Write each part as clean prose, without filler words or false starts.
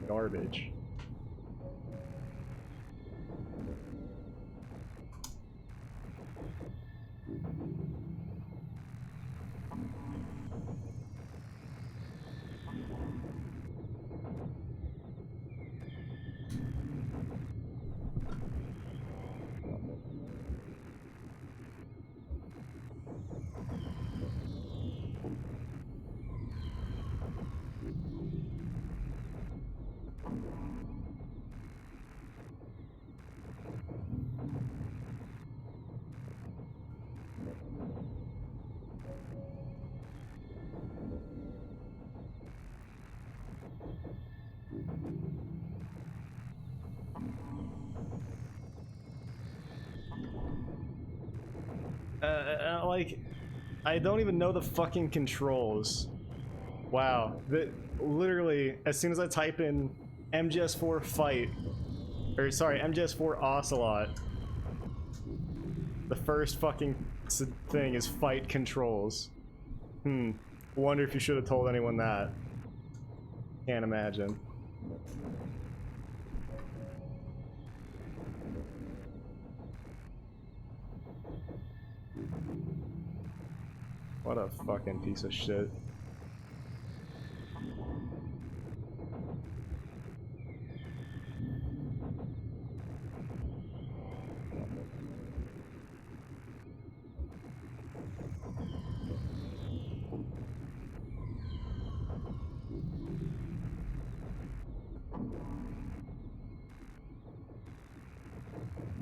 Garbage. Like, I don't even know the fucking controls. Wow. Literally, as soon as I type in MGS4 fight, or sorry, MGS4 Ocelot, the first fucking thing is fight controls. Wonder if you should have told anyone that. Can't imagine. What a fucking piece of shit.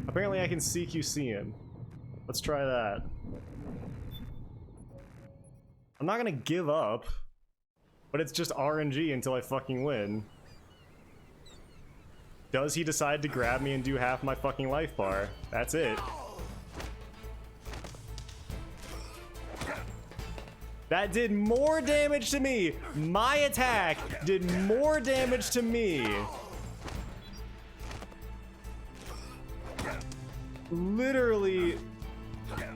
Apparently I can CQC him. Let's try that. I'm not gonna give up, but it's just RNG until I fucking win. Does he decide to grab me and do half my fucking life bar? That's it. That did more damage to me! My attack did more damage to me! Literally,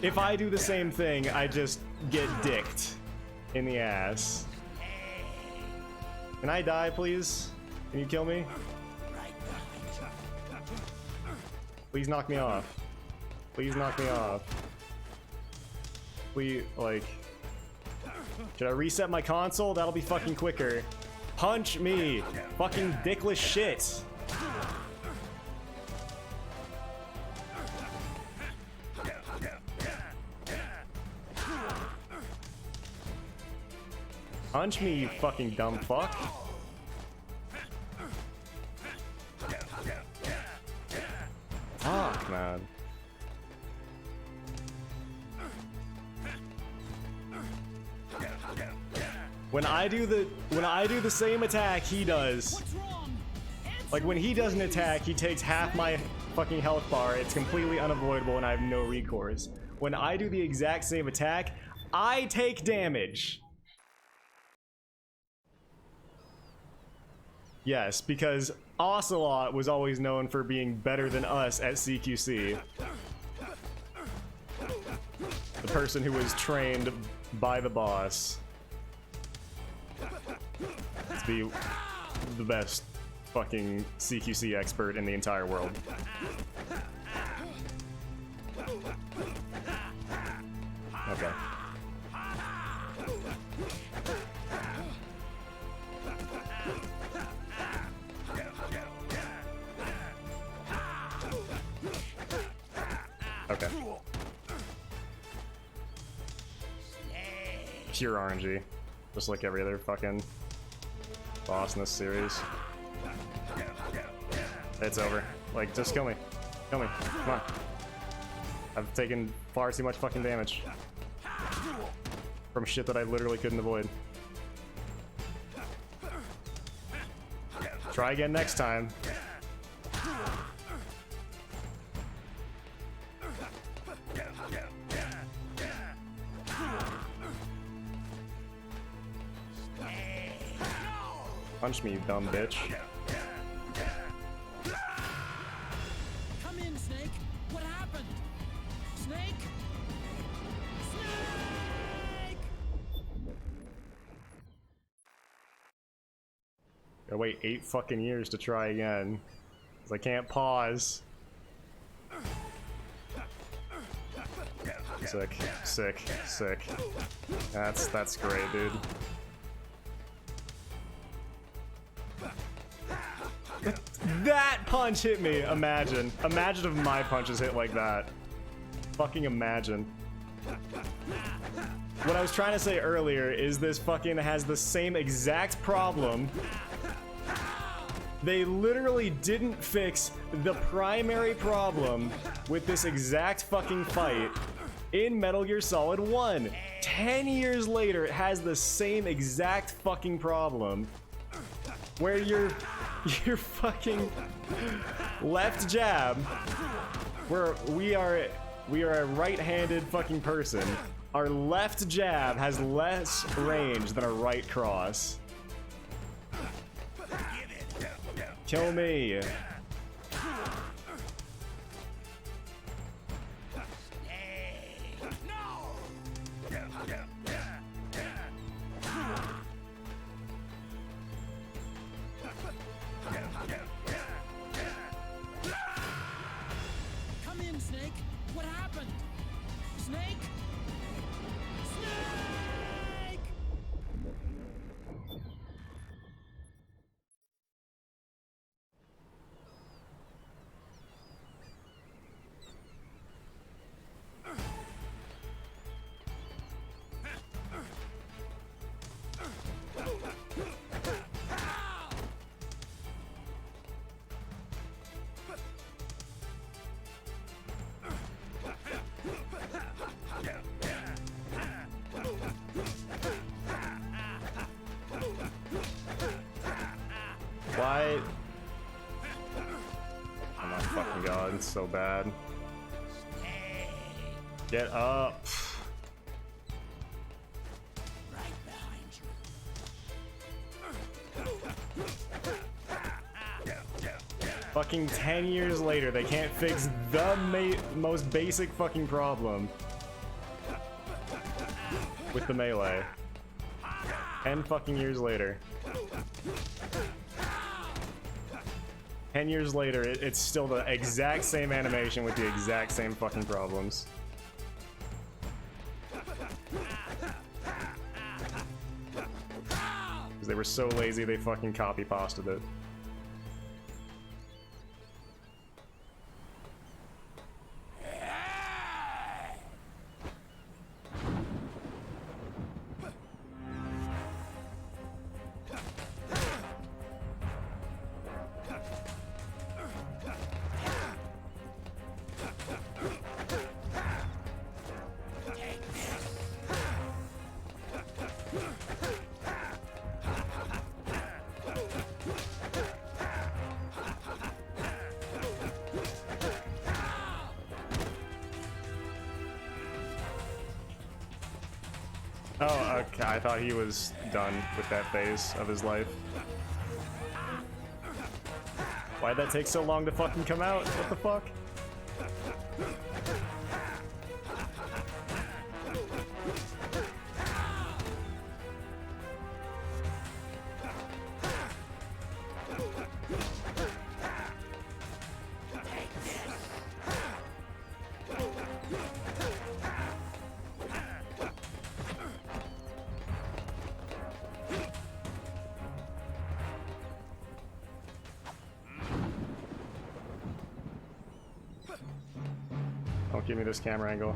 if I do the same thing, I just get dicked in the ass. Can I die, please? Can you kill me? Please knock me off. Please knock me off. Please, like... Should I reset my console? That'll be fucking quicker. Punch me! Fucking dickless shit! Punch me, you fucking dumb fuck. Fuck, man. When I do the same attack he does, like when he does an attack, he takes half my fucking health bar. It's completely unavoidable and I have no recourse. When I do the exact same attack, I take damage. Yes, because Ocelot was always known for being better than us at CQC. The person who was trained by the boss to be the best fucking CQC expert in the entire world. Okay. Okay. Pure RNG. Just like every other fucking boss in this series. It's over. Like, just kill me. Kill me. Come on. I've taken far too much fucking damage. From shit that I literally couldn't avoid. Try again next time. Punch me, you dumb bitch. Come in, Snake. What happened? Snake? Snake! Gotta wait 8 fucking years to try again. 'Cause I can't pause. Sick, sick, sick. That's great, dude. That punch hit me, imagine. Imagine if my punches hit like that. Fucking imagine. What I was trying to say earlier is this fucking has the same exact problem. They literally didn't fix the primary problem with this exact fucking fight in Metal Gear Solid 1. 10 years later, it has the same exact fucking problem. Where your fucking left jab, where we are a right-handed fucking person. Our left jab has less range than a right cross. Kill me. Come in, Snake. What happened? Snake? Snake! Why? Oh my fucking god, it's so bad. Get up. Fucking 10 years later, they can't fix the most basic fucking problem with the melee. 10 fucking years later. 10 years later, it's still the exact same animation with the exact same fucking problems. Because they were so lazy, they fucking copy-pasted it. Oh, okay. I thought he was done with that phase of his life. Why'd that take so long to fucking come out? What the fuck? Don't give me this camera angle.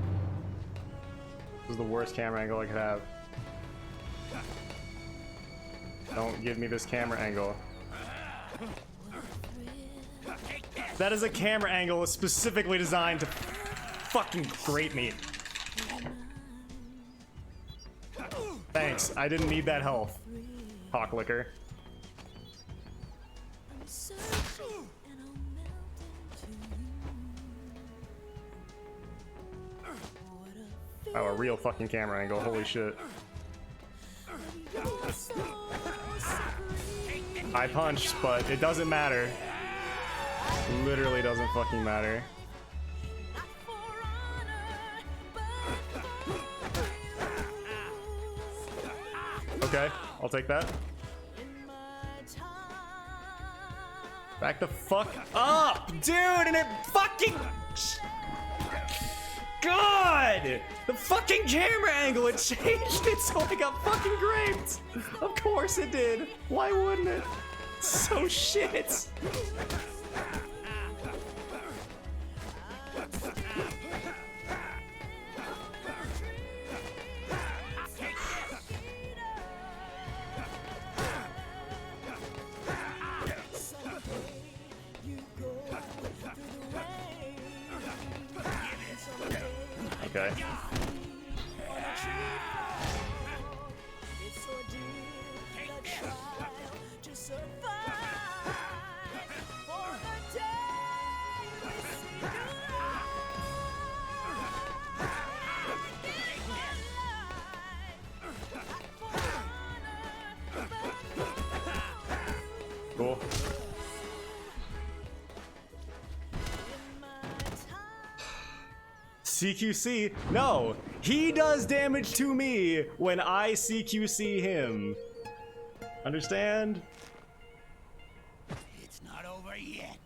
This is the worst camera angle I could have. Don't give me this camera angle. That is a camera angle specifically designed to fucking grate me. Thanks, I didn't need that health. Hawk liquor. Oh, a real fucking camera angle, holy shit. I punched, but it doesn't matter. Literally doesn't fucking matter. Okay, I'll take that. Back the fuck up, dude, and it fucking... God! The fucking camera angle, it changed it so I got fucking graped! Of course it did! Why wouldn't it? So shit! Okay. Cool. CQC? No! He does damage to me when I CQC him. Understand? It's not over yet.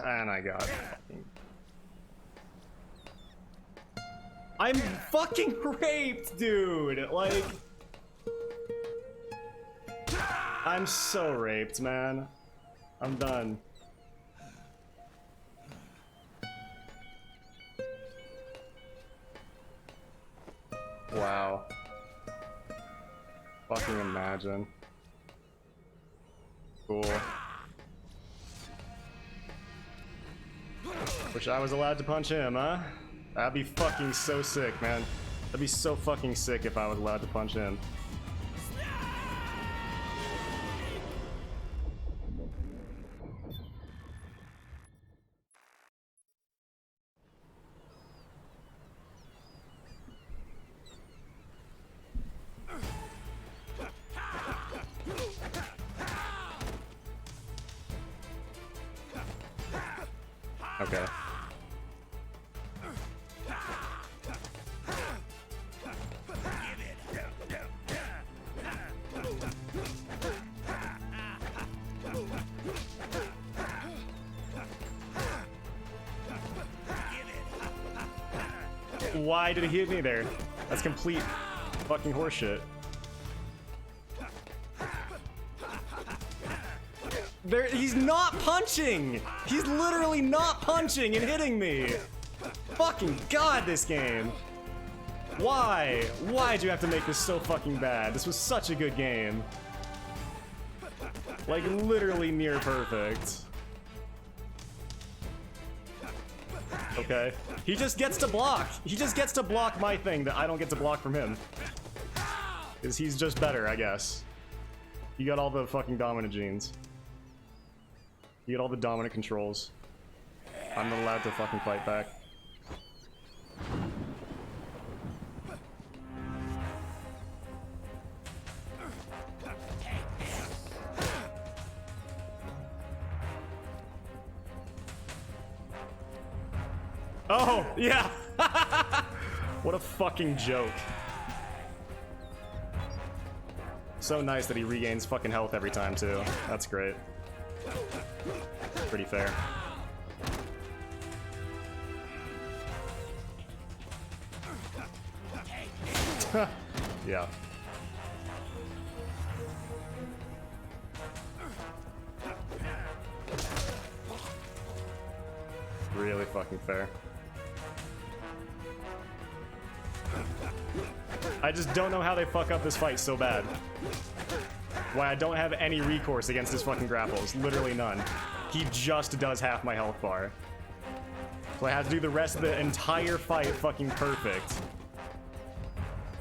And I got I'm fucking raped, dude! Like... I'm so raped, man. I'm done. Wow. Fucking imagine. Cool. Wish I was allowed to punch him, huh? That'd be fucking so sick, man. That'd be so fucking sick if I was allowed to punch him. Okay. Why did he hit me there? That's complete fucking horseshit. He's not punching! He's literally not punching and hitting me! Fucking god, this game! Why? Why'd you have to make this so fucking bad? This was such a good game. Like, literally near perfect. Okay. He just gets to block! He just gets to block my thing that I don't get to block from him. Because he's just better, I guess. You got all the fucking dominant genes. You get all the dominant controls. I'm not allowed to fucking fight back. Oh, yeah! What a fucking joke. So nice that he regains fucking health every time, too. That's great. Pretty fair. Yeah. Really fucking fair. I just don't know how they fuck up this fight so bad. Why I don't have any recourse against his fucking grapples. Literally none. He just does half my health bar. So I have to do the rest of the entire fight fucking perfect.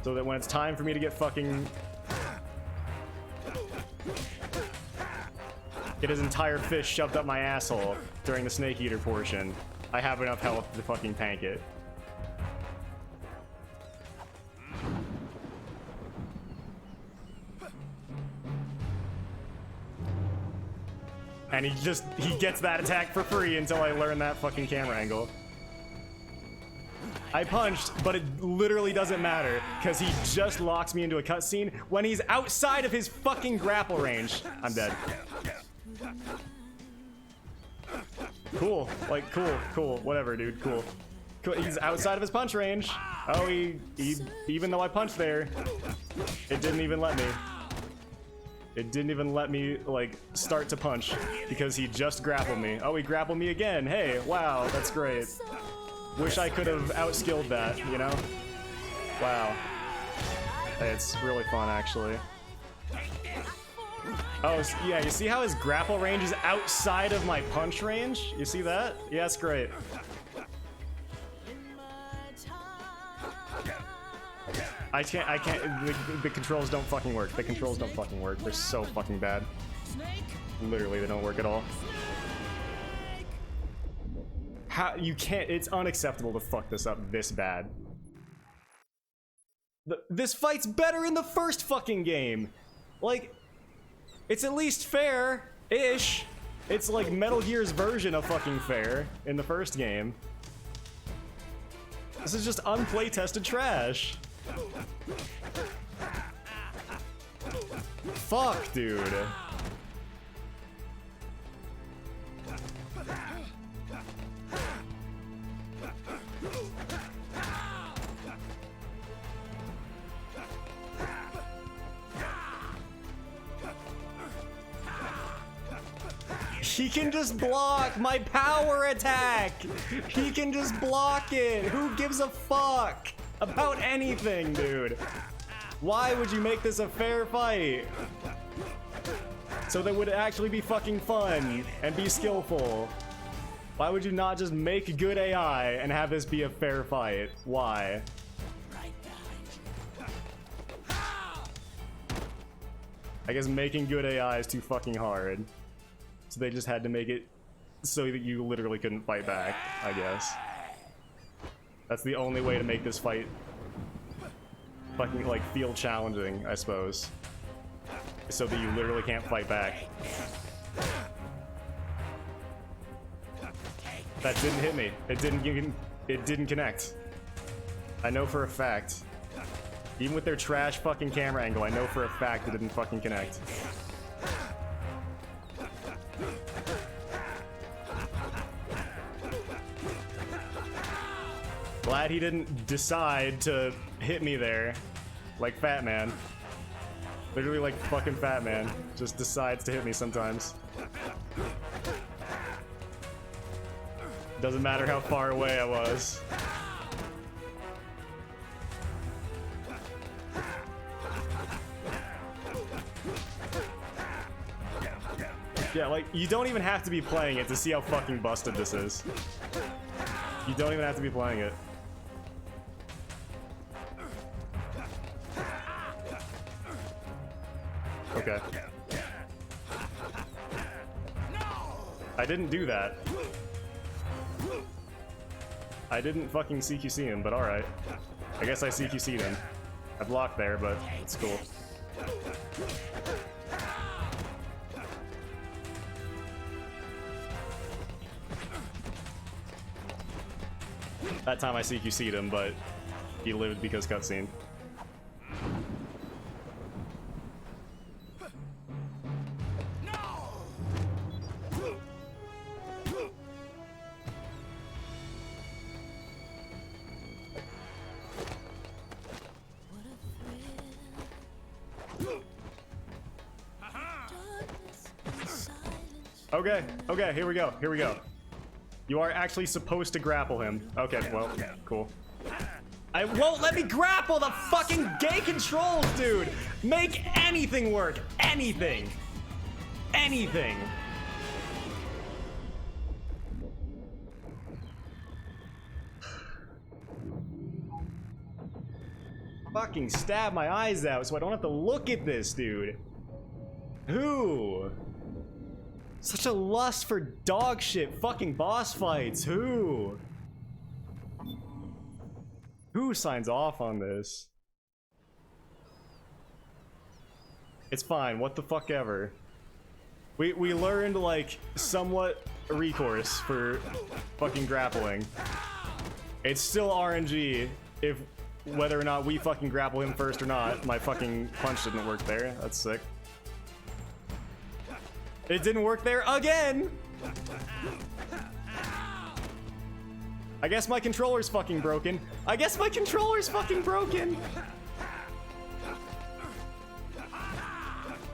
So that when it's time for me to get fucking... get his entire fist shoved up my asshole during the Snake Eater portion, I have enough health to fucking tank it. And he gets that attack for free until I learn that fucking camera angle. I punched, but it literally doesn't matter because he just locks me into a cutscene when he's outside of his fucking grapple range. I'm dead. Cool, like cool, whatever, dude, cool. He's outside of his punch range. Oh, he even though I punched there, it didn't even let me. It didn't even let me, like, start to punch because he just grappled me. Oh, he grappled me again. Hey, wow, that's great. Wish I could have outskilled that, you know? Wow. Hey, it's really fun, actually. Oh, yeah, you see how his grapple range is outside of my punch range? You see that? Yeah, that's great. I can't, the controls don't fucking work. The controls don't fucking work. They're so fucking bad. Literally, they don't work at all. How, you can't, it's unacceptable to fuck this up this bad. This fight's better in the first fucking game. Like, it's at least fair-ish. It's like Metal Gear's version of fucking fair in the first game. This is just unplay-tested trash. Fuck, dude. He can just block my power attack. He can just block it. Who gives a fuck about anything, dude? Why would you make this a fair fight? So that would actually be fucking fun and be skillful. Why would you not just make good AI and have this be a fair fight? Why? I guess making good AI is too fucking hard. So they just had to make it so that you literally couldn't fight back, I guess. That's the only way to make this fight fucking, like, feel challenging, I suppose. So that you literally can't fight back. That didn't hit me. It didn't connect. I know for a fact. Even with their trash fucking camera angle, I know for a fact it didn't fucking connect. Glad he didn't decide to hit me there, like Fat Man. Literally like fucking Fat Man. Just decides to hit me sometimes. Doesn't matter how far away I was. Yeah, like, you don't even have to be playing it to see how fucking busted this is. You don't even have to be playing it. Okay. I didn't do that. I didn't fucking CQC him, but alright. I guess I CQC'd him. I blocked there, but it's cool. That time I CQC'd him, but he lived because cutscene. Okay, here we go. You are actually supposed to grapple him. Okay, well, cool. I won't let me grapple the fucking gay controls, dude! Make anything work! Anything! Anything! Fucking stab my eyes out so I don't have to look at this, dude. Who? Such a lust for dog shit fucking boss fights. Who? Who signs off on this? It's fine. What the fuck ever. We learned, like, somewhat recourse for fucking grappling. It's still RNG if whether or not we fucking grapple him first or not. My fucking punch didn't work there. That's sick. It didn't work there again! I guess my controller's fucking broken. I guess my controller's fucking broken!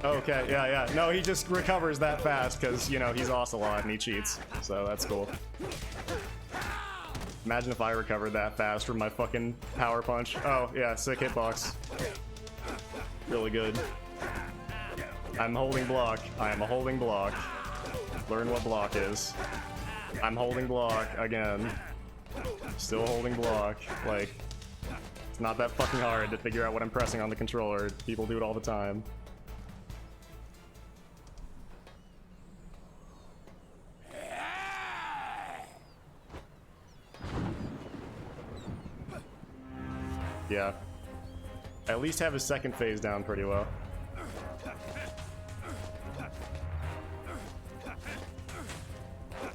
Okay, yeah. No, he just recovers that fast because, you know, he's Ocelot and he cheats. So that's cool. Imagine if I recovered that fast from my fucking power punch. Oh, yeah, sick hitbox. Really good. I'm holding block. I am a holding block. Learn what block is. I'm holding block again. Still holding block. Like, it's not that fucking hard to figure out what I'm pressing on the controller. People do it all the time. Yeah. I at least have his second phase down pretty well.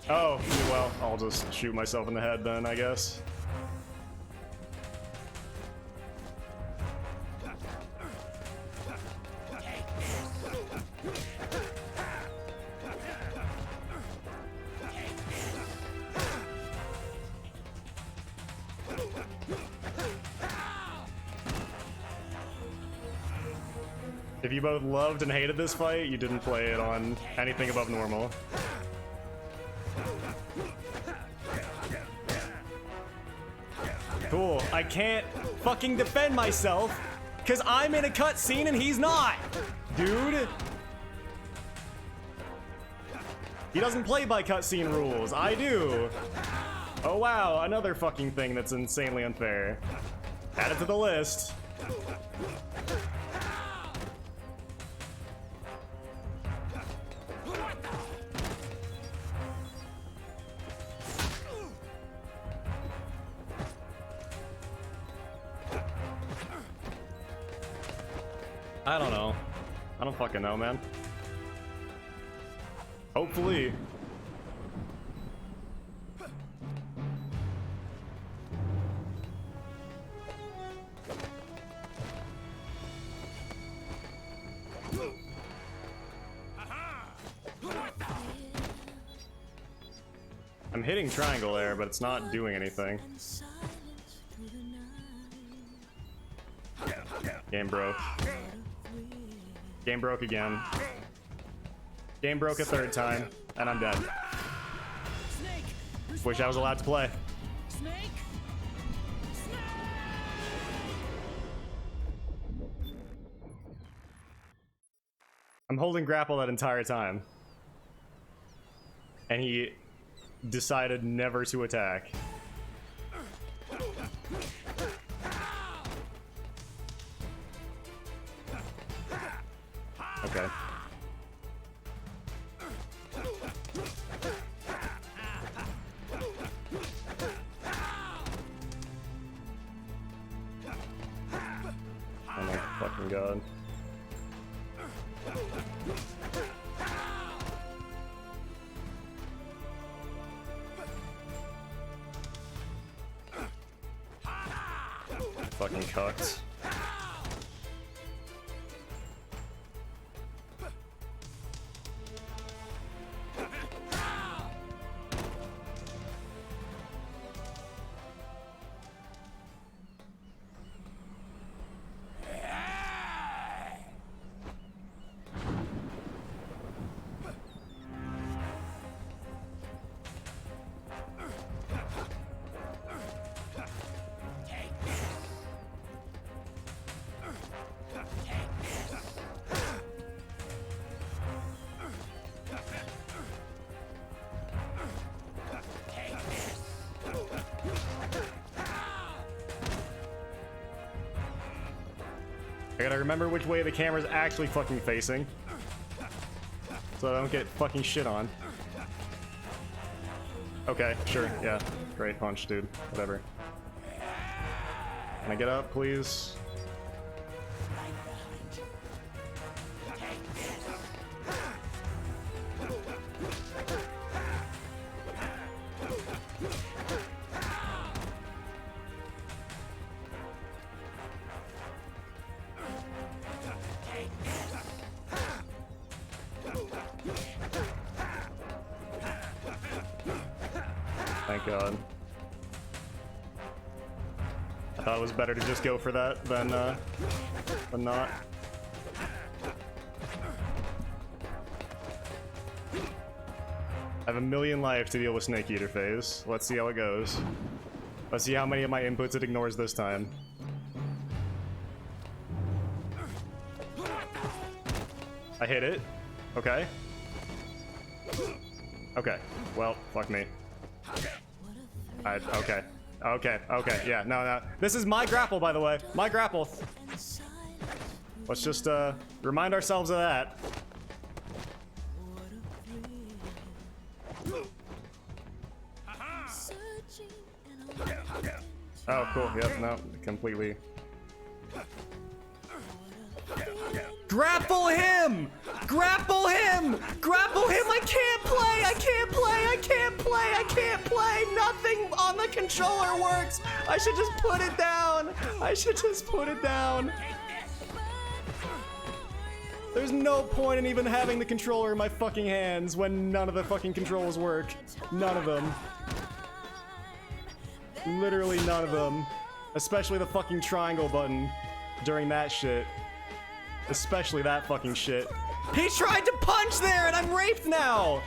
Oh, well, I'll just shoot myself in the head then, I guess. If you both loved and hated this fight, you didn't play it on anything above normal. Cool. I can't fucking defend myself because I'm in a cutscene and he's not, dude. He doesn't play by cutscene rules. I do. Oh wow, another fucking thing that's insanely unfair. Add it to the list. I don't know. I don't fucking know, man. Hopefully. I'm hitting triangle there, but it's not doing anything. Game broke. Game broke again. Game broke a third time, and I'm dead. Wish I was allowed to play. Snake? I'm holding grapple that entire time. And he decided never to attack. Okay. Oh my fucking god. Fucking cucked. I gotta remember which way the camera's actually fucking facing, so I don't get fucking shit on. Okay, sure, yeah. Great punch, dude. Whatever. Can I get up, please? god. I thought it was better to just go for that than not. I have a million life to deal with Snake Eater phase. Let's see how it goes. Let's see how many of my inputs it ignores this time. I hit it. Okay. Okay. Well, fuck me. Okay. Okay. Okay. Yeah. No. No. This is my grapple, by the way. My grapple. Let's just remind ourselves of that. Oh, cool. Yep. No. Completely. Grapple him! Grapple him! Grapple him! I can't play! I can't play! I can't play! I can't play! Nothing on the controller works! I should just put it down! I should just put it down! There's no point in even having the controller in my fucking hands when none of the fucking controls work. None of them. Literally none of them. Especially the fucking triangle button during that shit. Especially that fucking shit. He tried to punch there and I'm raped now!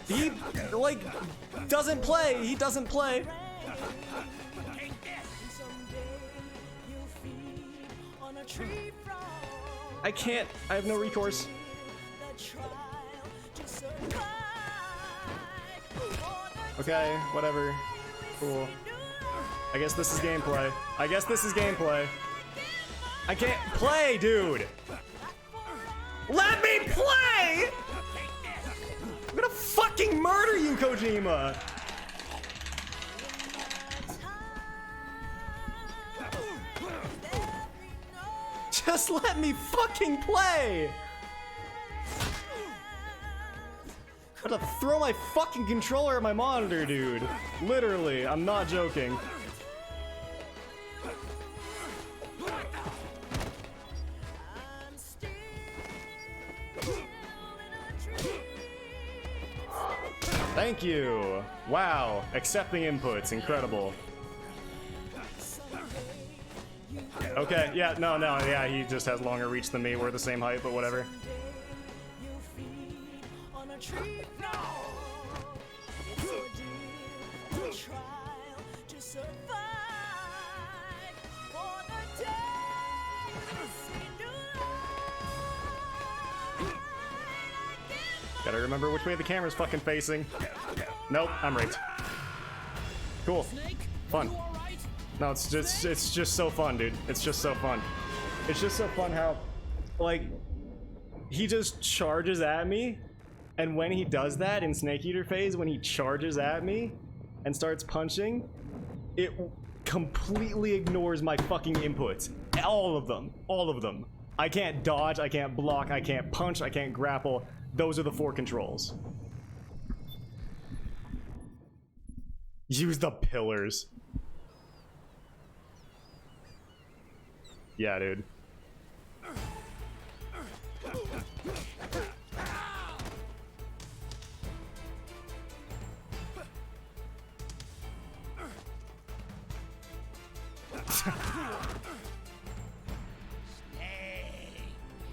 He, like, doesn't play. He doesn't play. I can't. I have no recourse. Okay, whatever. Cool. I guess this is gameplay. I guess this is gameplay. I can't play, dude! Let me play! I'm gonna fucking murder you, Kojima! Just let me fucking play! I'm gonna throw my fucking controller at my monitor, dude. Literally, I'm not joking. Thank you! Wow, accepting inputs, incredible. Okay, yeah, no, yeah, he just has longer reach than me. We're the same height, but whatever. Gotta remember which way the camera's fucking facing. Nope, I'm raped. Cool. Fun. No, it's just so fun, dude. It's just so fun. It's just so fun how, like, he just charges at me, and when he does that in Snake Eater phase, when he charges at me and starts punching, it completely ignores my fucking inputs. All of them. All of them. I can't dodge, I can't block, I can't punch, I can't grapple. Those are the 4 controls. Use the pillars. Yeah, dude.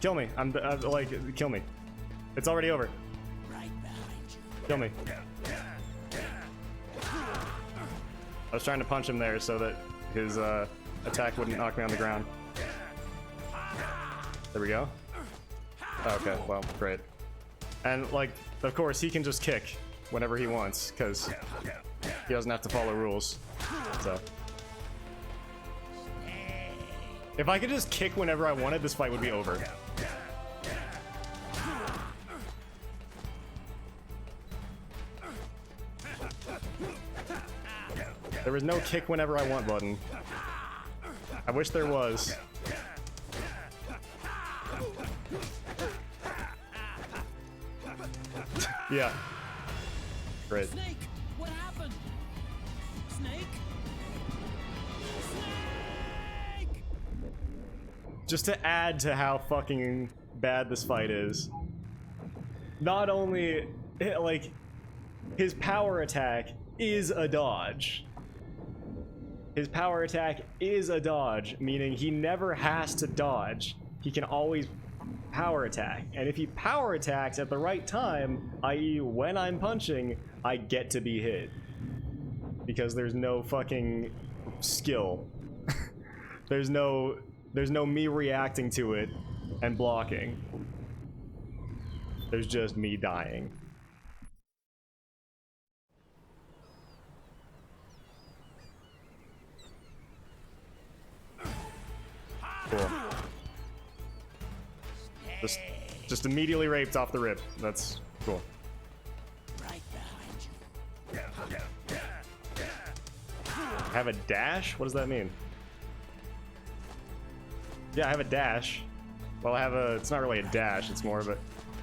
Kill me. I'm like, kill me. It's already over. Kill me. I was trying to punch him there so that his attack wouldn't knock me on the ground. There we go. Okay, well, great. And, like, of course, he can just kick whenever he wants, because he doesn't have to follow rules. So. If I could just kick whenever I wanted, this fight would be over. There was no kick whenever I want button. I wish there was. Yeah. Right. Snake, what happened? Snake? Snake! Just to add to how fucking bad this fight is, not only, like, his power attack is a dodge. His power attack is a dodge, meaning he never has to dodge. He can always power attack. And if he power attacks at the right time, i.e. when I'm punching, I get to be hit. Because there's no fucking skill. There's no me reacting to it and blocking. There's just me dying. Cool. Just immediately raped off the rip. That's cool. Right behind you. Have a dash? What does that mean? Yeah, I have a dash. Well, I have a... It's not really a dash, it's more of a...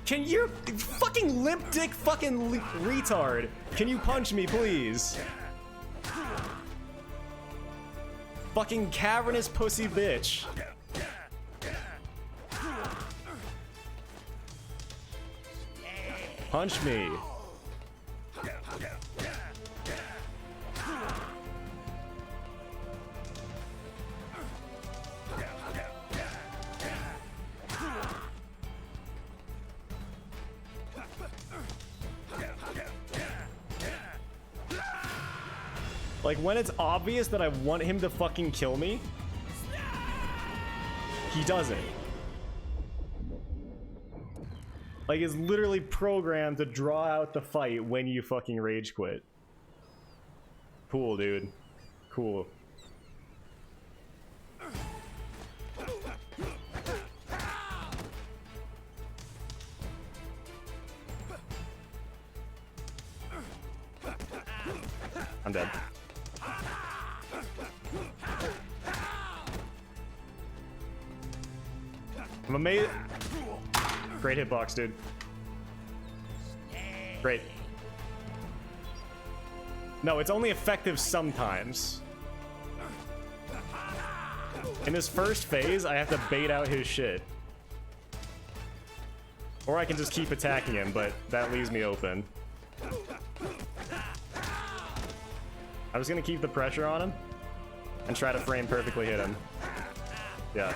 Can you... Fucking limp dick fucking retard! Can you punch me, please? Fucking cavernous pussy bitch. Punch me. Like, when it's obvious that I want him to fucking kill me, he doesn't. Like, it's literally programmed to draw out the fight when you fucking rage quit. Cool, dude. Cool. I'm dead. I'm amazed. Great hitbox, dude. Great. No, it's only effective sometimes. In this first phase, I have to bait out his shit. Or I can just keep attacking him, but that leaves me open. I was gonna keep the pressure on him and try to frame perfectly hit him. Yeah.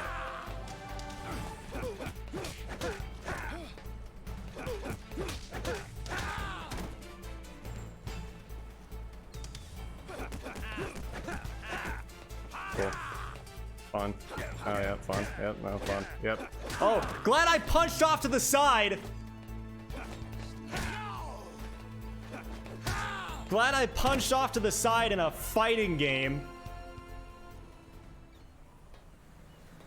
Cool. Fun. Oh yeah, fun. Yep, no, fun. Yep. Oh, glad I punched off to the side! Glad I punched off to the side in a fighting game.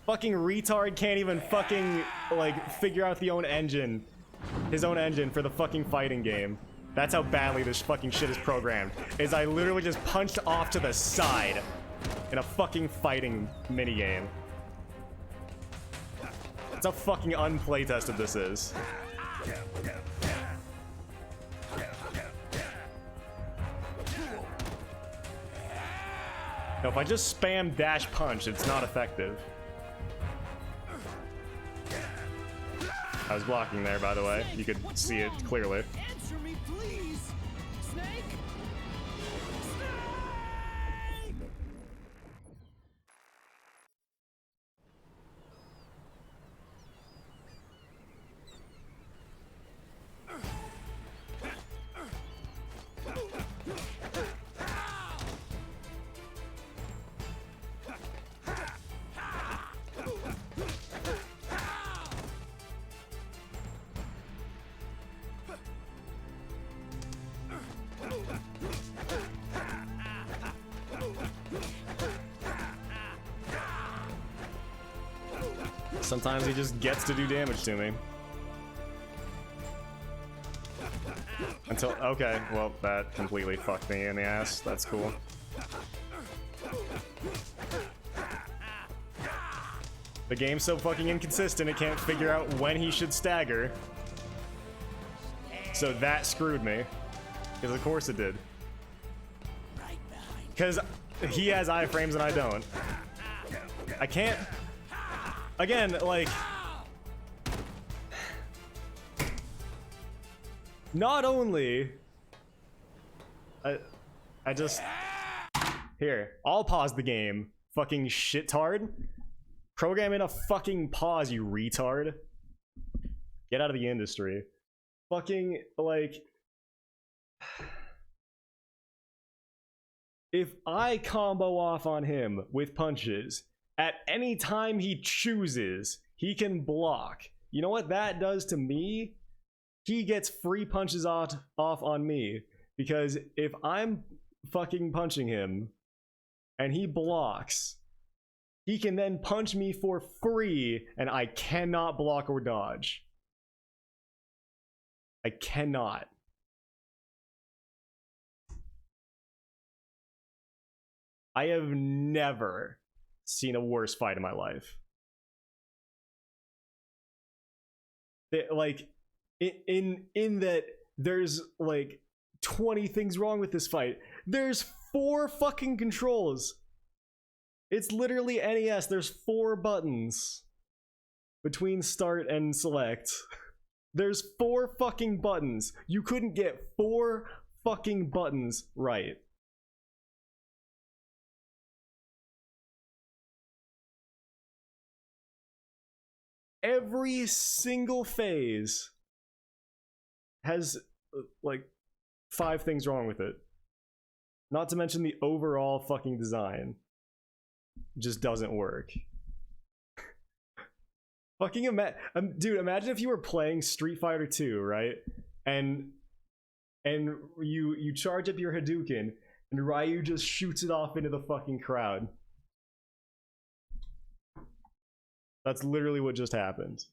Fucking retard can't even fucking, like, figure out his own engine for the fucking fighting game. That's how badly this fucking shit is programmed. Is I literally just punched off to the side in a fucking fighting minigame. That's how fucking unplaytested this is. No, if I just spam dash punch, it's not effective. I was blocking there, by the way. You could see it clearly. Answer me, please! Snake! Sometimes he just gets to do damage to me. Until, okay, well, that completely fucked me in the ass. That's cool. The game's so fucking inconsistent, it can't figure out when he should stagger. So that screwed me. Because of course it did. Because he has iframes and I don't. I can't... Again, like... Not only... I just... Here, I'll pause the game. Fucking shittard. Program in a fucking pause, you retard. Get out of the industry. Fucking, like... If I combo off on him with punches, at any time he chooses, he can block. You know what that does to me? He gets free punches off on me. Because if I'm fucking punching him, and he blocks, he can then punch me for free, and I cannot block or dodge. I cannot. I have never seen a worse fight in my life. Like, in that there's like 20 things wrong with this fight. There's 4 fucking controls. It's literally NES. There's 4 buttons between start and select. There's 4 fucking buttons. You couldn't get 4 fucking buttons right. Every single phase has like 5 things wrong with it. Not to mention the overall fucking design just doesn't work. Fucking dude, imagine if you were playing Street Fighter 2, right? And you charge up your Hadouken and Ryu just shoots it off into the fucking crowd. That's literally what just happened.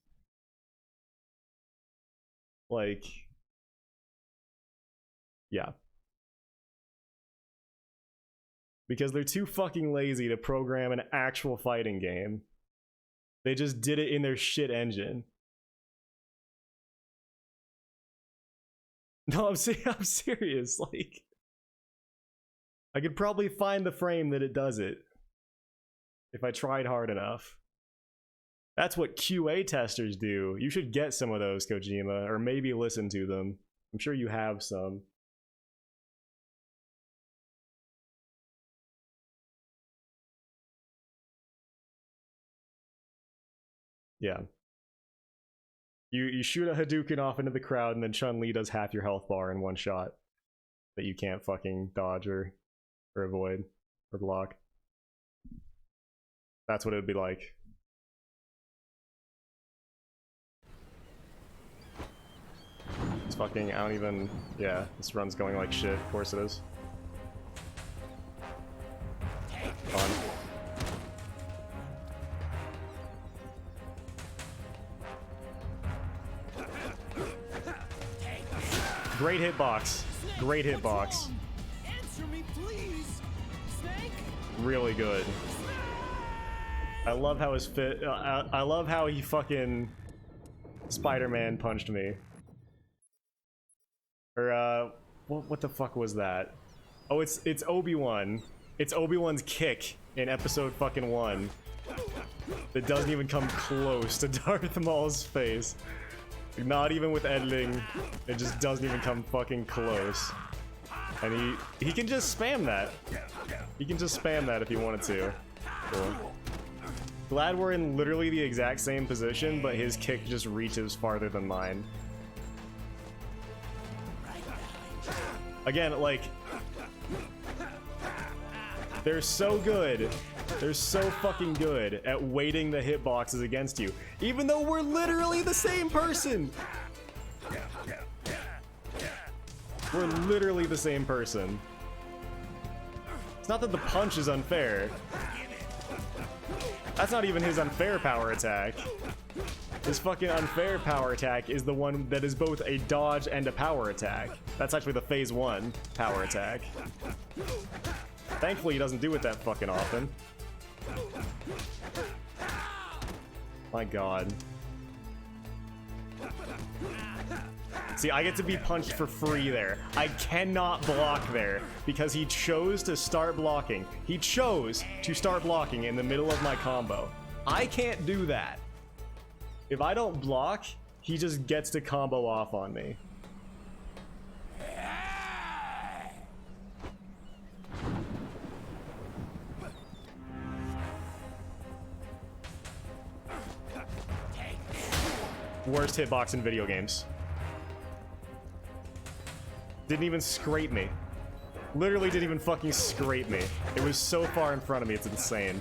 Like, yeah. Because they're too fucking lazy to program an actual fighting game. They just did it in their shit engine. No, I'm serious. Like, I could probably find the frame that it does it if I tried hard enough. That's what QA testers do. You should get some of those, Kojima, or maybe listen to them. I'm sure you have some. Yeah. You shoot a Hadouken off into the crowd, and then Chun-Li does half your health bar in one shot that you can't fucking dodge or avoid or block. That's what it would be like. It's fucking, I don't even, yeah, this run's going like shit, of course it is. Fun. Great hitbox. Great hitbox. Answer me, please. Snake? Really good. I love how his fit, I love how he fucking Spider-Man punched me. Or, what the fuck was that? Oh, it's Obi-Wan. It's Obi-Wan's kick in episode fucking 1. That doesn't even come close to Darth Maul's face. Like, not even with editing, it just doesn't even come fucking close. And he can just spam that. He can just spam that if he wanted to. Cool. Glad we're in literally the exact same position, but his kick just reaches farther than mine. Again, like, they're so good. They're so fucking good at weighting the hitboxes against you, even though we're literally the same person. We're literally the same person. It's not that the punch is unfair. That's not even his unfair power attack. His fucking unfair power attack is the one that is both a dodge and a power attack. That's actually the phase 1 power attack. Thankfully, he doesn't do it that fucking often. My god. See, I get to be punched for free there. I cannot block there because he chose to start blocking. He chose to start blocking in the middle of my combo. I can't do that. If I don't block, he just gets to combo off on me. Worst hitbox in video games. Didn't even scrape me. Literally didn't even fucking scrape me. It was so far in front of me, it's insane.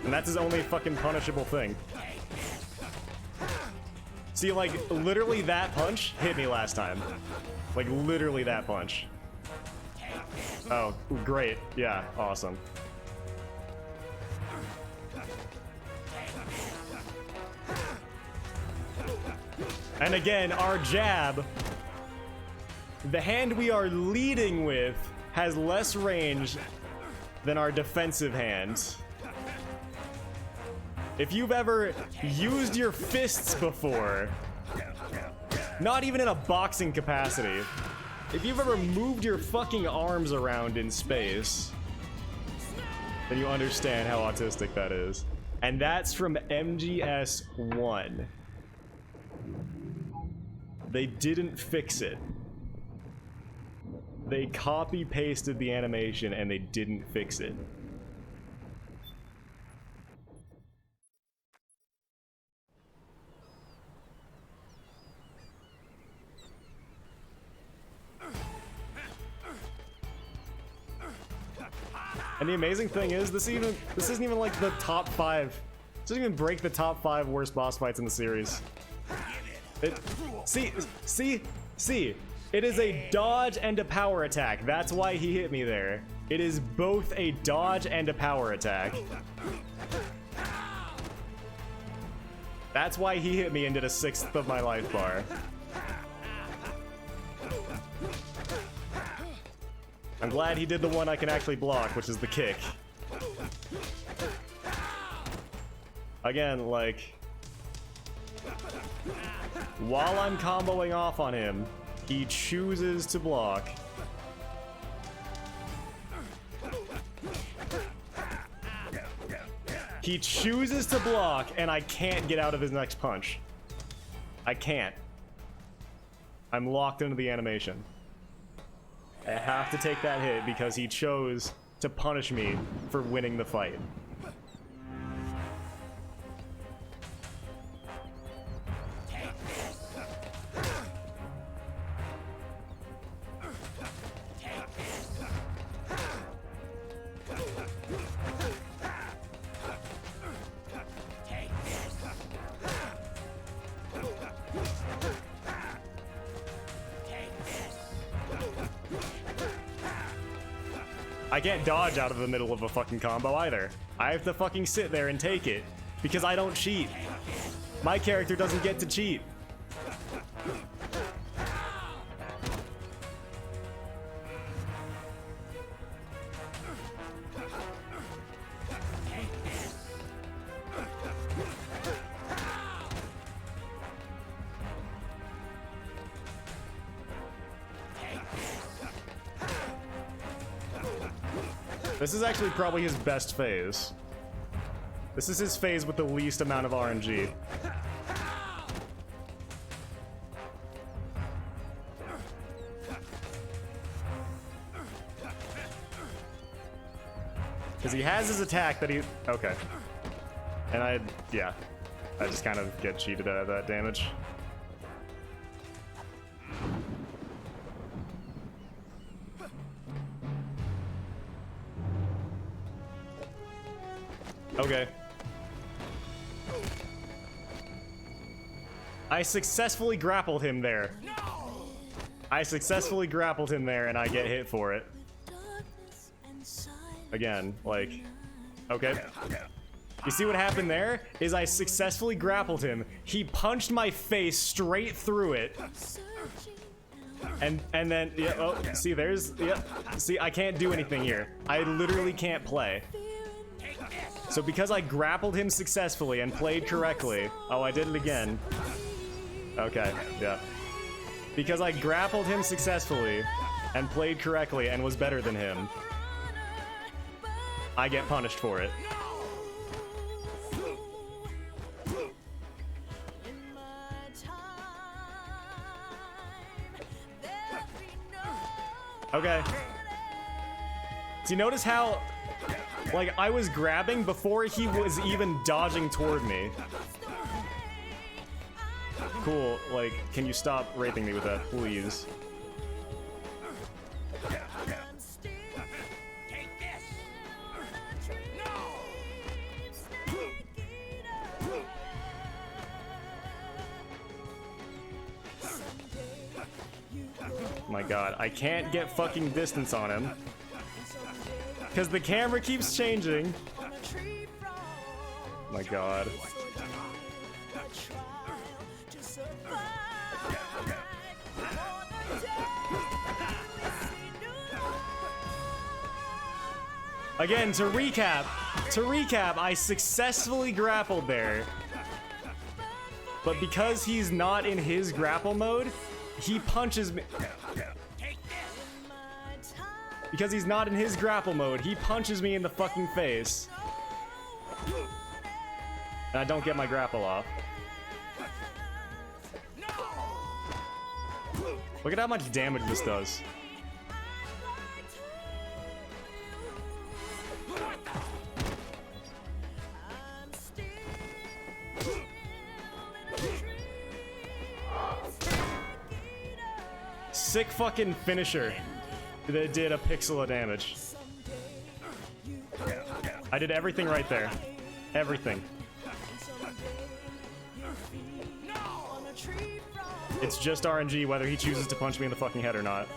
And that's his only fucking punishable thing. See, like, literally that punch hit me last time. Like, literally that punch. Oh, great. Yeah, awesome. And again, our jab, the hand we are leading with, has less range than our defensive hand. If you've ever used your fists before, not even in a boxing capacity, if you've ever moved your fucking arms around in space, then you understand how autistic that is. And that's from MGS4. They didn't fix it. They copy-pasted the animation and they didn't fix it. And the amazing thing is, this isn't even like the top 5. It doesn't even break the top 5 worst boss fights in the series. See, it is a dodge and a power attack. That's why he hit me there. It is both a dodge and a power attack. That's why he hit me and did a 1/6 of my life bar. I'm glad he did the one I can actually block, which is the kick. Again, like, while I'm comboing off on him, he chooses to block. He chooses to block, and I can't get out of his next punch. I can't. I'm locked into the animation. I have to take that hit because he chose to punish me for winning the fight. I can't dodge out of the middle of a fucking combo either. I have to fucking sit there and take it because I don't cheat. My character doesn't get to cheat. This is actually probably his best phase. This is his phase with the least amount of RNG. Because he has his attack that he... Okay. And yeah. I just kind of get cheated out of that damage. Okay. I successfully grappled him there. I successfully grappled him there and I get hit for it. Again, like, okay. You see what happened there? Is I successfully grappled him. He punched my face straight through it. And then yeah, oh, see there's yeah. See, I can't do anything here. I literally can't play. So because I grappled him successfully and played correctly, oh, I did it again. Okay, yeah. Because I grappled him successfully and played correctly and was better than him, I get punished for it. Okay. Do you notice how, like, I was grabbing before he was even dodging toward me? Cool, like, can you stop raping me with that, please? My god, I can't get fucking distance on him. Because the camera keeps changing. My god. Again, to recap, I successfully grappled there. But because he's not in his grapple mode, he punches me. Because he's not in his grapple mode, he punches me in the fucking face. And I don't get my grapple off. Look at how much damage this does. Sick fucking finisher that did a pixel of damage. I did everything right there. Everything. It's just RNG whether he chooses to punch me in the fucking head or not.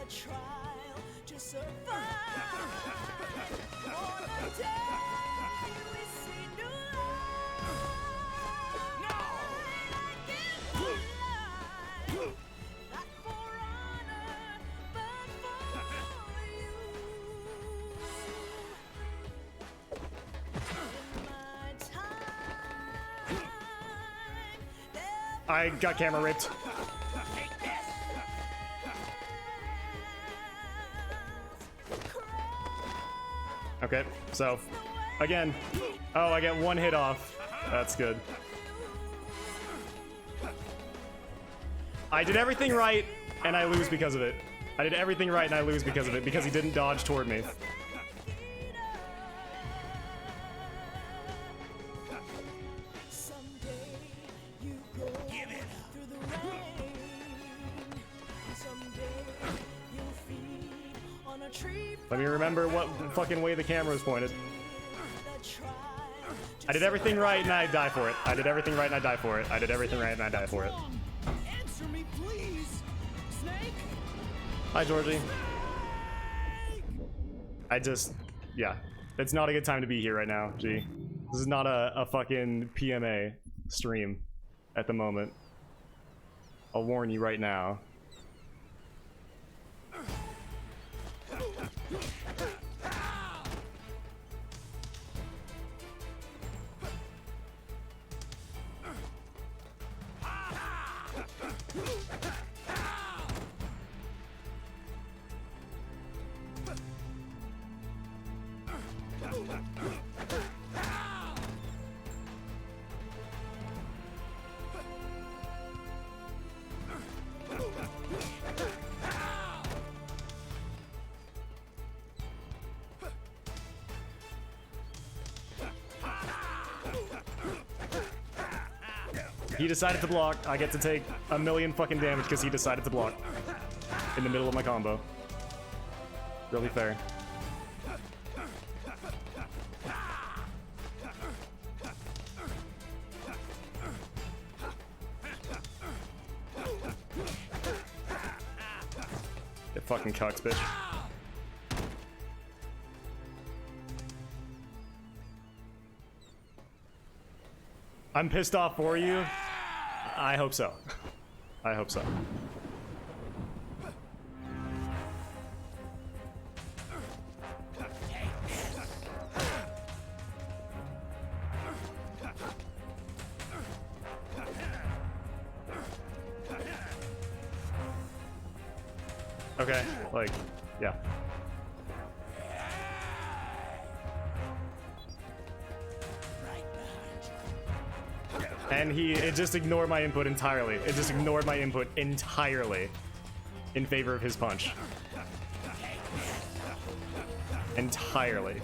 I got camera raped. Okay, so, again. Oh, I get one hit off. That's good. I did everything right, and I lose because of it. I did everything right, and I lose because of it, because he didn't dodge toward me. Let me remember what fucking way the camera is pointed. I did everything right and I die for it. I did everything right and I die for it. I did everything right and I die for it. Answer me, please. Snake? Hi, Georgie. Yeah. It's not a good time to be here right now, G. This is not a fucking PMA stream at the moment. I'll warn you right now. He decided to block. I get to take a million fucking damage because he decided to block in the middle of my combo. Really fair. It fucking cucks, bitch. I'm pissed off for you. I hope so. I hope so. Okay, like, yeah. And it just ignored my input entirely. It just ignored my input entirely in favor of his punch. Entirely.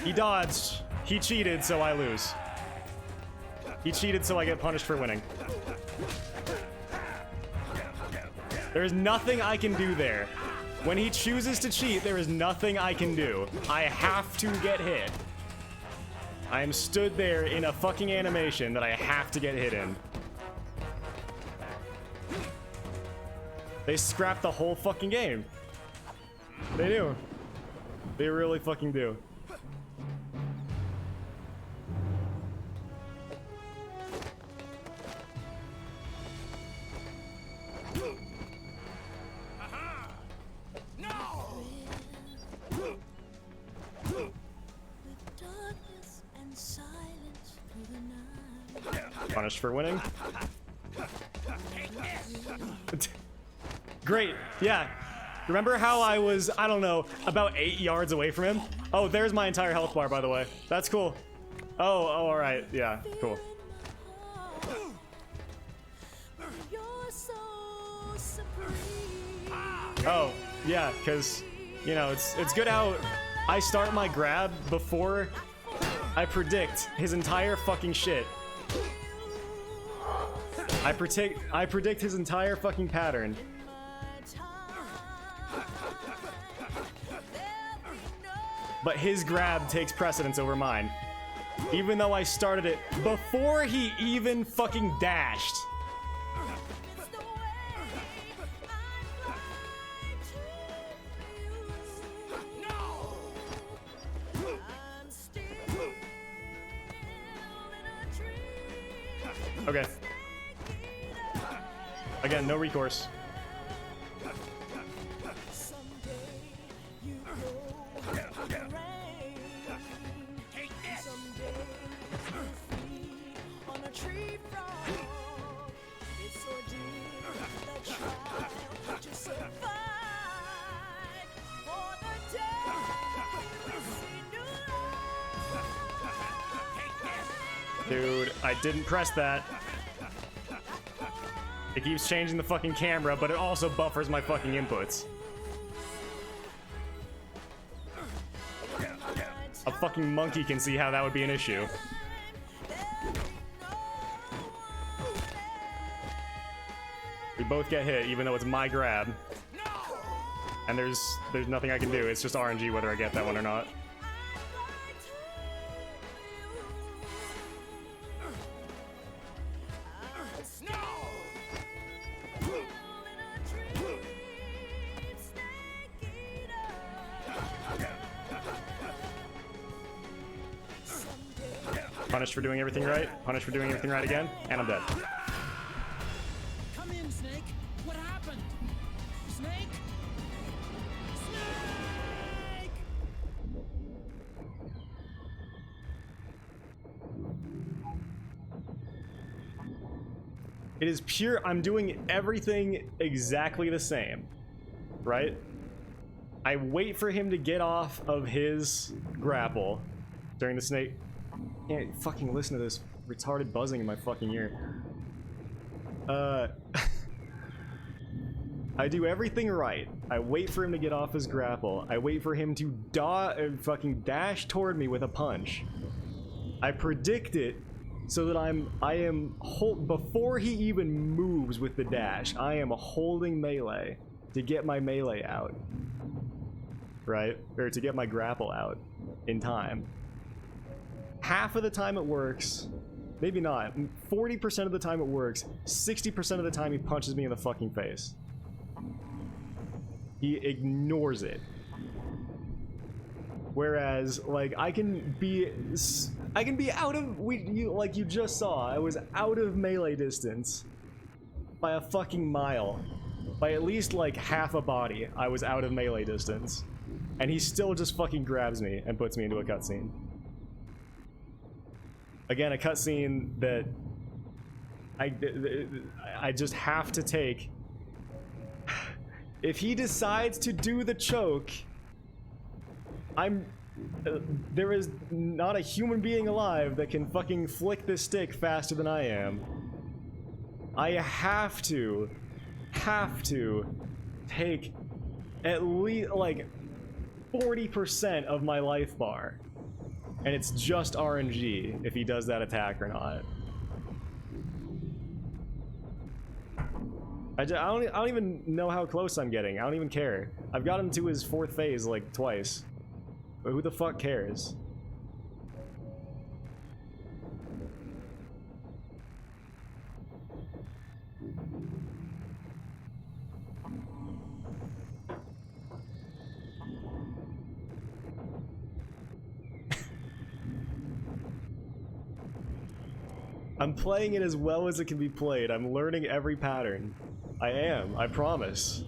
He dodged. He cheated, so I lose. He cheated, so I get punished for winning. There's nothing I can do there. When he chooses to cheat, there is nothing I can do. I have to get hit. I am stood there in a fucking animation that I have to get hit in. They scrapped the whole fucking game. They do. They really fucking do. Punished for winning. Great. Yeah. Remember how I was, I don't know, about 8 yards away from him? Oh, there's my entire health bar, by the way. That's cool. Oh, all right. Yeah, cool. Oh, yeah, because, you know, it's good how I start my grab before I predict his entire fucking shit. I predict his entire fucking pattern. But his grab takes precedence over mine. Even though I started it before he even fucking dashed. Okay. Again, no recourse. Dude, I didn't press that. It keeps changing the fucking camera, but it also buffers my fucking inputs. A fucking monkey can see how that would be an issue. We both get hit, even though it's my grab. And there's nothing I can do. It's just RNG whether I get that one or not. Punished for doing everything right. Punished for doing everything right again. And I'm dead. Come in, Snake. What happened? Snake? Snake! It is pure. I'm doing everything exactly the same, right? I wait for him to get off of his grapple during the snake. Can't fucking listen to this retarded buzzing in my fucking ear. I do everything right. I wait for him to get off his grapple. I wait for him to fucking dash toward me with a punch. I predict it so that before he even moves with the dash, I am holding melee to get my melee out. Right? Or to get my grapple out in time. Half of the time it works, Maybe not. 40% of the time it works. 60% of the time he punches me in the fucking face. He ignores it. Whereas, like, I can be out of, like you just saw, I was out of melee distance by a fucking mile. By at least, like, half a body, I was out of melee distance. And he still just fucking grabs me and puts me into a cutscene. Again, a cutscene that I just have to take. If he decides to do the choke, there is not a human being alive that can fucking flick this stick faster than I am. I have to take at least like 40% of my life bar. And it's just RNG if he does that attack or not. I don't even know how close I'm getting. I don't even care. I've got him to his 4th phase like twice. But who the fuck cares? I'm playing it as well as it can be played. I'm learning every pattern. I am, I promise.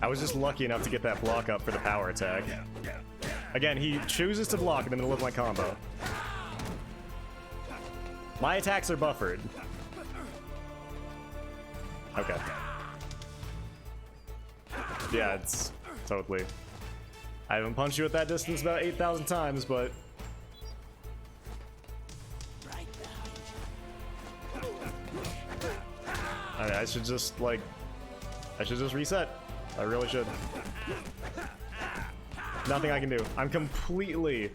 I was just lucky enough to get that block up for the power attack. Again, he chooses to block in the middle of my combo. My attacks are buffered. Okay. Yeah, it's totally. I haven't punched you at that distance about 8,000 times, but... I should just, like... I should just reset. I really should. Nothing I can do. I'm completely...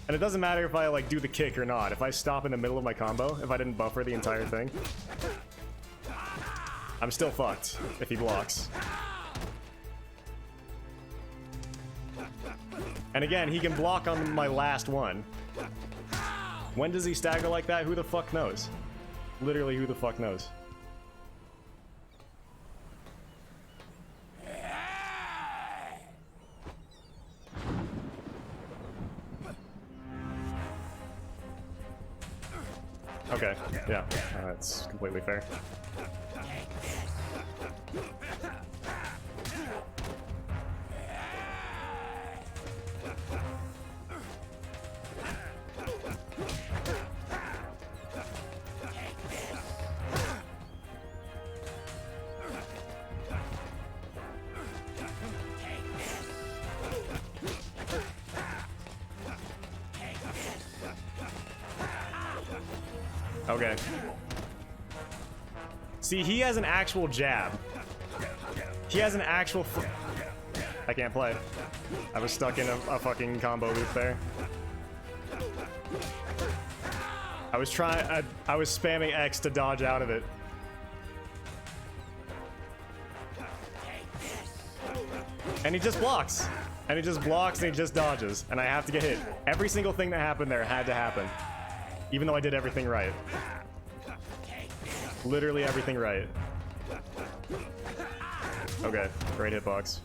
And it doesn't matter if I, like, do the kick or not. If I stop in the middle of my combo, if I didn't buffer the entire thing, I'm still fucked if he blocks. And again, he can block on my last one. When does he stagger like that? Who the fuck knows? Literally, who the fuck knows? Okay, yeah, that's completely fair. Okay. See, he has an actual jab. He has an actual... I can't play. I was stuck in a fucking combo loop there. I was spamming X to dodge out of it. And he just blocks. And he just blocks and he just dodges. And I have to get hit. Every single thing that happened there had to happen. Even though I did everything right. Literally everything right. Okay, great hitbox.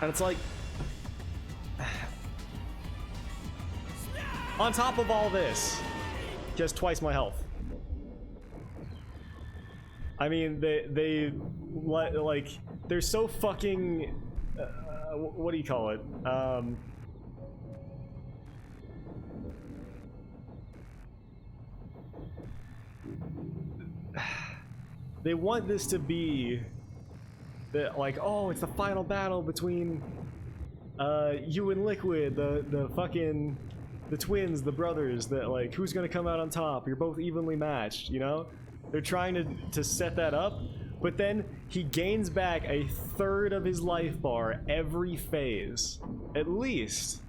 And it's like... On top of all this, just twice my health. I mean, like, they're so fucking, what do you call it? They want this to be like, oh, it's the final battle between you and Liquid, the fucking the twins, the brothers, that like who's gonna come out on top? You're both evenly matched, you know? They're trying to set that up, but then he gains back a third of his life bar every phase. At least.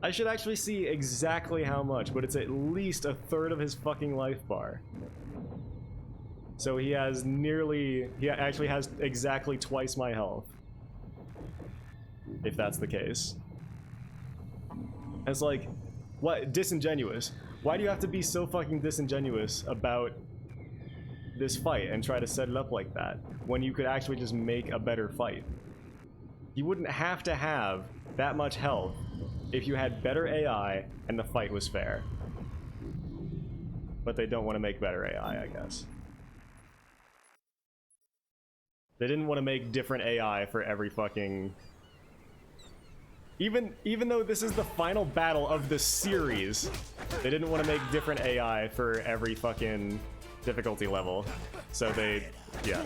I should actually see exactly how much, but it's at least a third of his fucking life bar. So he has he actually has exactly twice my health. If that's the case. And it's like, what? Disingenuous. Why do you have to be so fucking disingenuous about this fight and try to set it up like that when you could actually just make a better fight? You wouldn't have to have that much health if you had better AI and the fight was fair. But they don't want to make better AI, I guess. They didn't want to make different AI for every fucking... Even though this is the final battle of the series, they didn't want to make different AI for every fucking difficulty level. So they... yeah.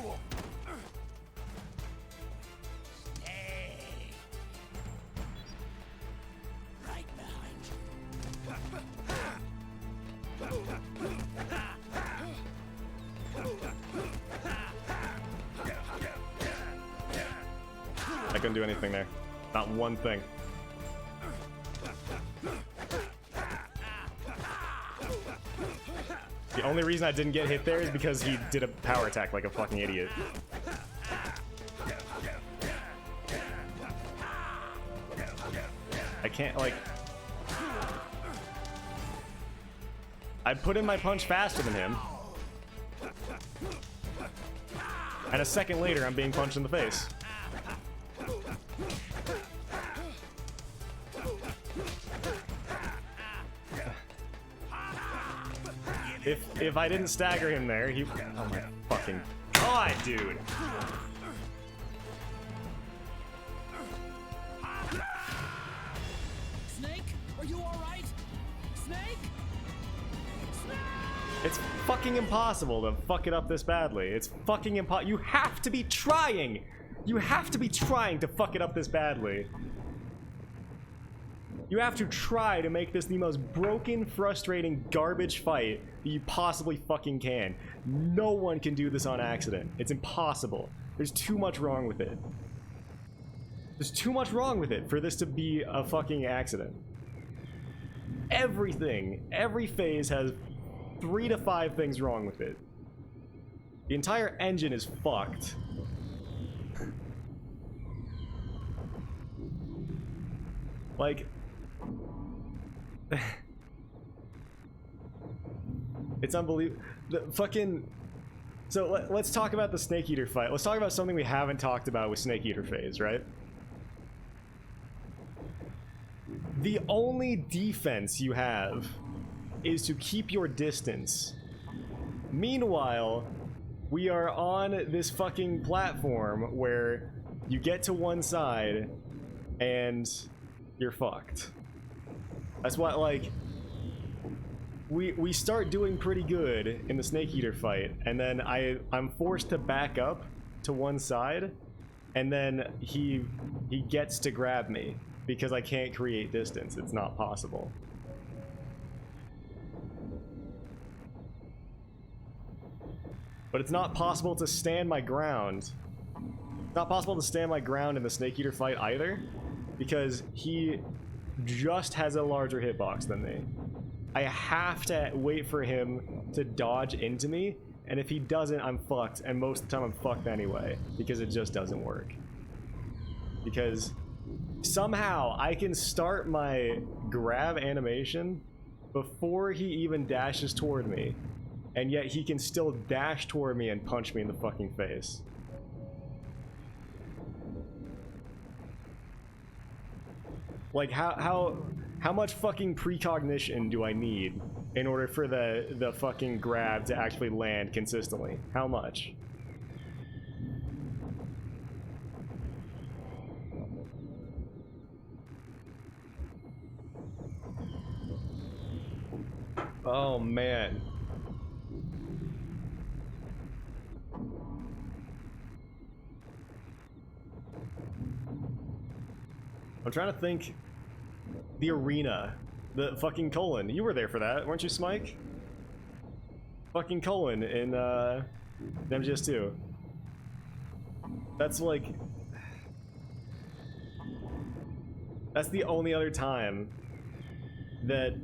I couldn't do anything there. Not one thing. The only reason I didn't get hit there is because he did a power attack like a fucking idiot. I can't, like... I put in my punch faster than him. And a second later, I'm being punched in the face. If I didn't stagger him there, he... oh my fucking god, dude. Snake, are you all right? Snake? Snake! It's fucking impossible to fuck it up this badly. It's fucking impossible. You have to be trying! You have to be trying to fuck it up this badly. You have to try to make this the most broken, frustrating, garbage fight that you possibly fucking can. No one can do this on accident. It's impossible. There's too much wrong with it. There's too much wrong with it for this to be a fucking accident. Everything, every phase has 3 to 5 things wrong with it. The entire engine is fucked. Like... it's unbelievable. The fucking... So let's talk about the Snake Eater fight. Let's talk about something we haven't talked about with Snake Eater phase, right? The only defense you have is to keep your distance. Meanwhile, we are on this fucking platform where you get to one side and you're fucked. That's why, like, we start doing pretty good in the Snake Eater fight, and then I'm forced to back up to one side, and then he gets to grab me because I can't create distance. It's not possible. But it's not possible to stand my ground. It's not possible to stand my ground in the Snake Eater fight either, because he just has a larger hitbox than me. I have to wait for him to dodge into me, and if he doesn't, I'm fucked, and most of the time I'm fucked anyway, because it just doesn't work. Because somehow I can start my grab animation before he even dashes toward me, and yet he can still dash toward me and punch me in the fucking face. Like, how much fucking precognition do I need in order for the fucking grab to actually land consistently? How much? Oh man. I'm trying to think. The arena. The fucking colon. You were there for that, weren't you, Smike? Fucking colon in MGS2. That's like... That's the only other time that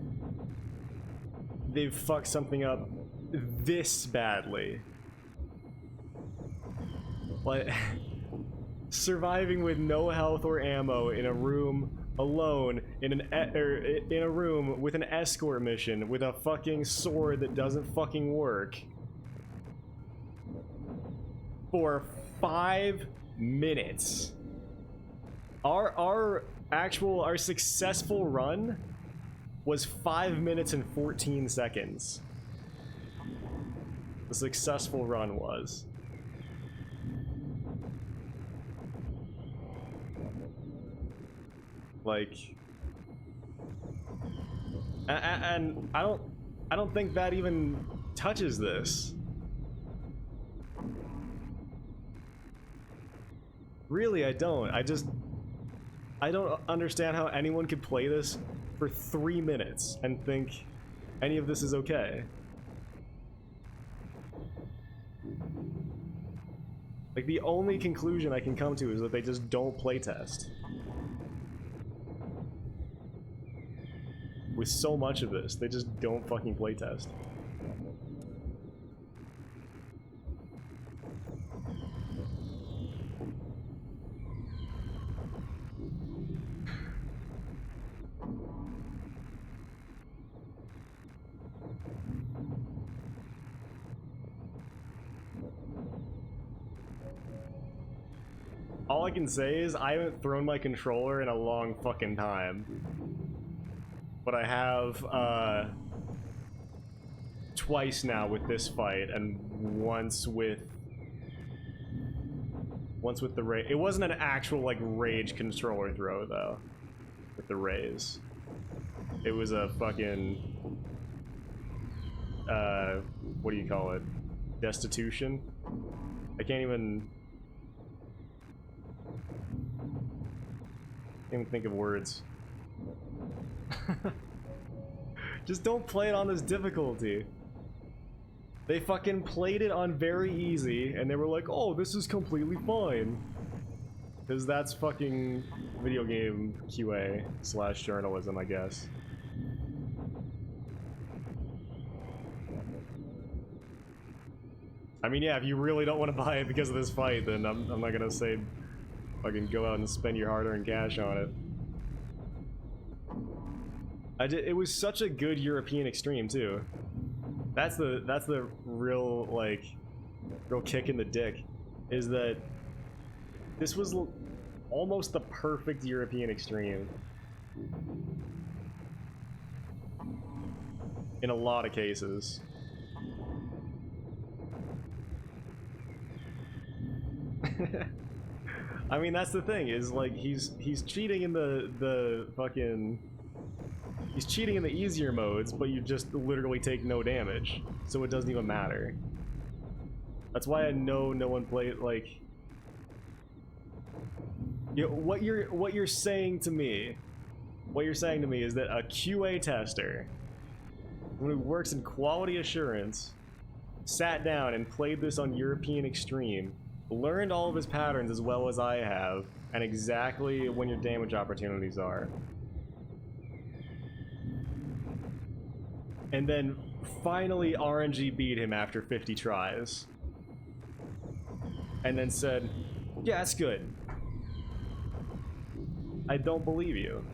they've fucked something up this badly. Like, surviving with no health or ammo in a room alone in a room with an escort mission with a fucking sword that doesn't fucking work for 5 minutes. Our successful run was 5 minutes and 14 seconds. The successful run was. Like, and I don't think that even touches this. Really, I don't. I don't understand how anyone could play this for 3 minutes and think any of this is okay. Like, the only conclusion I can come to is that they just don't playtest. With so much of this, they just don't fucking playtest. All I can say is I haven't thrown my controller in a long fucking time. But I have, twice now with this fight, and once with the rage. It wasn't an actual, like, rage controller throw, though, with the raise. It was a fucking, what do you call it? Destitution? I can't even think of words. Just don't play it on this difficulty. They fucking played it on very easy, and they were like, oh, this is completely fine. Because that's fucking video game QA / journalism, I guess. I mean, yeah, if you really don't want to buy it because of this fight, then I'm not gonna say fucking go out and spend your hard-earned cash on it. It was such a good European extreme too. That's the real, like, real kick in the dick, is that this was almost the perfect European extreme in a lot of cases. I mean, that's the thing, is like he's cheating in the fucking. He's cheating in the easier modes, but you just literally take no damage, so it doesn't even matter. That's why I know no one played, like... You know, what you're saying to me is that a QA tester, who works in quality assurance, sat down and played this on European Extreme, learned all of his patterns as well as I have, and exactly when your damage opportunities are. And then finally RNG beat him after 50 tries. And then said, yeah, that's good. I don't believe you.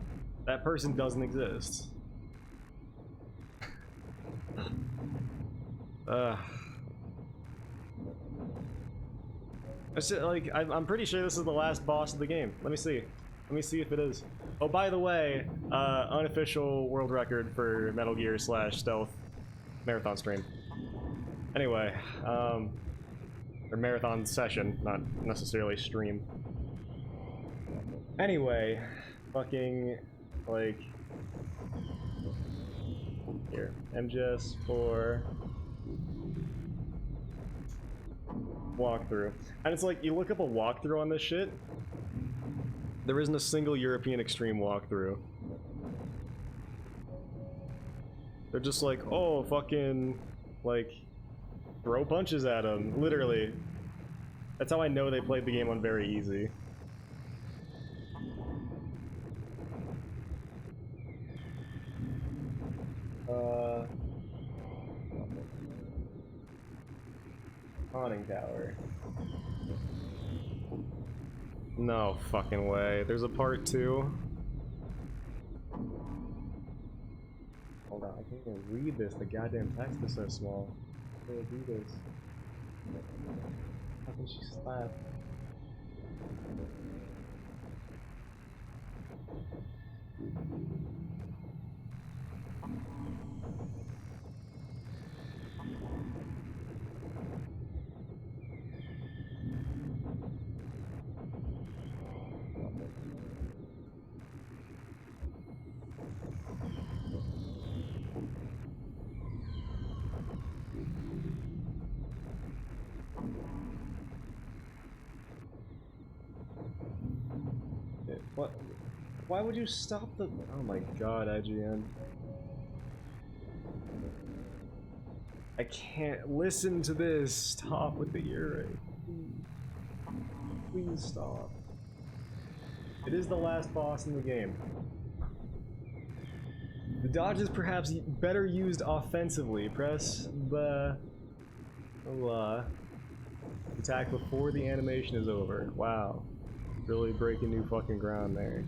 That person doesn't exist. That's just, like, I'm pretty sure this is the last boss of the game. Let me see. Let me see if it is. Oh, by the way, unofficial world record for Metal Gear / Stealth marathon stream. Anyway, or marathon session, not necessarily stream. Anyway, fucking, like, here, MGS4 walkthrough. And it's like, you look up a walkthrough on this shit, There isn't a single European Extreme walkthrough. They're just like, oh, fucking, like, throw punches at him, literally. That's how I know they played the game on very easy. Conning Tower. No fucking way. There's a part 2. Hold on, I can't even read this. The goddamn text is so small. How do I do this? How can she slap? What? Why would you stop the... Oh my god, IGN. I can't listen to this. Stop with the earring. Please stop. It is the last boss in the game. The dodge is perhaps better used offensively. Press the... attack before the animation is over. Wow. Really breaking new fucking ground there.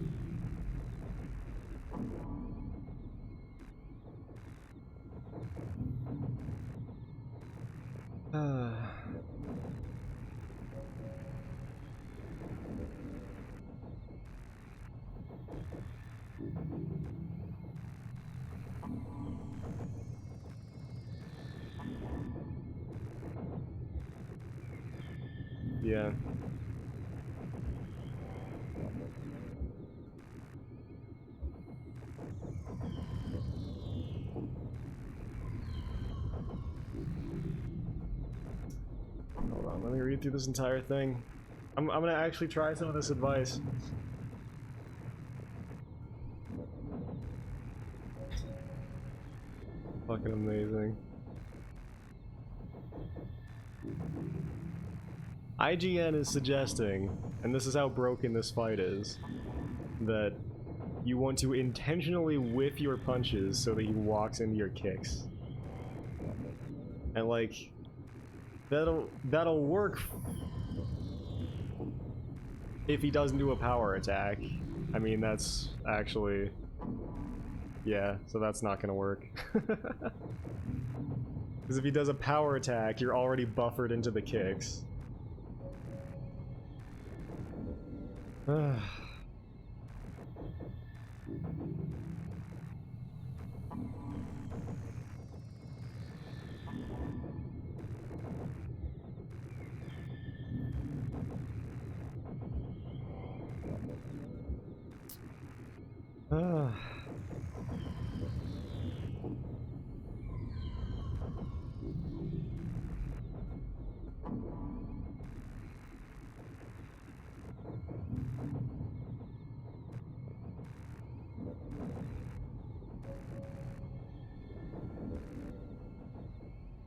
Yeah. Hold on, let me read through this entire thing. I'm gonna actually try some of this advice. Fucking amazing. IGN is suggesting, and this is how broken this fight is, that you want to intentionally whiff your punches so that he walks into your kicks. And like, that'll work if he doesn't do a power attack. I mean, that's actually... Yeah, so that's not gonna work. Because if he does a power attack, you're already buffered into the kicks.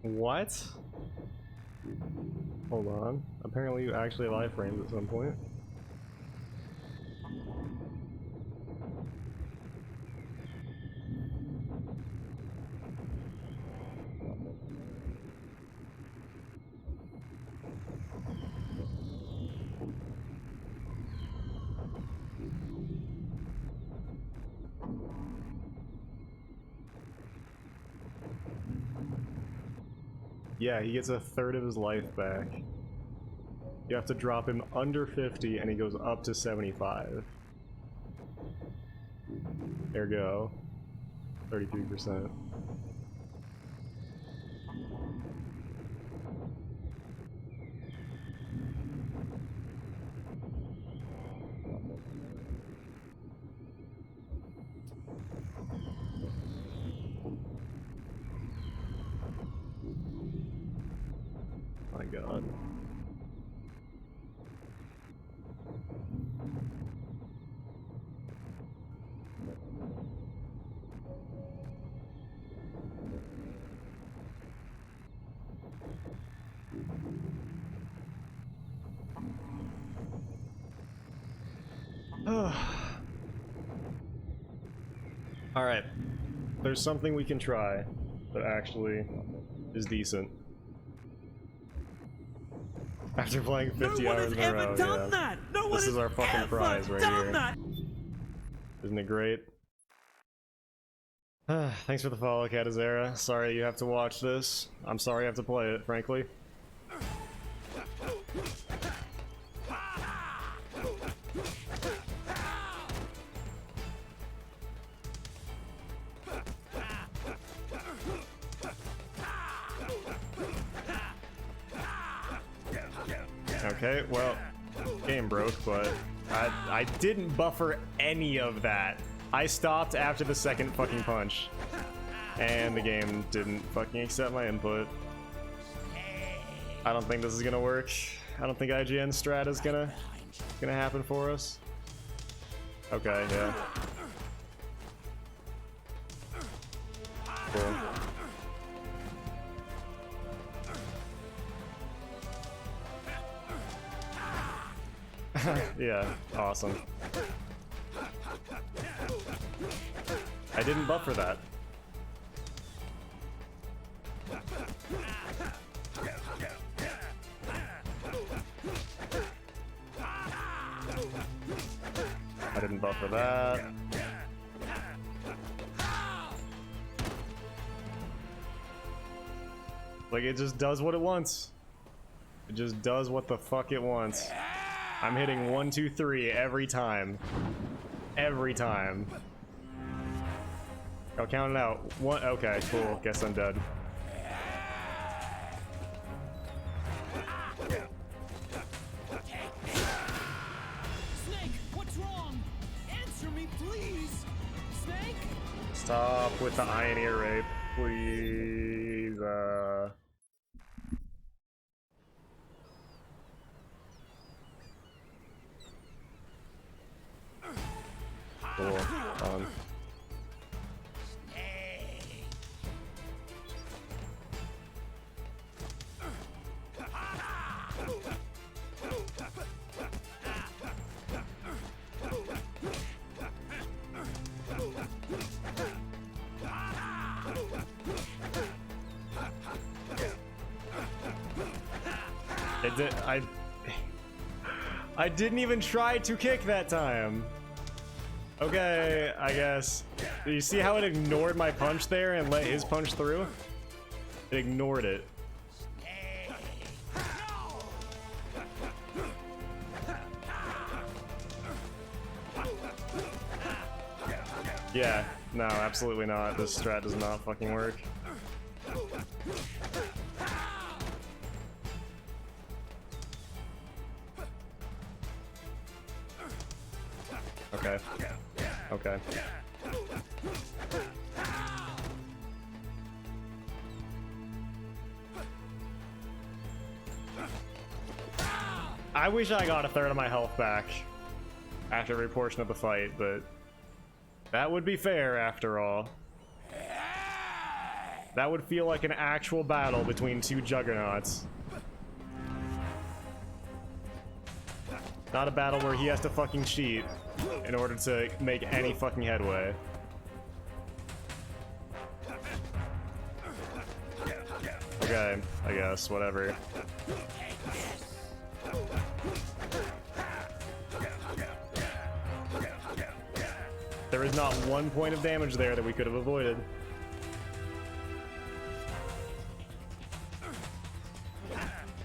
What? Hold on. Apparently you actually have iframes at some point. Yeah, he gets a third of his life back. You have to drop him under 50 and he goes up to 75. Ergo, 33%. My god. Alright. There's something we can try that actually is decent. After playing 50 hours in a row, yeah. This is our fucking prize right here. Isn't it great? Thanks for the follow, Catazera. Sorry you have to watch this. I'm sorry I have to play it, frankly. Okay, well, game broke, but I didn't buffer any of that. I stopped after the second fucking punch, and the game didn't fucking accept my input. I don't think this is gonna work. I don't think IGN strat is gonna happen for us. Okay, yeah. Cool. Yeah, awesome. I didn't buffer that. I didn't buffer that. Like, it just does what it wants. It just does what the fuck it wants. I'm hitting 1, 2, 3 every time. Every time. I'll count it out. One. Okay, cool. Guess I'm dead. Snake, what's wrong? Answer me, please. Snake? Stop with the iron ear rape, please. Cool. Fun. I didn't even try to kick that time. Okay, I guess. You see how it ignored my punch there and let his punch through? It ignored it. Yeah, no, absolutely not. This strat does not fucking work. Okay. Okay. I wish I got a third of my health back after every portion of the fight, but that would be fair after all. That would feel like an actual battle between two juggernauts. Not a battle where he has to fucking cheat in order to make any fucking headway. Okay, I guess, whatever. There is not one point of damage there that we could have avoided.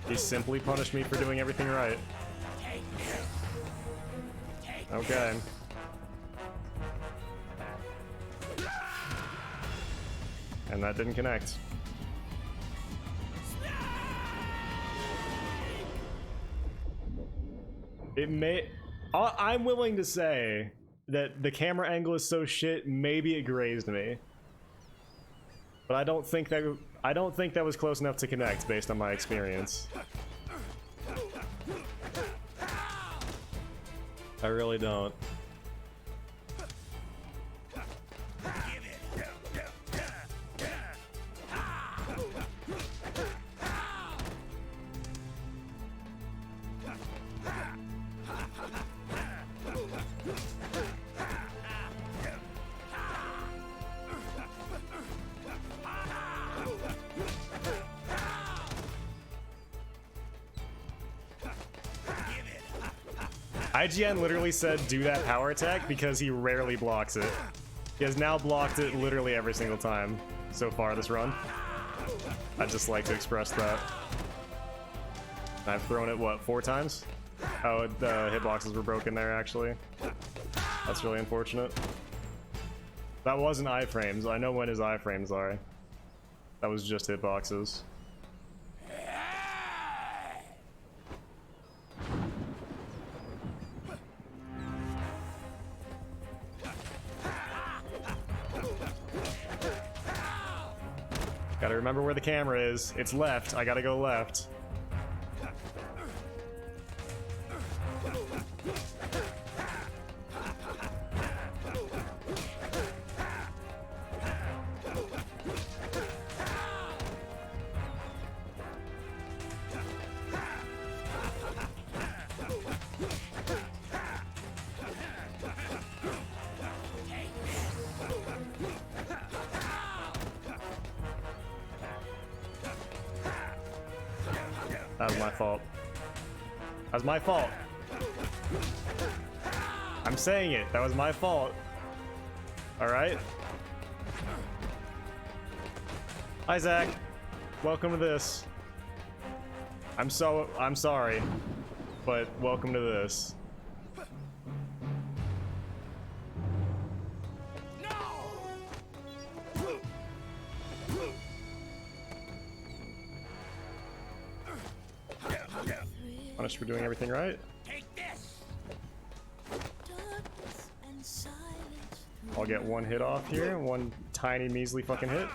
He simply punished me for doing everything right. Okay. And that didn't connect. It may... I'm willing to say that the camera angle is so shit, maybe it grazed me. But I don't think that was close enough to connect based on my experience. I really don't. IGN literally said do that power attack because he rarely blocks it. He has now blocked it literally every single time so far this run. I'd just like to express that. I've thrown it, what, 4 times? Oh, the hitboxes were broken there, actually. That's really unfortunate. That wasn't iframes. I know when his iframes are. That was just hitboxes. Gotta remember where the camera is. It's left. I gotta go left. That was my fault. That was my fault. I'm saying it. That was my fault. Alright? Hi, Zach. Welcome to this. I'm sorry. But welcome to this. Punished for doing everything right. Take this. I'll get 1 hit off here. 1 tiny measly fucking hit.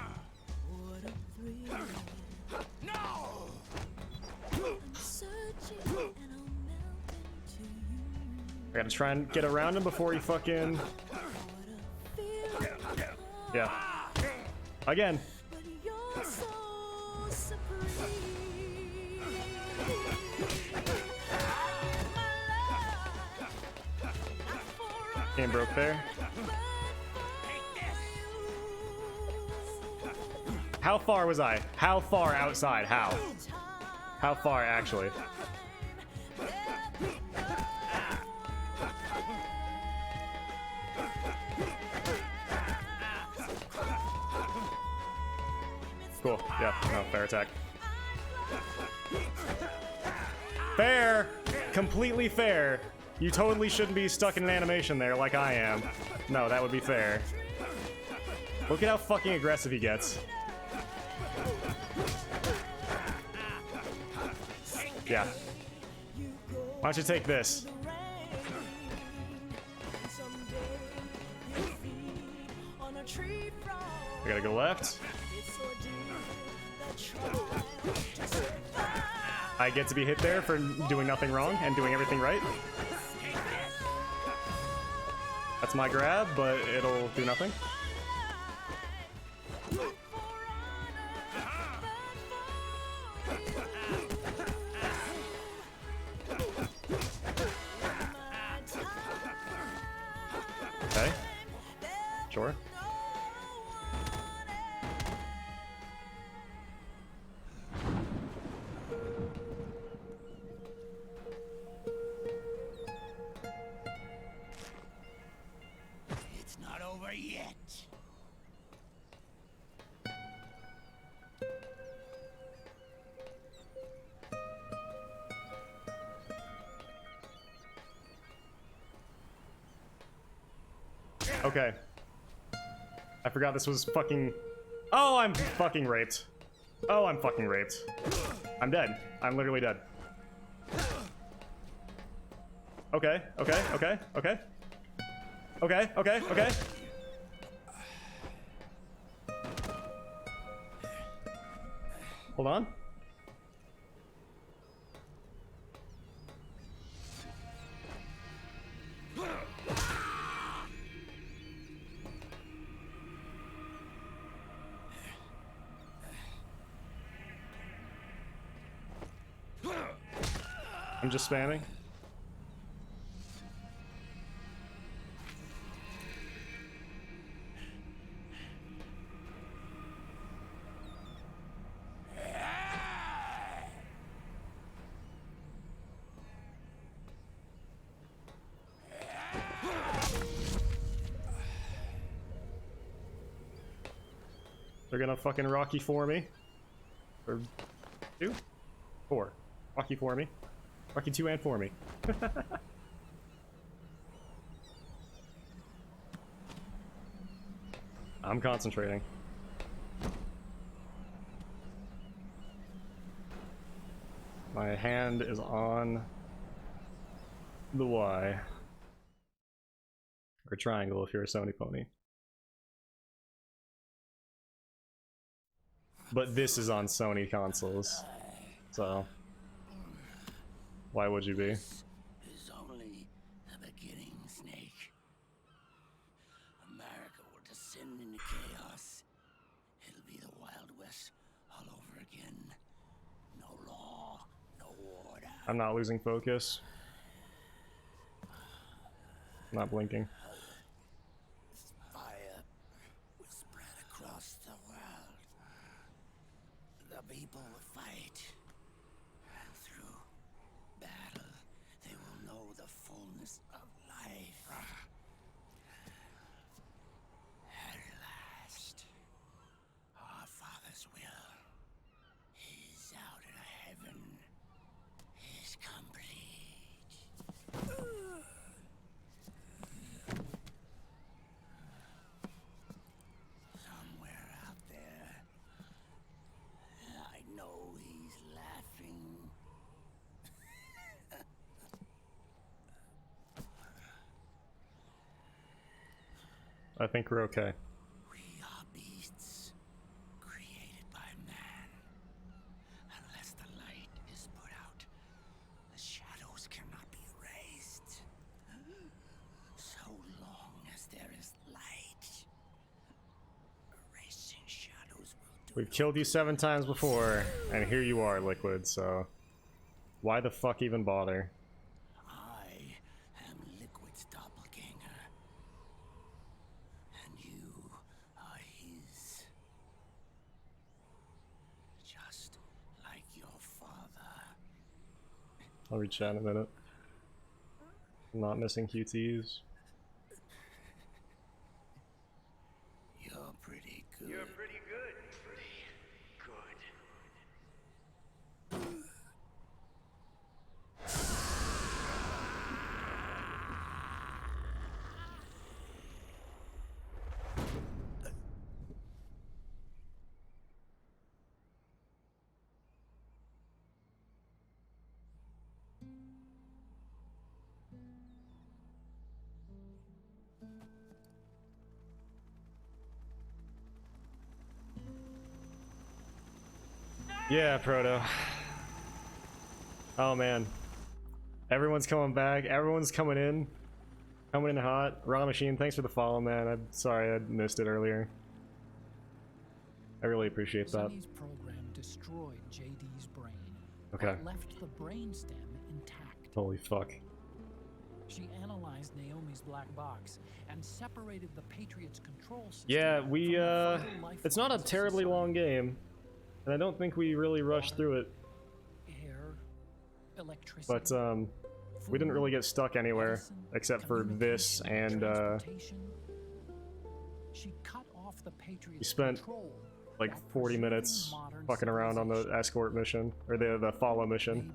I gotta try and get around him before he fucking... Yeah. Again. Game broke there. How far was I? How far outside? How? How far actually? Cool. Yeah. No, fair attack. Fair! Completely fair. You totally shouldn't be stuck in an animation there like I am. No, that would be fair. Look at how fucking aggressive he gets. Yeah. Why don't you take this? I gotta go left. I get to be hit there for doing nothing wrong and doing everything right. That's my grab, but it'll do nothing. Okay. Sure. It's not over yet. Okay. I forgot this was fucking... Oh, I'm fucking raped. Oh, I'm fucking raped. I'm dead. I'm literally dead. Okay, okay, okay, okay. Okay, okay, okay. Hold on. I'm just spamming. They're gonna fucking Rocky for me. Or 2? 4. Rocky for me. Rocky 2 and for me. I'm concentrating. My hand is on the Y. Or triangle if you're a Sony pony. But this is on Sony consoles, so why would you be? This is only the beginning, Snake. America will descend into chaos. It'll be the Wild West all over again. No law, no order. I'm not losing focus. I'm not blinking. Fire will spread across the world. The people will fight. And through battle, they will know the fullness of life. At last, our Father's will is out in heaven. Is complete. Somewhere out there, I know he's laughing. I think we're okay. We are beasts created by man. Unless the light is put out, the shadows cannot be erased. So long as there is light, erasing shadows will do. We've killed you 7 times before, and here you are, Liquid, so why the fuck even bother? I am Liquid's doppelganger, and you are his. Just like your father. I'll reach out in a minute. I'm not missing QTs. You're pretty good. You're pretty good. Pretty good. Yeah, Proto. Oh man. Everyone's coming back. Everyone's coming in. Coming in hot. Raw Machine, thanks for the follow, man. I'm sorry I missed it earlier. I really appreciate that. Sunny's program destroyed JD's brain. Okay. But left the brainstem intact. Holy fuck. She analyzed Naomi's black box and separated the Patriots' control system. Yeah, we, from the vital life it's not a forms of terribly society. long game. And I don't think we really rushed through it. Air, electricity, But, we didn't really get stuck anywhere. medicine, Except for this communication, and, transportation. She cut off the Patriots' spent, control like that 40 preserving minutes modern fucking around on the civilization. escort mission. Or the follow mission.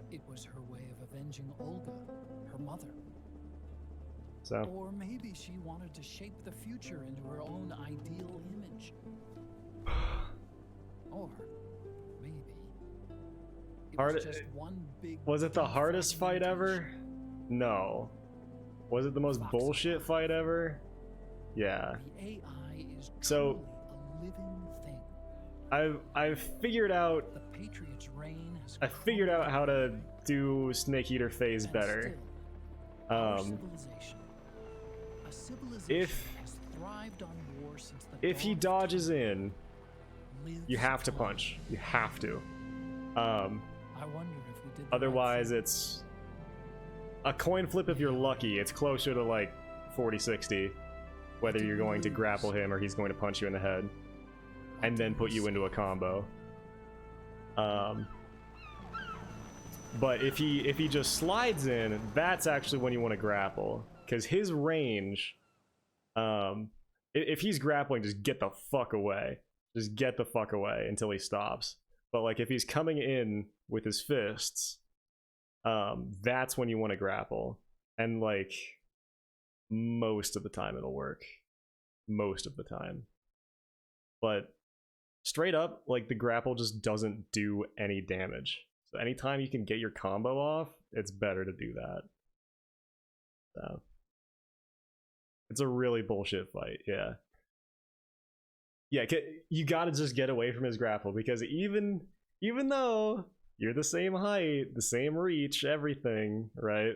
Maybe it was her way of avenging Olga, her mother. So, Or maybe she wanted to shape the future into her own ideal image. Or maybe it Hard- was just one big was it the hardest fight ever? defragmentation. No. Was it the most bullshit fight ever? Yeah. The AI is So- truly a living thing. I've figured out The Patriots' reign has I figured out how to do Snake Eater phase and better. still, our Um, civilization, a civilization if- that has thrived on war since the if he dawn of dodges time, in, lives you have to on. punch. You have to. I wondered if we did the right Otherwise thing. it's a coin flip if you're lucky. It's closer to like 40-60 whether you're going to grapple him or he's going to punch you in the head and then put you into a combo. But if he just slides in, that's actually when you want to grapple, because his range If he's grappling, just get the fuck away. Just get the fuck away until he stops. But like if he's coming in with his fists, that's when you want to grapple. And like most of the time it'll work. Most of the time. But straight up, like the grapple just doesn't do any damage. So anytime you can get your combo off, it's better to do that. So it's a really bullshit fight, yeah. Yeah, you gotta just get away from his grapple, because even though you're the same height, the same reach, everything, right?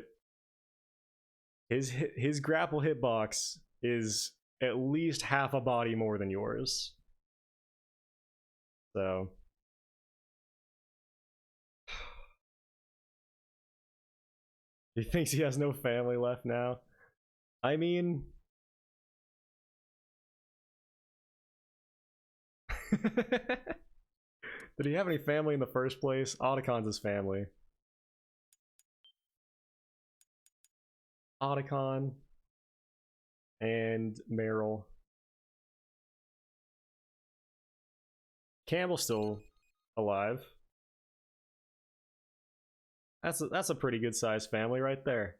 His grapple hitbox is at least half a body more than yours. So he thinks he has no family left now. I mean, did he have any family in the first place? Otacon's his family. Otacon and Meryl. Campbell's still alive. That's a pretty good sized family right there.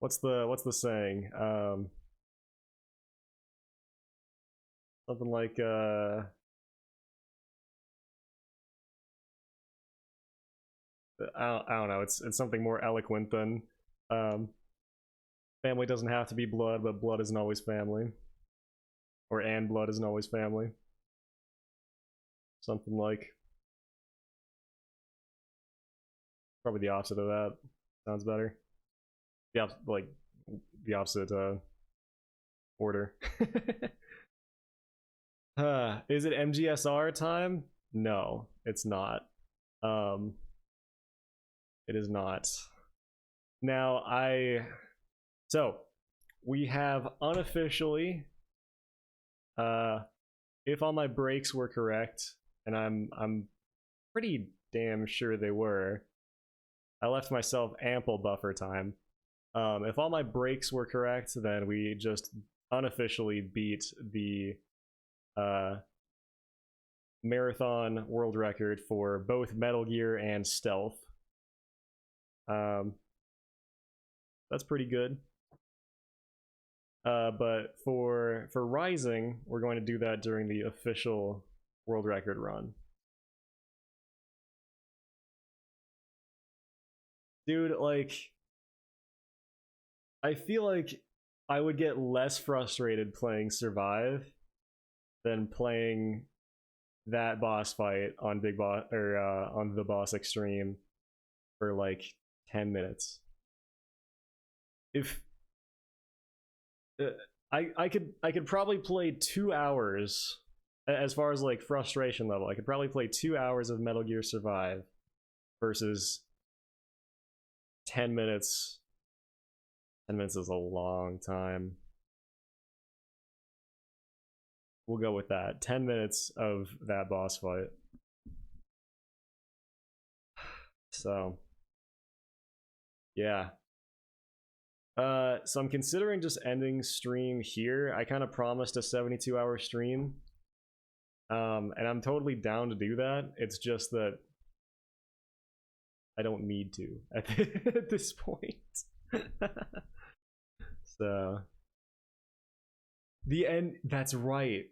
What's the saying? Something like I don't know. It's something more eloquent than family doesn't have to be blood, but blood isn't always family. Or and blood isn't always family. Something like, probably the opposite of that. Sounds better. Yeah, like the opposite order. Is it MGS4 time? No, it's not. It is not. Now so we have unofficially, if all my breaks were correct, and I'm pretty damn sure they were, I left myself ample buffer time. If all my breaks were correct, then we just unofficially beat the marathon world record for both Metal Gear and Stealth. That's pretty good. But for Rising, we're going to do that during the official world record run. Dude, like, I feel like I would get less frustrated playing Survive than playing that boss fight on Big Boss or on the Boss Extreme for like 10 minutes. If I could probably play 2 hours, as far as like frustration level, I could probably play 2 hours of Metal Gear Survive versus 10 minutes. 10 minutes is a long time. We'll go with that. 10 minutes of that boss fight. So yeah. So I'm considering just ending stream here. I kind of promised a 72-hour stream. And I'm totally down to do that. It's just that I don't need to at this point. So the end, that's right.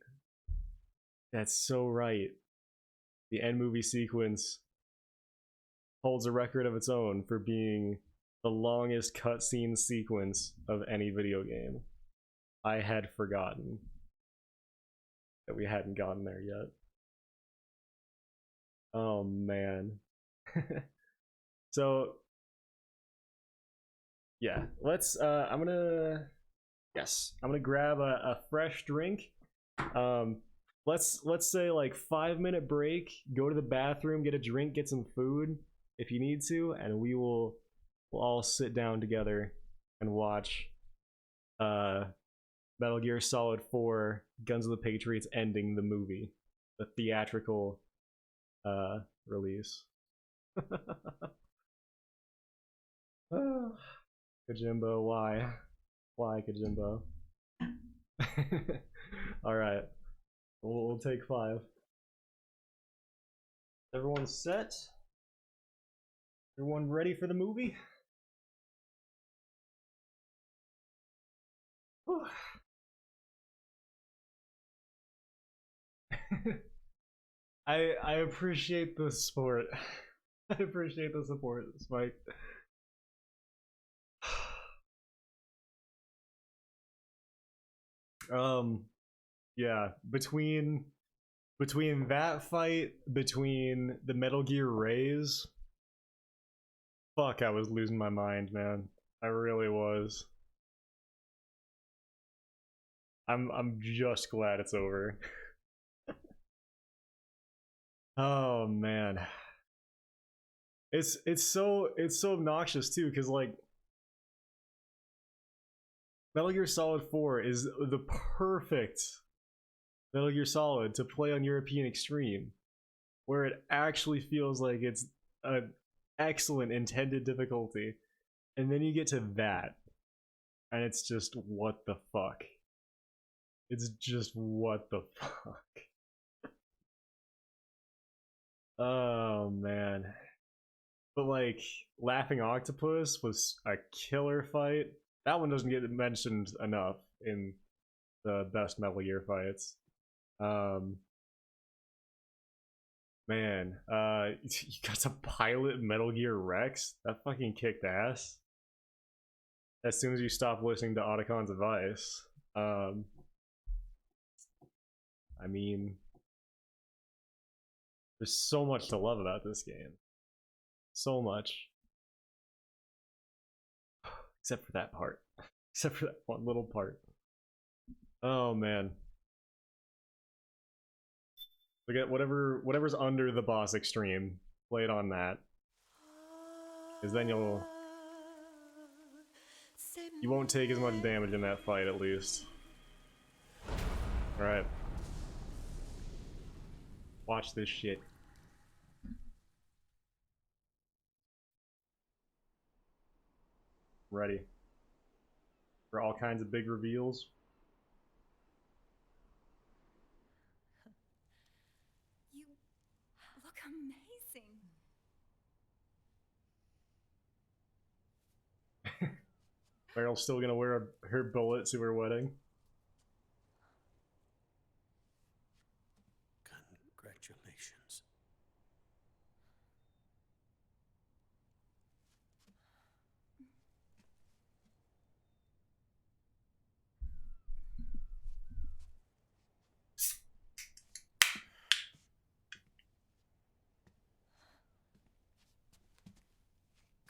That's so right. The end movie sequence holds a record of its own for being the longest cutscene sequence of any video game. I had forgotten that we hadn't gotten there yet. Oh man. So yeah, let's I'm gonna grab a fresh drink. Let's say like 5-minute break, go to the bathroom, get a drink, get some food if you need to, and we'll all sit down together and watch Metal Gear Solid 4 Guns of the Patriots ending the movie, the theatrical release. Kojimbo, why? Why, Kojimbo? Alright, we'll take 5. Everyone set? Everyone ready for the movie? I appreciate the support. I appreciate the support, Spike. Yeah, between that fight, between the Metal Gear Rays, fuck, I was losing my mind, man. I really was. I'm just glad it's over. Oh man. It's so obnoxious too, because like Metal Gear Solid 4 is the perfect Metal Gear Solid to play on European Extreme, where it actually feels like it's an excellent intended difficulty, and then you get to that, and it's just what the fuck. It's just what the fuck. Oh man. But like, Laughing Octopus was a killer fight. That one doesn't get mentioned enough in the best Metal Gear fights. Man, you got to pilot Metal Gear Rex? That fucking kicked ass. As soon as you stop listening to Otacon's advice. I mean, there's so much to love about this game. So much. Except for that part. Except for that one little part. Oh man. Look at whatever's under the boss extreme. Play it on that. Because then you won't take as much damage in that fight, at least. Alright. Watch this shit. Ready. For all kinds of big reveals. You look amazing. Meryl's still gonna wear her bullet to her wedding. Congratulations.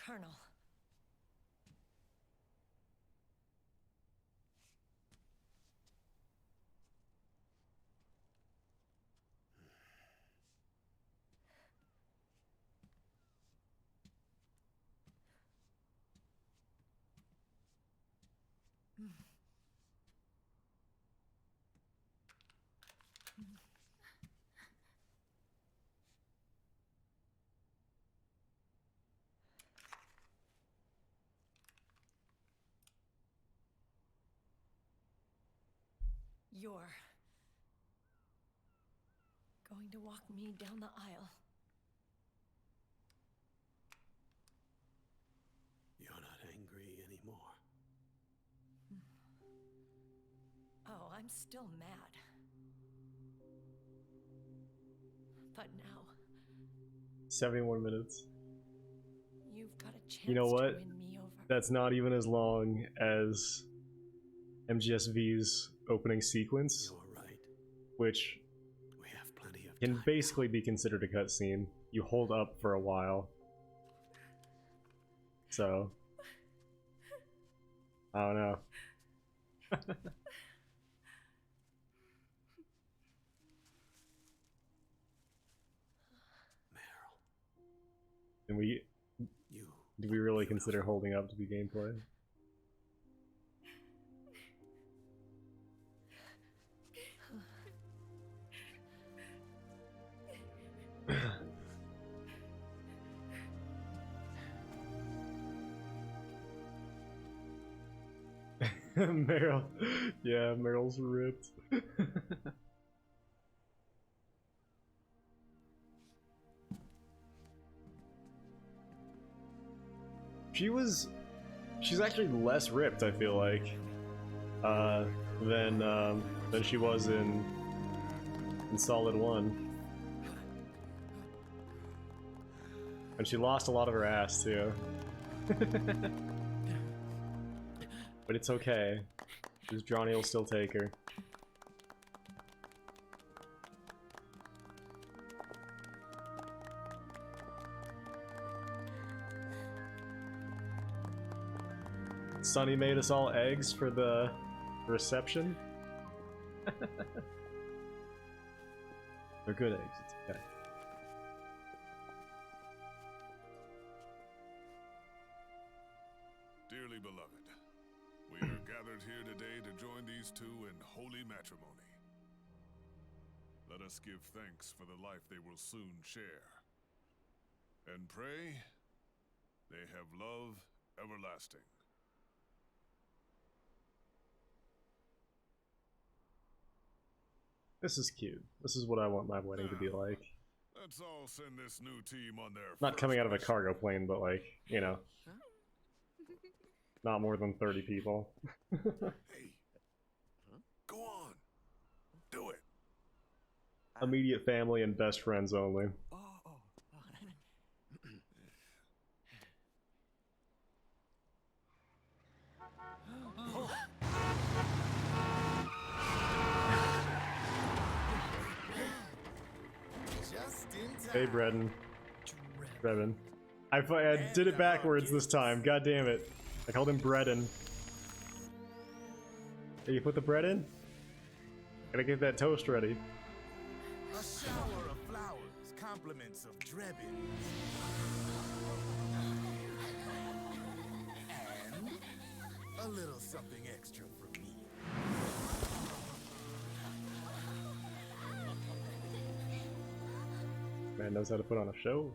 Colonel. You're going to walk me down the aisle. You're not angry anymore. Oh, I'm still mad. But now 71 minutes. you've got a chance You know what? to win me over. That's not even as long as MGS4's opening sequence, You're right. which We have plenty of can time. basically be considered a cutscene. You hold up for a while. So, I don't know. Meryl, And do we really consider holding up to be gameplay? Meryl. Yeah, Meryl's ripped. She's actually less ripped, I feel like, than she was in Solid 1. And she lost a lot of her ass, too. But it's okay, because Johnny will still take her. Sonny made us all eggs for the reception. They're good eggs, it's okay. Dearly beloved, we are gathered here today to join these two in holy matrimony. Let us give thanks for the life they will soon share, and pray they have love everlasting. This is cute. This is what I want my wedding to be like. Let's all send this new team on their Not coming out of a first cargo plane, but like, you know. Not more than 30 people. mission. Hey, go on, do it. Immediate family and best friends only. Hey, Bredden. Brevin. I did it backwards this time. God damn it. I called him Bredden. Hey, you put the bread in? Gotta get that toast ready. A shower of flowers, compliments of Drebin. And a little something extra for me. Man knows how to put on a show.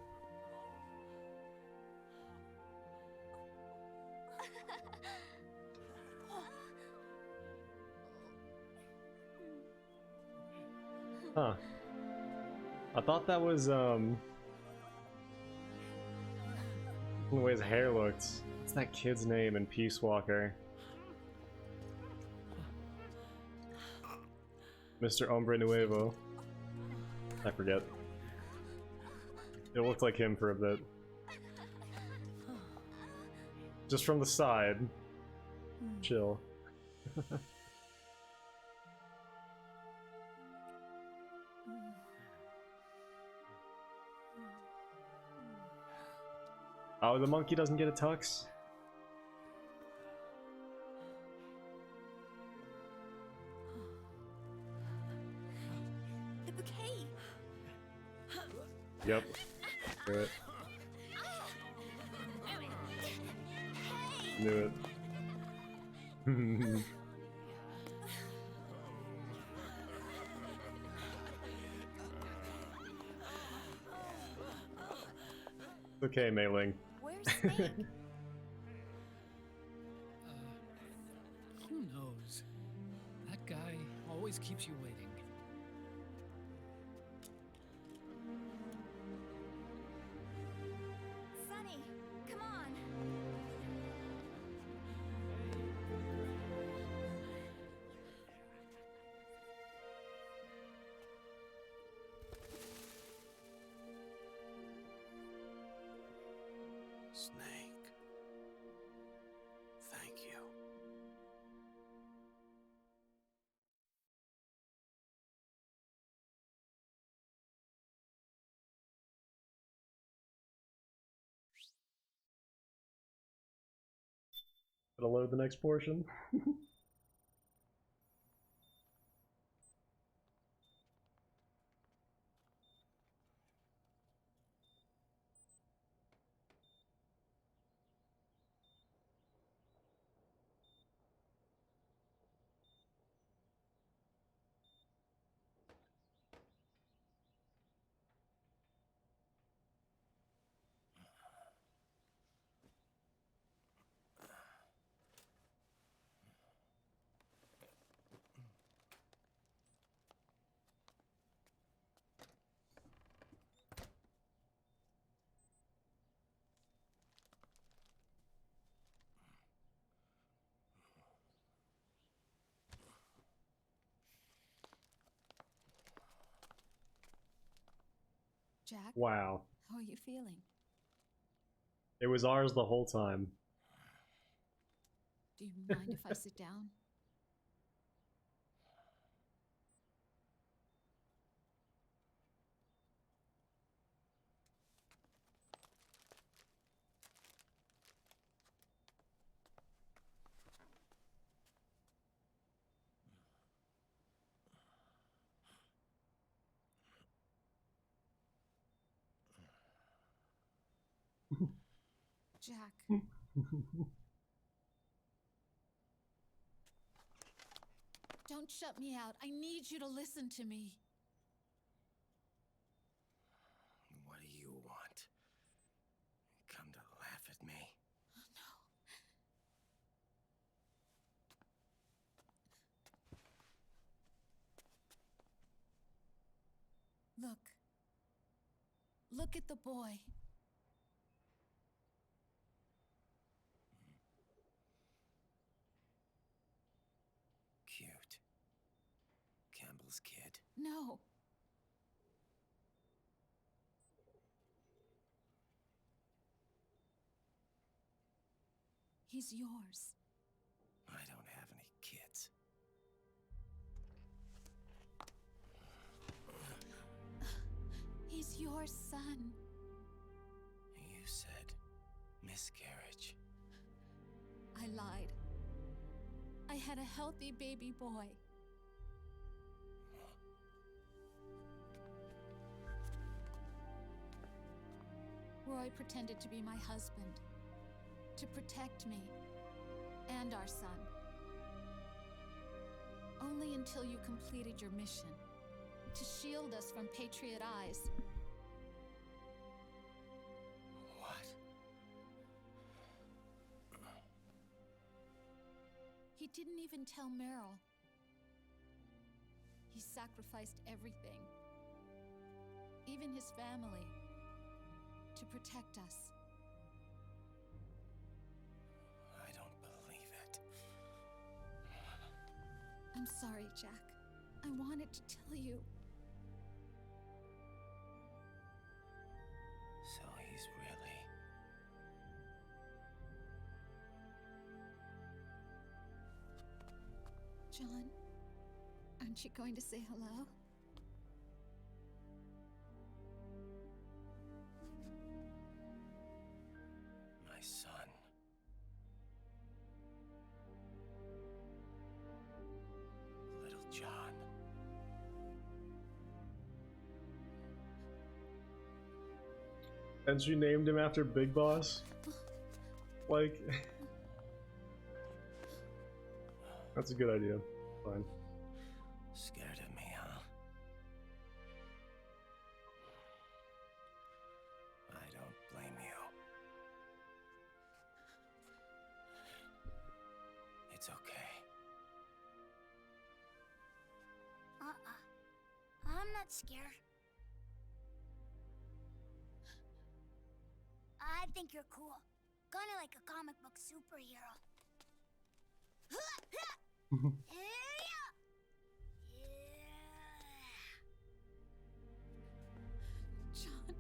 Huh. I thought that was, the way his hair looked. What's that kid's name in Peace Walker? Mr. Hombre Nuevo. I forget. It looked like him for a bit. Just from the side. Chill. Oh, the monkey doesn't get a tux? The bouquet. Yep. Do it. Knew it. Okay, Mei Ling. Where's Snake? Who knows? That guy always keeps you waiting. Sonny, come on. Snake. Thank you. Gotta load the next portion. Jack, Wow. how are you feeling? It was ours the whole time. Do you mind if I sit down? Jack. Don't shut me out. I need you to listen to me. What do you want? Come to laugh at me? Look. Look at the boy. Cute. Campbell's kid. No. He's yours. I don't have any kids. He's your son. You said miscarriage. I lied. I had a healthy baby boy. Roy pretended to be my husband, to protect me and our son. Only until you completed your mission, to shield us from Patriot eyes. What? He didn't even tell Meryl. He sacrificed everything, even his family, to protect us. I don't believe it. I'm sorry, Jack. I wanted to tell you. So he's really... John, aren't you going to say hello? my son. Little John. And she named him after Big Boss? Like... That's a good idea. Fine. Scared of me, huh? I don't blame you. It's okay. I'm not scared. I think you're cool. Kinda like a comic book superhero. John.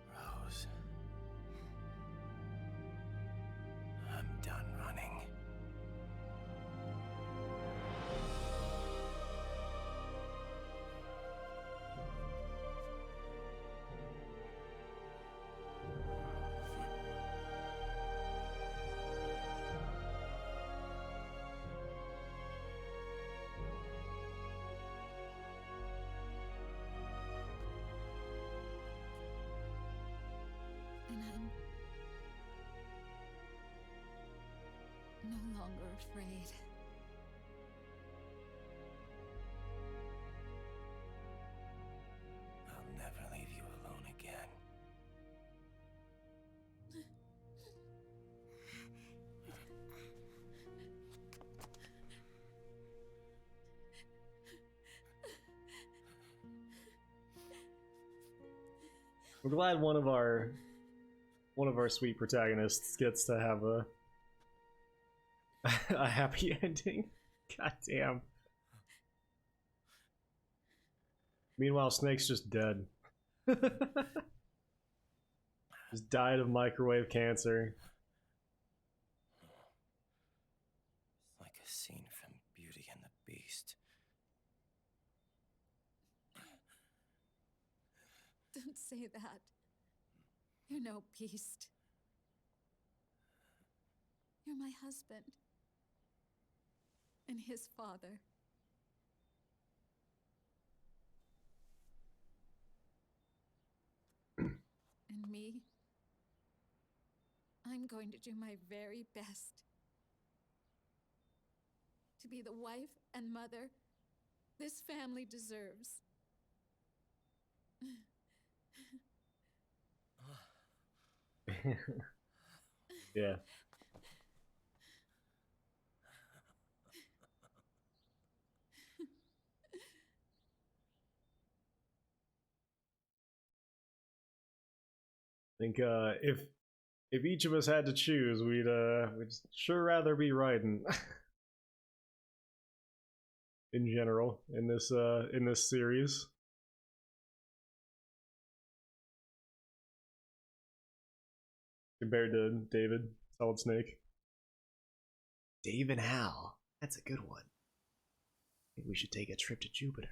Rose. I'm done running. And I'm no longer afraid. I'll never leave you alone again. I'm glad one of our one of our sweet protagonists gets to have a a happy ending. God damn. Meanwhile, Snake's just dead. Just died of microwave cancer. Like a scene from Beauty and the Beast. Don't say that. You're no beast. You're my husband. And his father. And me. I'm going to do my very best to be the wife and mother this family deserves. Yeah. I think if each of us had to choose, we'd sure rather be riding. In general, in this series. Compared to David, Solid Snake. Dave and Hal. That's a good one. I think we should take a trip to Jupiter.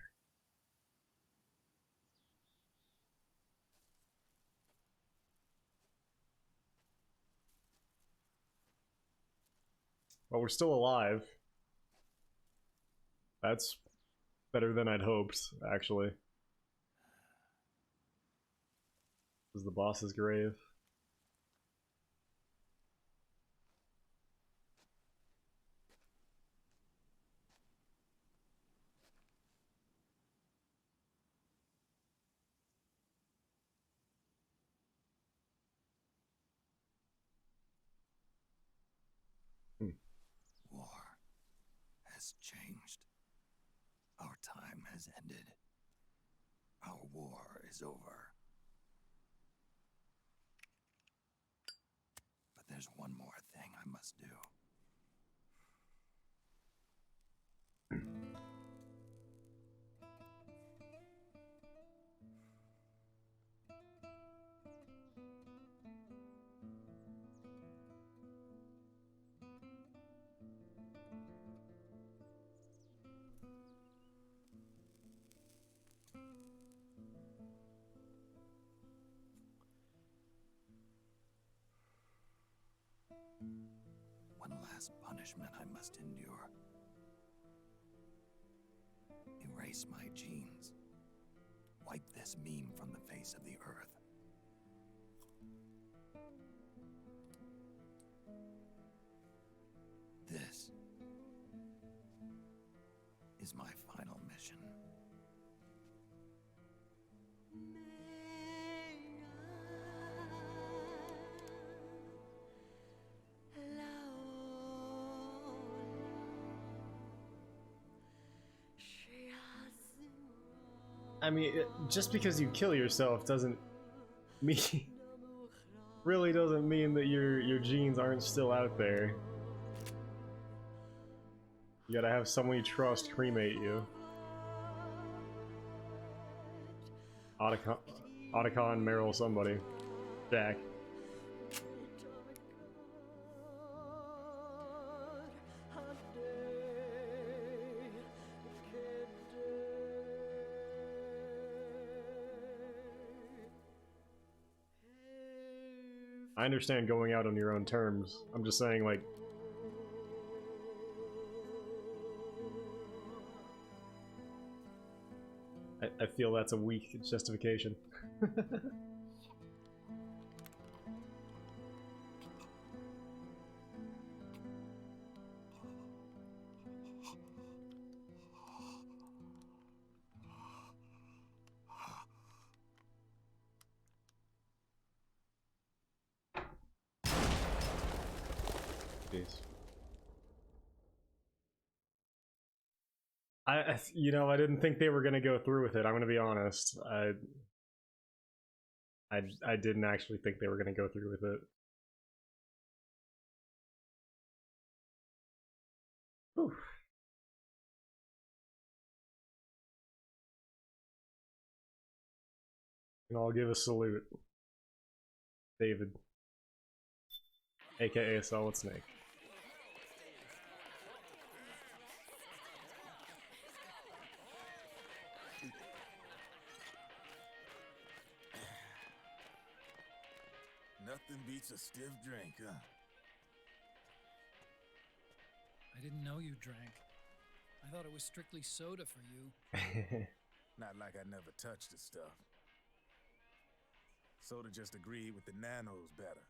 Well, we're still alive. That's better than I'd hoped, actually. This is the boss's grave. War has changed. Our time has ended. Our war is over. But there's one more thing I must do. One last punishment I must endure. Erase my genes. Wipe this meme from the face of the earth. This is my final mission. I mean, just because you kill yourself doesn't mean really doesn't mean that your genes aren't still out there. You gotta have someone you trust cremate you. Otacon, Meryl, somebody. Jack. I understand going out on your own terms. I'm just saying, like... I feel that's a weak justification. Jeez. You know, I didn't think they were gonna go through with it. I'm gonna be honest. I didn't actually think they were gonna go through with it. Whew. And I'll give a salute. David. AKA Solid Snake. Nothing beats a stiff drink, huh? I didn't know you drank. I thought it was strictly soda for you. Not like I never touched the stuff. Soda just agreed with the nanos better.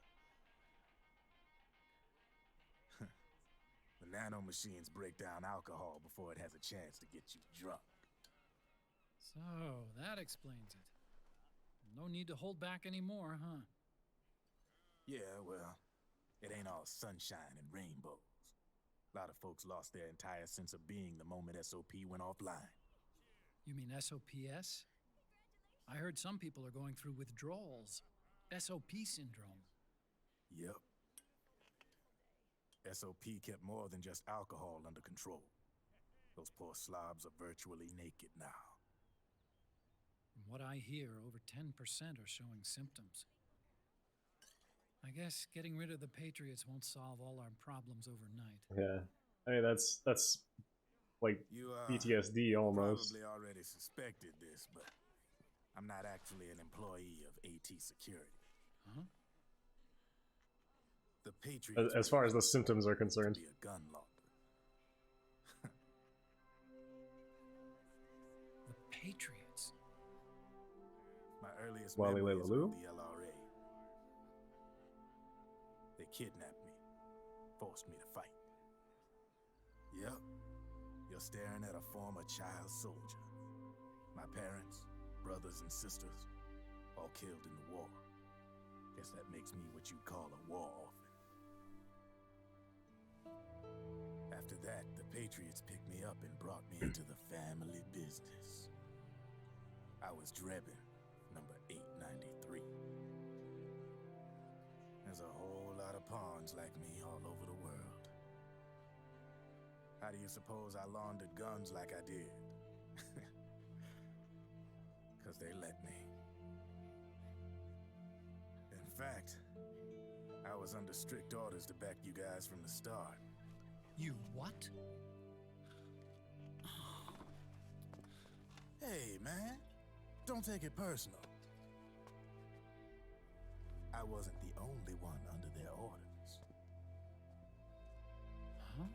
The nano machines break down alcohol before it has a chance to get you drunk. So, that explains it. No need to hold back anymore, huh? Yeah, well, it ain't all sunshine and rainbows. A lot of folks lost their entire sense of being the moment SOP went offline. You mean SOPS? I heard some people are going through withdrawals. SOP syndrome. Yep. SOP kept more than just alcohol under control. Those poor slobs are virtually naked now. From what I hear, over 10% are showing symptoms. I guess getting rid of the Patriots won't solve all our problems overnight. Yeah. I mean, that's like You PTSD almost. probably already suspected this, but I'm not actually an employee of AT Security. Huh? The Patriots As far as the symptoms are concerned. be a gun launder. The Patriots? My earliest Wally memories Lulu? were the LRA. They kidnapped me, forced me to fight. Yep, you're staring at a former child soldier. My parents, brothers and sisters, all killed in the war. Guess that makes me what you'd call a war orphan. After that, the Patriots picked me up and brought me into the family business. I was Drebin, number 893. There's a whole lot of pawns like me all over the world. How do you suppose I laundered guns like I did? 'Cause they let me. In fact, I was under strict orders to back you guys from the start. You what? Hey, man, don't take it personal. I wasn't the only one under their orders. Huh?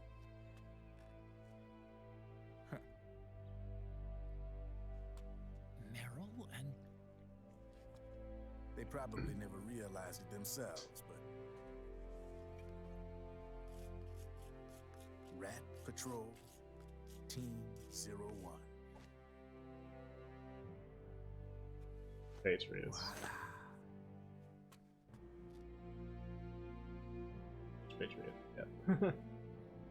Merrill and... They probably never realized it themselves, but... Rat Patrol, Team 01. Patriots. Voila. Patriot. Yeah.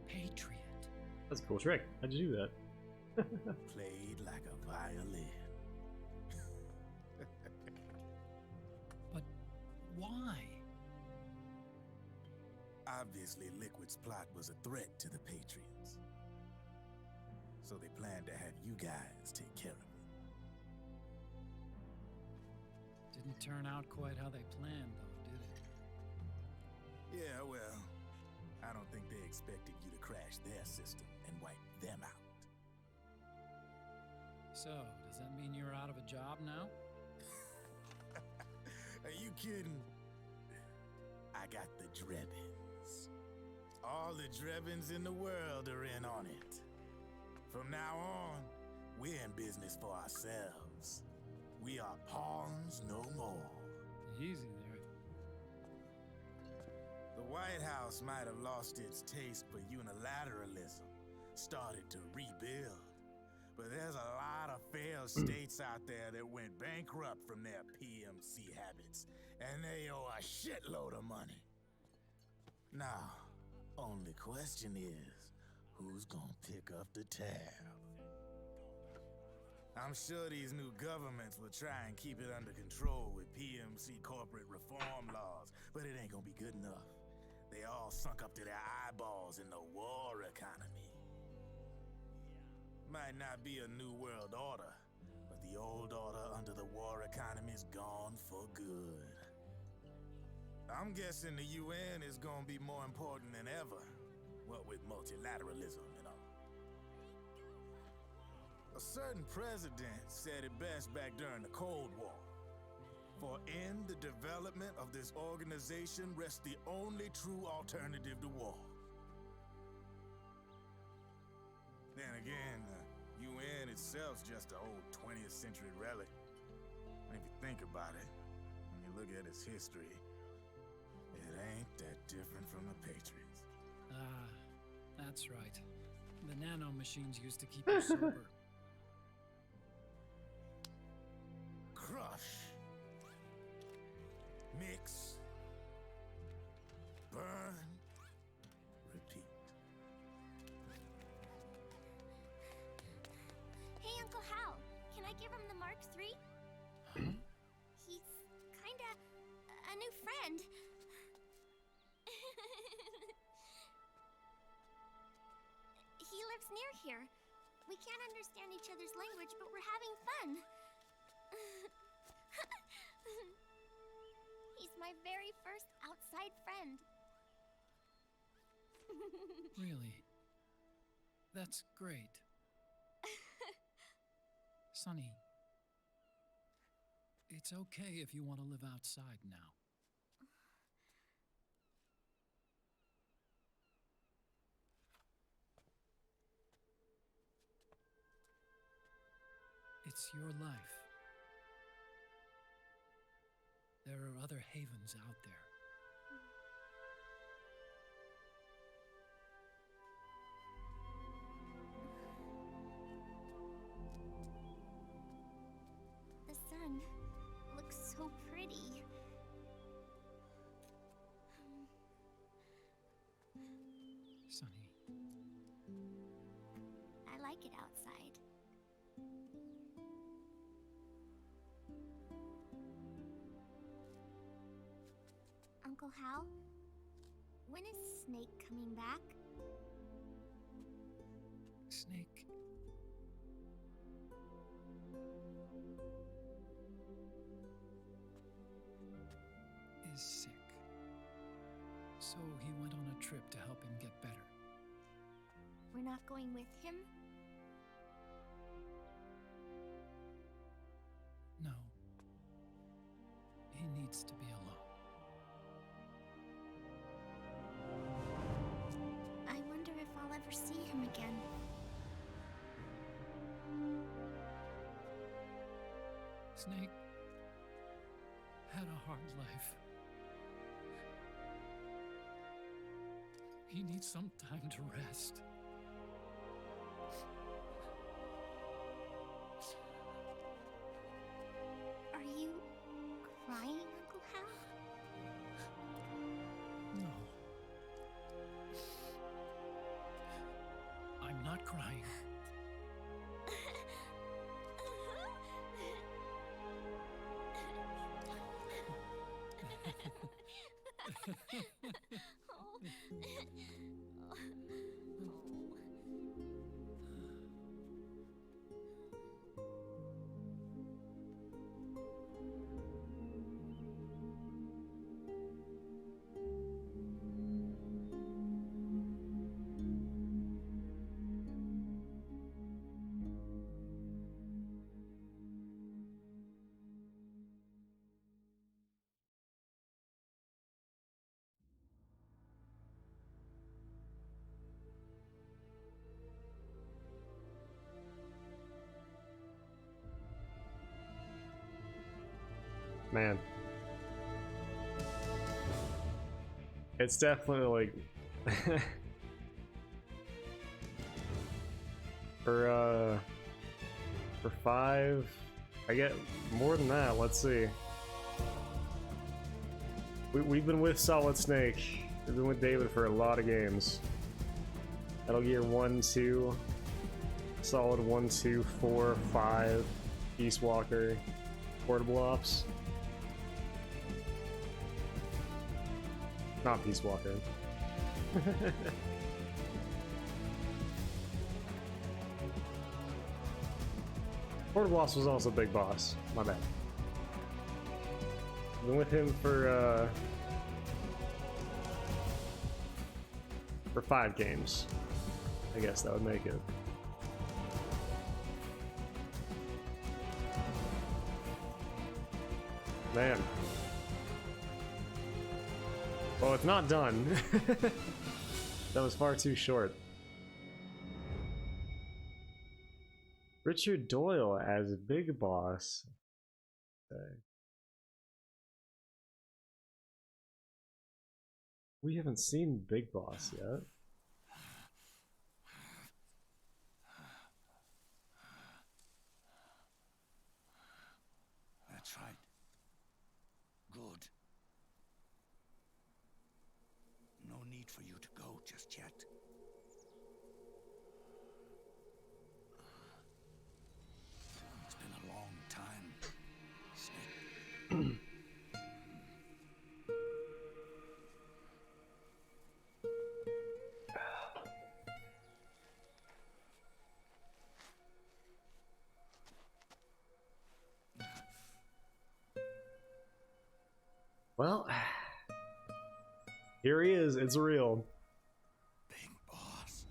Patriot. That's a cool trick. How'd you do that? Played like a violin. But why? Obviously, Liquid's plot was a threat to the Patriots. So they planned to have you guys take care of it. Didn't turn out quite how they planned, though, did it? Yeah, well, I don't think they expected you to crash their system and wipe them out. So, does that mean you're out of a job now? Are you kidding? I got the Drebins. All the Drebins in the world are in on it. From now on, we're in business for ourselves. We are pawns no more. Easy there. The White House might have lost its taste for unilateralism, started to rebuild. But there's a lot of failed states out there that went bankrupt from their PMC habits, and they owe a shitload of money. Now, only question is, who's gonna pick up the tab? I'm sure these new governments will try and keep it under control with PMC corporate reform laws, but it ain't gonna be good enough. They all sunk up to their eyeballs in the war economy. Might not be a new world order, but the old order under the war economy's gone for good. I'm guessing the UN is gonna be more important than ever, what with multilateralism and all. A certain president said it best back during the Cold War. For in the development of this organization rests the only true alternative to war. Then again, the UN itself's just an old 20th century relic. And if you think about it, when you look at its history, it ain't that different from the Patriots. Ah, that's right. The nano machines used to keep you sober. Crush. Mix. Burn. Repeat. Hey, Uncle Hal, can I give him the Mark III? He's kinda a new friend. He lives near here. We can't understand each other's language, but we're having fun. He's my very first outside friend. Really? That's great. Sonny, it's okay if you want to live outside now. It's your life. There are other havens out there. The sun looks so pretty. Sonny, I like it outside. Uncle Hal, when is Snake coming back? Snake. Is sick. So he went on a trip to help him get better. We're not going with him? No. He needs to be alone. I wonder if I'll ever see him again. Snake had a hard life. He needs some time to rest. Are you crying, Uncle Hal? No. I'm not crying. Man. It's definitely like for 5, I get more than that. Let's see. We've been with Solid Snake. We've been with David for a lot of games. Metal Gear 1, 2, solid 1, 2, 4, 5 Peace Walker portable ops. Not Peace Walker. Portable ops was also Big Boss. My bad. Been with him for 5 games. I guess that would make it. Man. Well, it's not done. That was far too short. Richard Doyle as Big Boss. Okay. We haven't seen Big Boss yet. That's right. Good. No need for you to go just yet. It's been a long time, Snake. Well, here he is. It's real. Big Boss.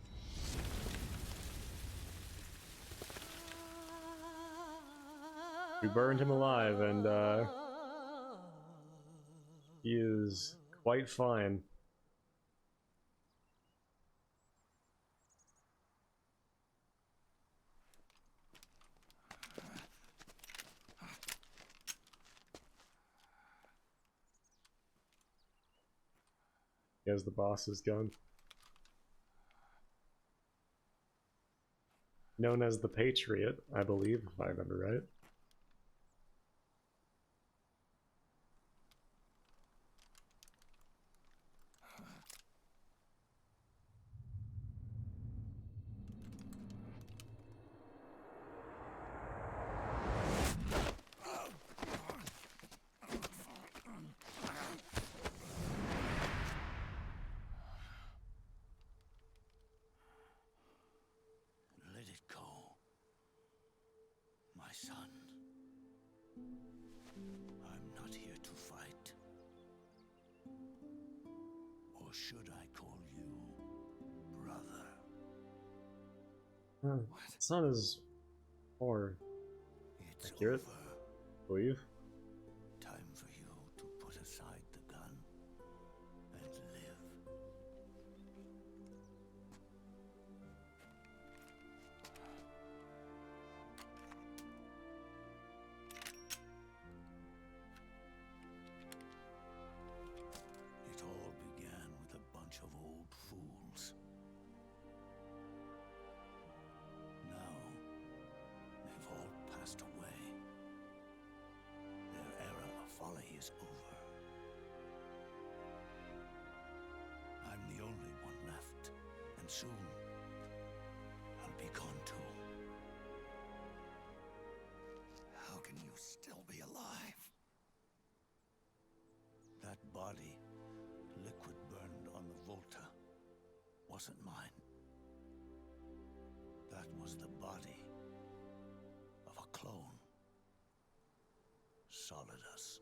We burned him alive, and he is quite fine. He has the boss's gun. Known as the Patriot, I believe, if I remember right. Let it go, my son. I'm not here to fight. Or should I call you brother? It's not as more It's accurate, over. I believe. Time for you to put aside the gun and live. It all began with a bunch of old fools. Now, they've all passed away. Their era of folly is over. I'm the only one left, and soon I'll be gone too. How can you still be alive? That body, liquid burned on the Volta, wasn't mine. That was the body of a clone. Solidus.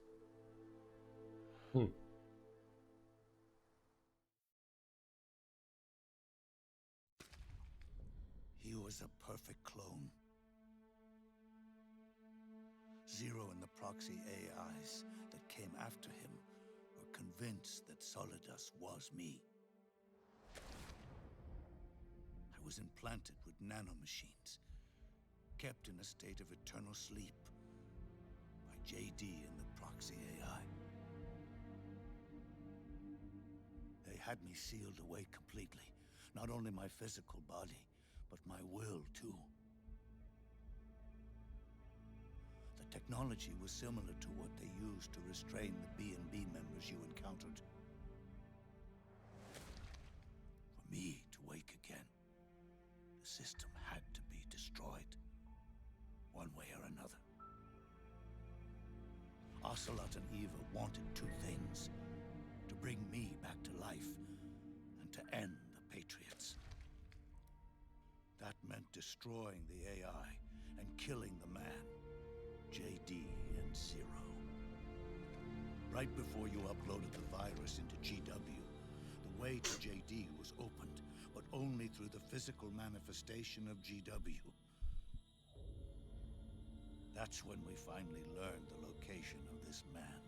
He was a perfect clone. Zero and the proxy AIs that came after him were convinced that Solidus was me. I was implanted with nanomachines, kept in a state of eternal sleep by JD and the proxy AI. They had me sealed away completely, not only my physical body, but my will too. The technology was similar to what they used to restrain the B&B members you encountered. For me to wake again, the system had to be destroyed. Ocelot and Eva wanted two things: to bring me back to life, and to end the Patriots. That meant destroying the AI and killing the man, JD and Zero. Right before you uploaded the virus into GW, the way to JD was opened, but only through the physical manifestation of GW. That's when we finally learned the location of this man,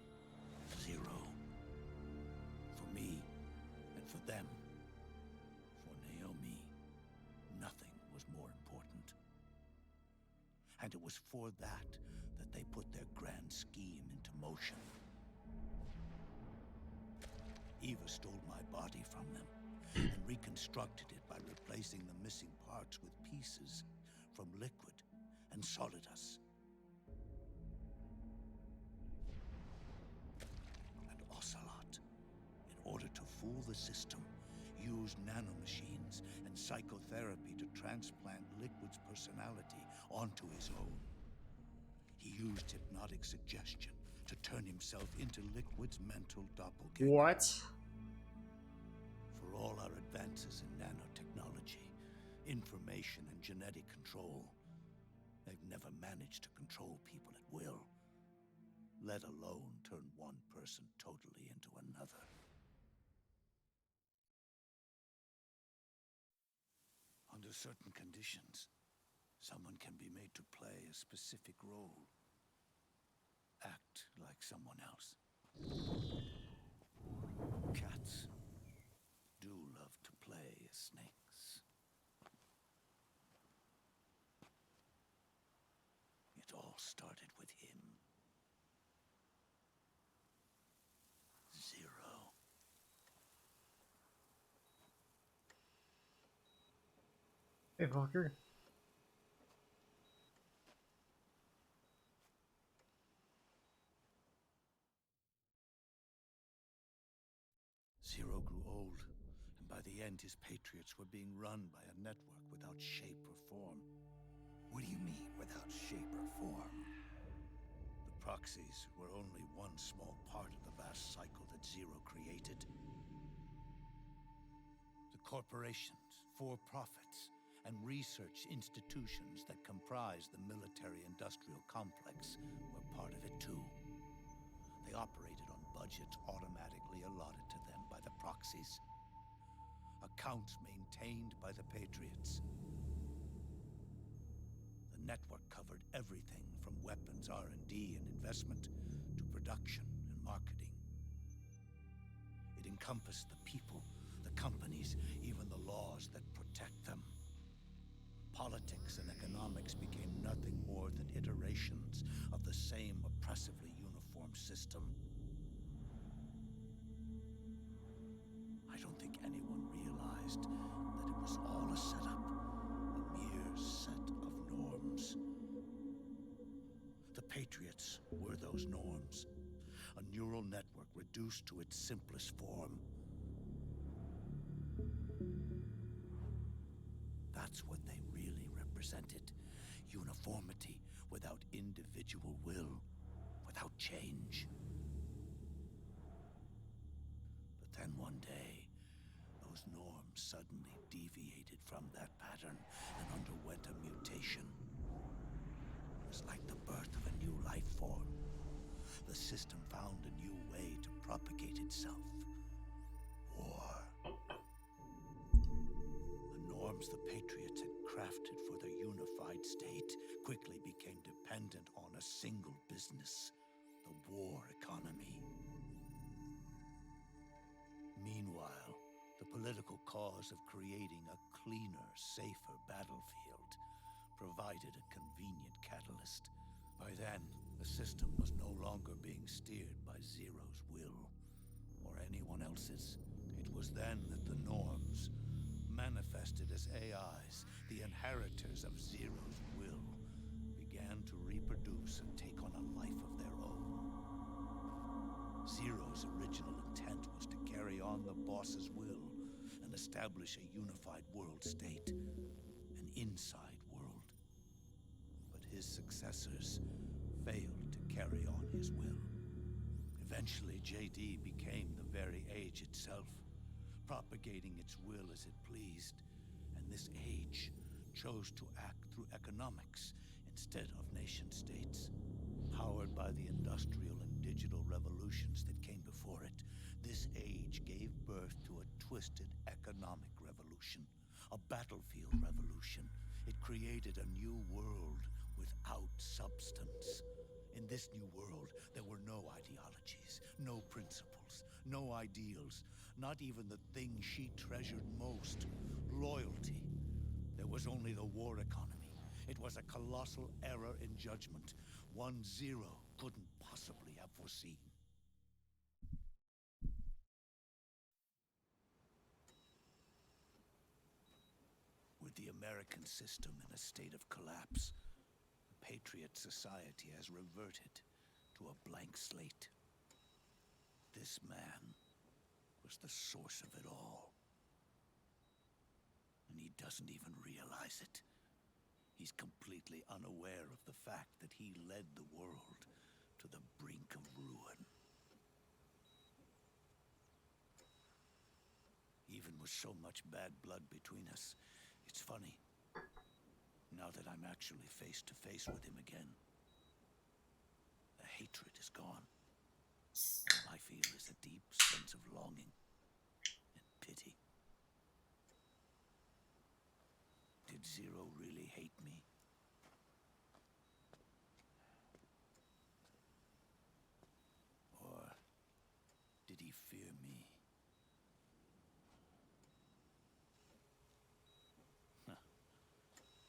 Zero. For me, and for them, for Naomi, nothing was more important. And it was for that they put their grand scheme into motion. Eva stole my body from them and reconstructed it by replacing the missing parts with pieces from Liquid and Solidus. And Ocelot, in order to fool the system, used nanomachines and psychotherapy to transplant Liquid's personality onto his own. He used hypnotic suggestion to turn himself into Liquid's mental doppelganger. What? For all our advances in nanotechnology, information and genetic control, they've never managed to control people at will, let alone turn one person totally into another. Under certain conditions, someone can be made to play a specific role. Act like someone else. Cats do love to play as snakes. It all started with him. Zero. Hey, fucker. Zero grew old, and by the end his Patriots were being run by a network without shape or form. What do you mean, without shape or form? The proxies were only one small part of the vast cycle that Zero created. The corporations, for-profits, and research institutions that comprise the military-industrial complex were part of it too. They operated on budgets automatically allotted to them by the proxies. Accounts maintained by the Patriots. The network covered everything from weapons R&D and investment to production and marketing. It encompassed the people, the companies, even the laws that protect them. Politics and economics became nothing more than iterations of the same oppressively uniform system. I don't think anyone realized that it was all a setup, a mere set of norms. The Patriots were those norms, a neural network reduced to its simplest form. That's what they really represented. Uniformity without individual will, without change. But then one day, those norms suddenly deviated from that pattern and underwent a mutation. It was like the birth of a new life form. The system found a new way to propagate itself. War. The norms the Patriots had crafted for their unified state quickly became dependent on a single business, the war economy. Meanwhile, the political cause of creating a cleaner, safer battlefield provided a convenient catalyst. By then, the system was no longer being steered by Zero's will, or anyone else's. It was then that the norms, manifested as AIs, the inheritors of Zero's will, began to reproduce and take on a life of their own. Zero's original intent was to carry on the boss's will and establish a unified world state, an inside world. But his successors failed to carry on his will. Eventually, JD became the very age itself, propagating its will as it pleased, and this age chose to act through economics instead of nation-states. Powered by the industrial and digital revolutions that came before it, this age gave birth to a twisted economic revolution, a battlefield revolution. It created a new world without substance. In this new world, there were no ideologies, no principles, no ideals, not even the thing she treasured most, loyalty. There was only the war economy. It was a colossal error in judgment, one Zero couldn't possibly have foreseen. With the American system in a state of collapse, the Patriot Society has reverted to a blank slate. This man was the source of it all. And he doesn't even realize it. He's completely unaware of the fact that he led the world to the brink of ruin. Even with so much bad blood between us, it's funny. Now that I'm actually face to face with him again, the hatred is gone. All I feel is a deep sense of longing and pity. Did Zero really hate me? Or did he fear me? Huh.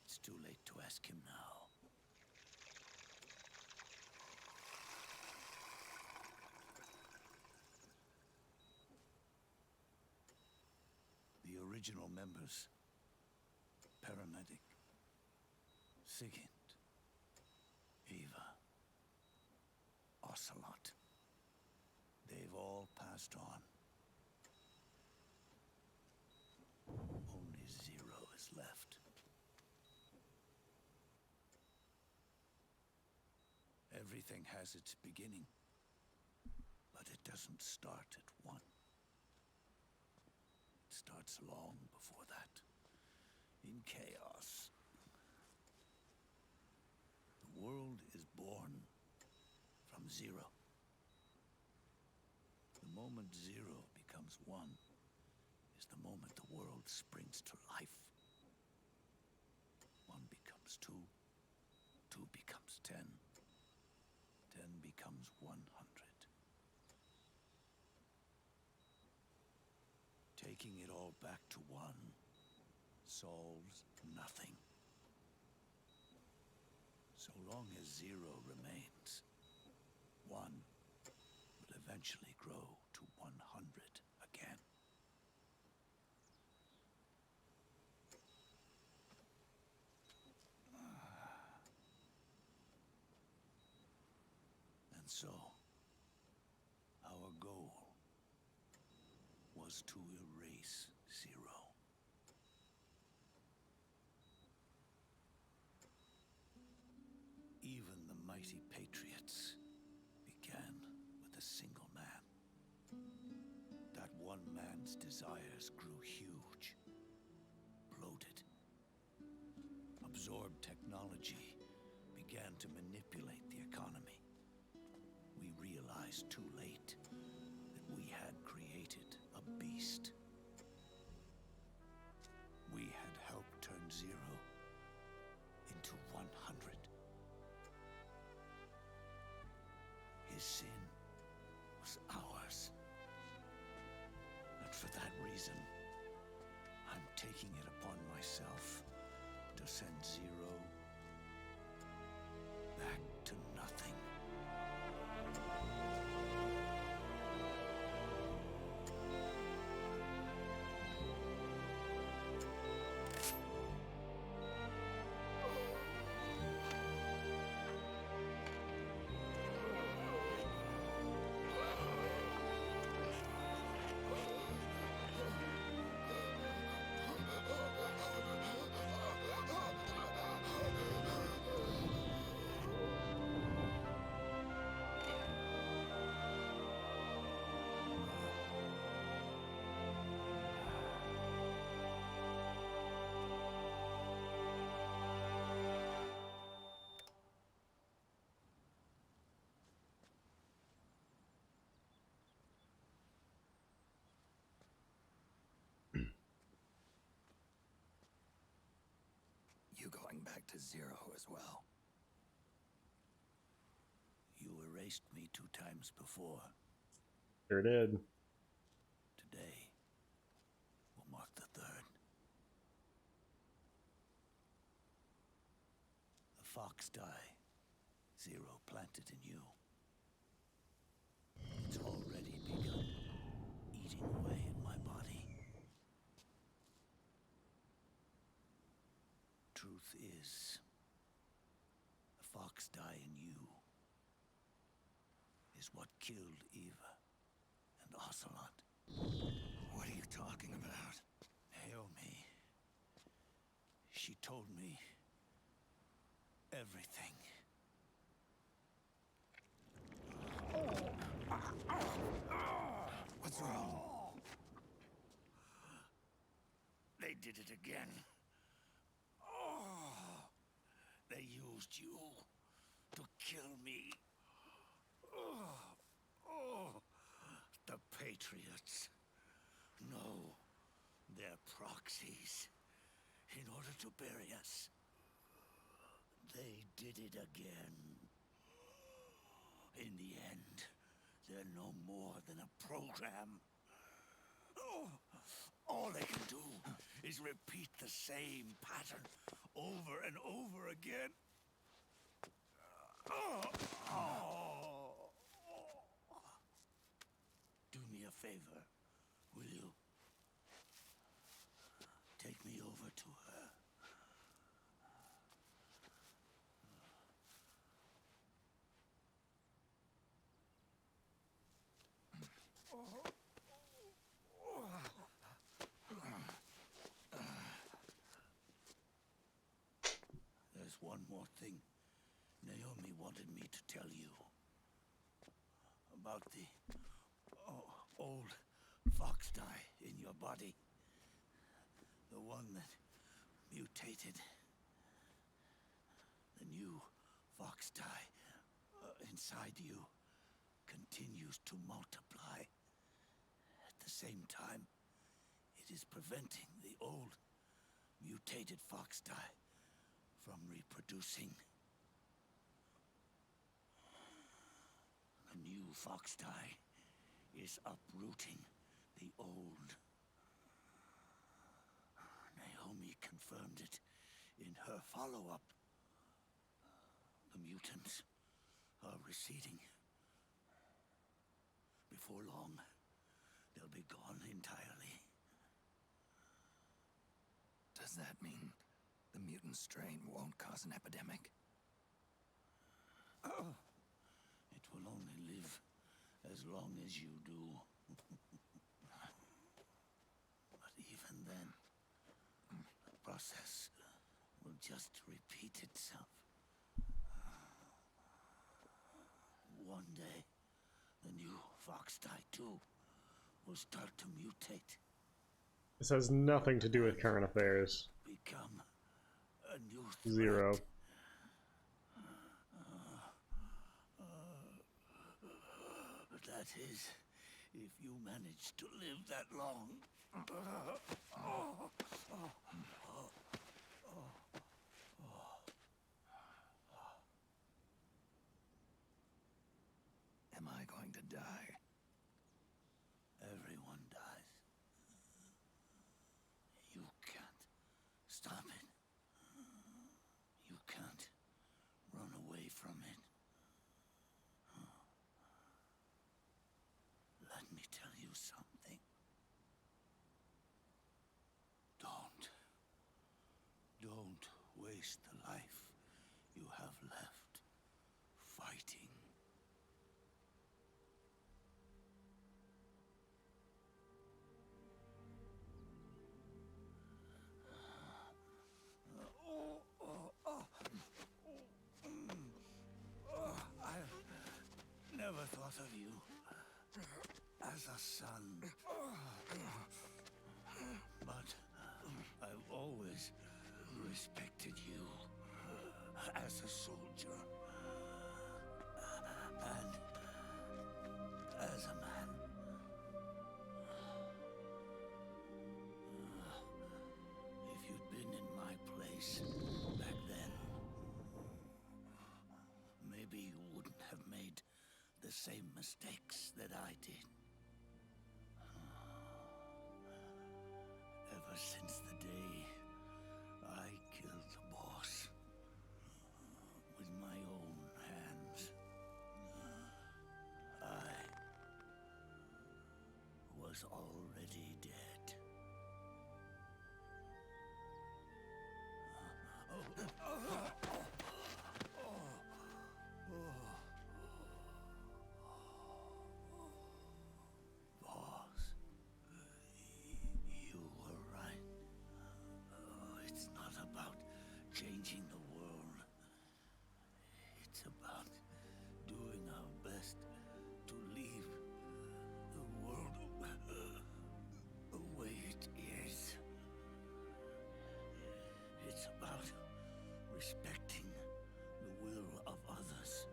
It's too late to ask him now. The original members, Paramedic, Sigint, Eva, Ocelot. They've all passed on. Only Zero is left. Everything has its beginning, but it doesn't start at one. It starts long before that, in chaos. The world is born from zero. The moment zero becomes one is the moment the world springs to life. One becomes two, two becomes 10, 10 becomes 100. Taking it all back to one solves nothing. So long as zero remains, one will eventually grow to 100 again. And so, our goal was to erase Zero. Even the mighty Patriots began with a single man. That one man's desires grew huge, bloated, absorbed technology, began to manipulate the economy. We realized too late that we had created a beast. We had helped turn Zero into 100. His sin was ours. And for that reason, I'm taking it upon myself to send Zero back to nothing. you going back to zero as well. You erased me 2 times before. Sure did. Today will mark the 3rd. The fox die. Zero planted in you. It's already begun eating away at my body. Truth is, the fox die in you is what killed Eva and Ocelot. What are you talking about? Naomi. She told me everything. What's wrong? They did it again. They used you to kill me. The Patriots. No, they're proxies. In order to bury us. They did it again. In the end, they're no more than a program. All they can do is repeat the same pattern over and over again. Do me a favor, will you? Take me over to her. There's one more thing Naomi wanted me to tell you. About the old fox die in your body. The one that mutated. The new fox die inside you continues to multiply. At the same time, it is preventing the old mutated fox die from reproducing. The new fox die is uprooting the old. Naomi confirmed it in her follow-up. The mutants are receding. Before long, they'll be gone entirely. Does that mean the mutant strain won't cause an epidemic? It will only live as long as you do. But even then, the process will just repeat itself. One day, the new fox die too will start to mutate. This has nothing to do with current affairs. Become a new threat. Zero. That is, if you manage to live that long. Am I going to die? Everyone dies. You can't stop it. You can't run away from it. Let me tell you something. Don't waste the life you have left fighting. I've never thought of you as a son. But I've always respected you as a soldier and as a man. If you'd been in my place maybe you wouldn't have made the same mistakes that I did. Ever since the day I killed the boss with my own hands, I was already dead. Boss, you were right. It's not about changing the world. It's about doing our best to leave the world the way it is. It's about respecting the will of others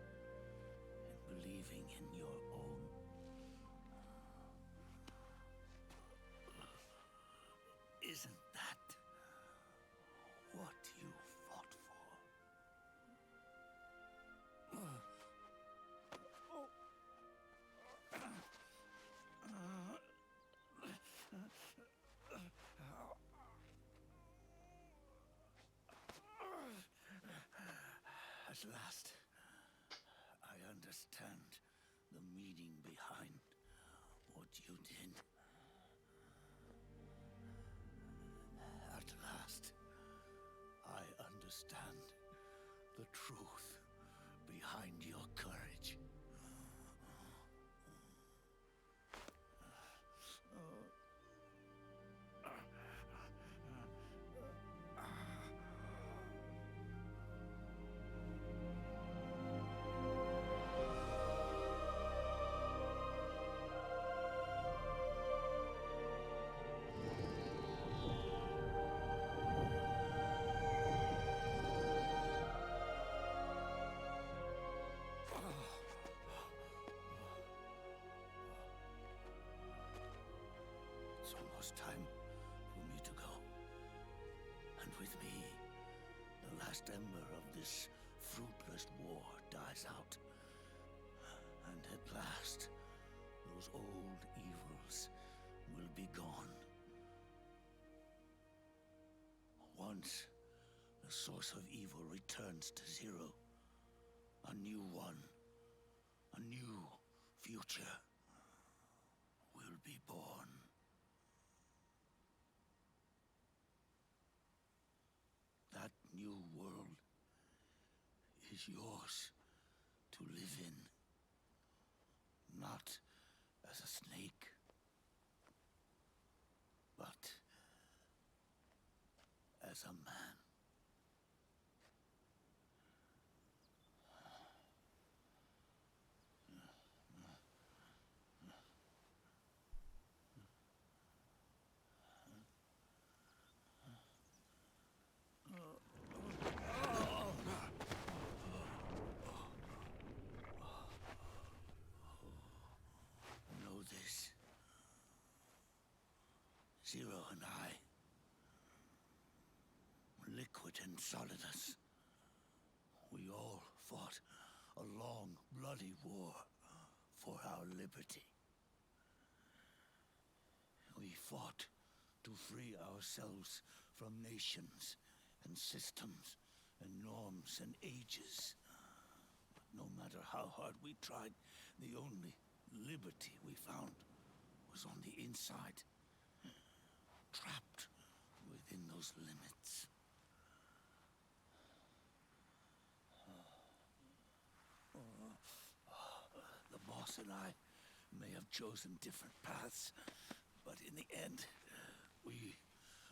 and believing in your own. Isn't that what you fought for? At last, I understand the meaning behind what you did. At last, I understand the truth behind your courage. It's almost time for me to go. And with me, the last ember of this fruitless war dies out. And at last, those old evils will be gone. Once the source of evil returns to zero, a new one, a new future will be born. That new world is yours to live in, not as a snake, but as a man. Know this. Zero and I, liquid and solidus, we all fought a long, bloody war for our liberty. We fought to free ourselves from nations and systems and norms and ages. But no matter how hard we tried, the only liberty we found was on the inside, trapped within those limits. The boss and I may have chosen different paths, but in the end, we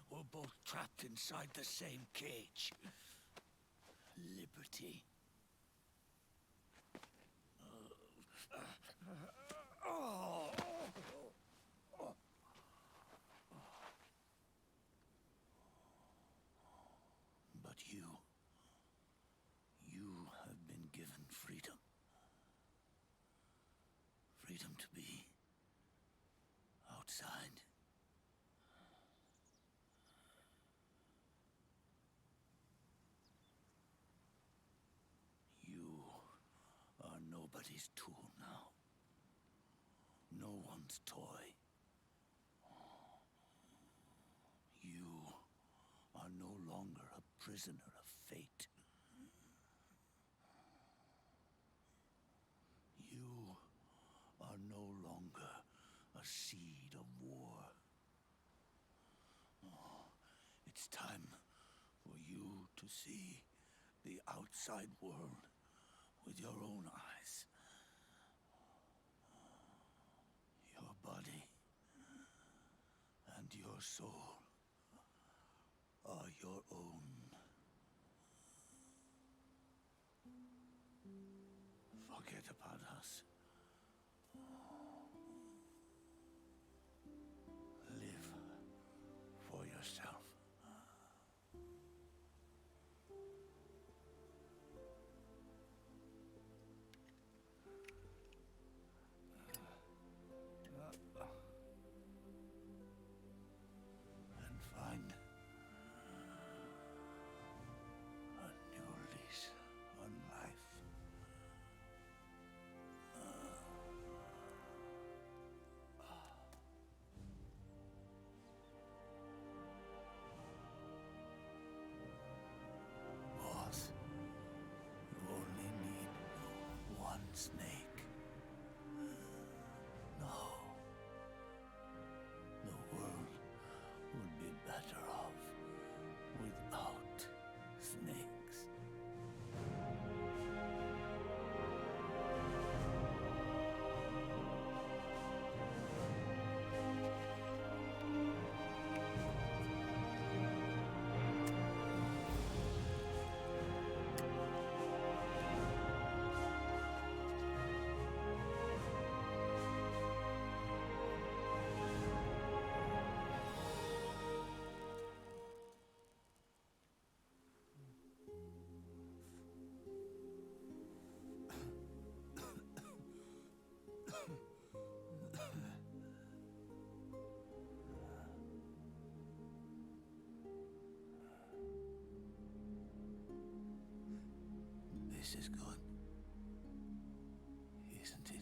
were both trapped inside the same cage. Liberty. But you have been given freedom. Freedom to be outside. nobody's tool now. No one's toy. You are no longer a prisoner of fate. You are no longer a seed of war. It's time for you to see the outside world with your own eyes. Your body and your soul are your own. Forget about us. Live for yourself. And find a new lease on life. Boss, you only need one snake. No. The world would be better off without snakes. This is good, isn't it?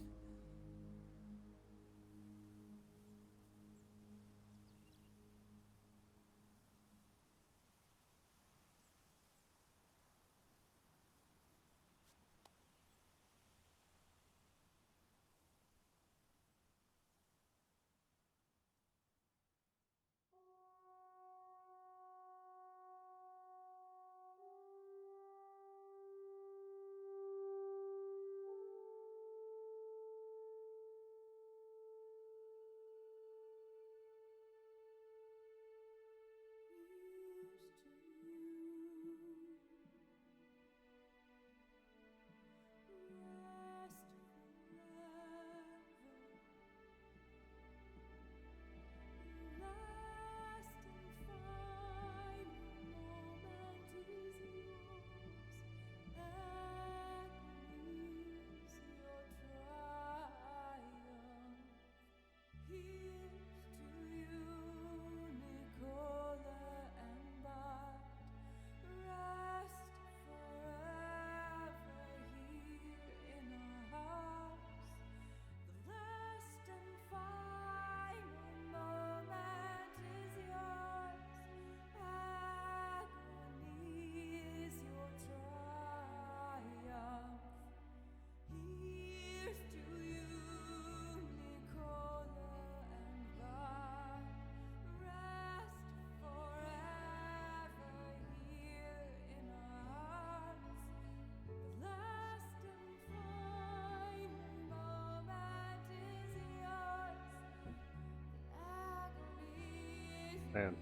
Man.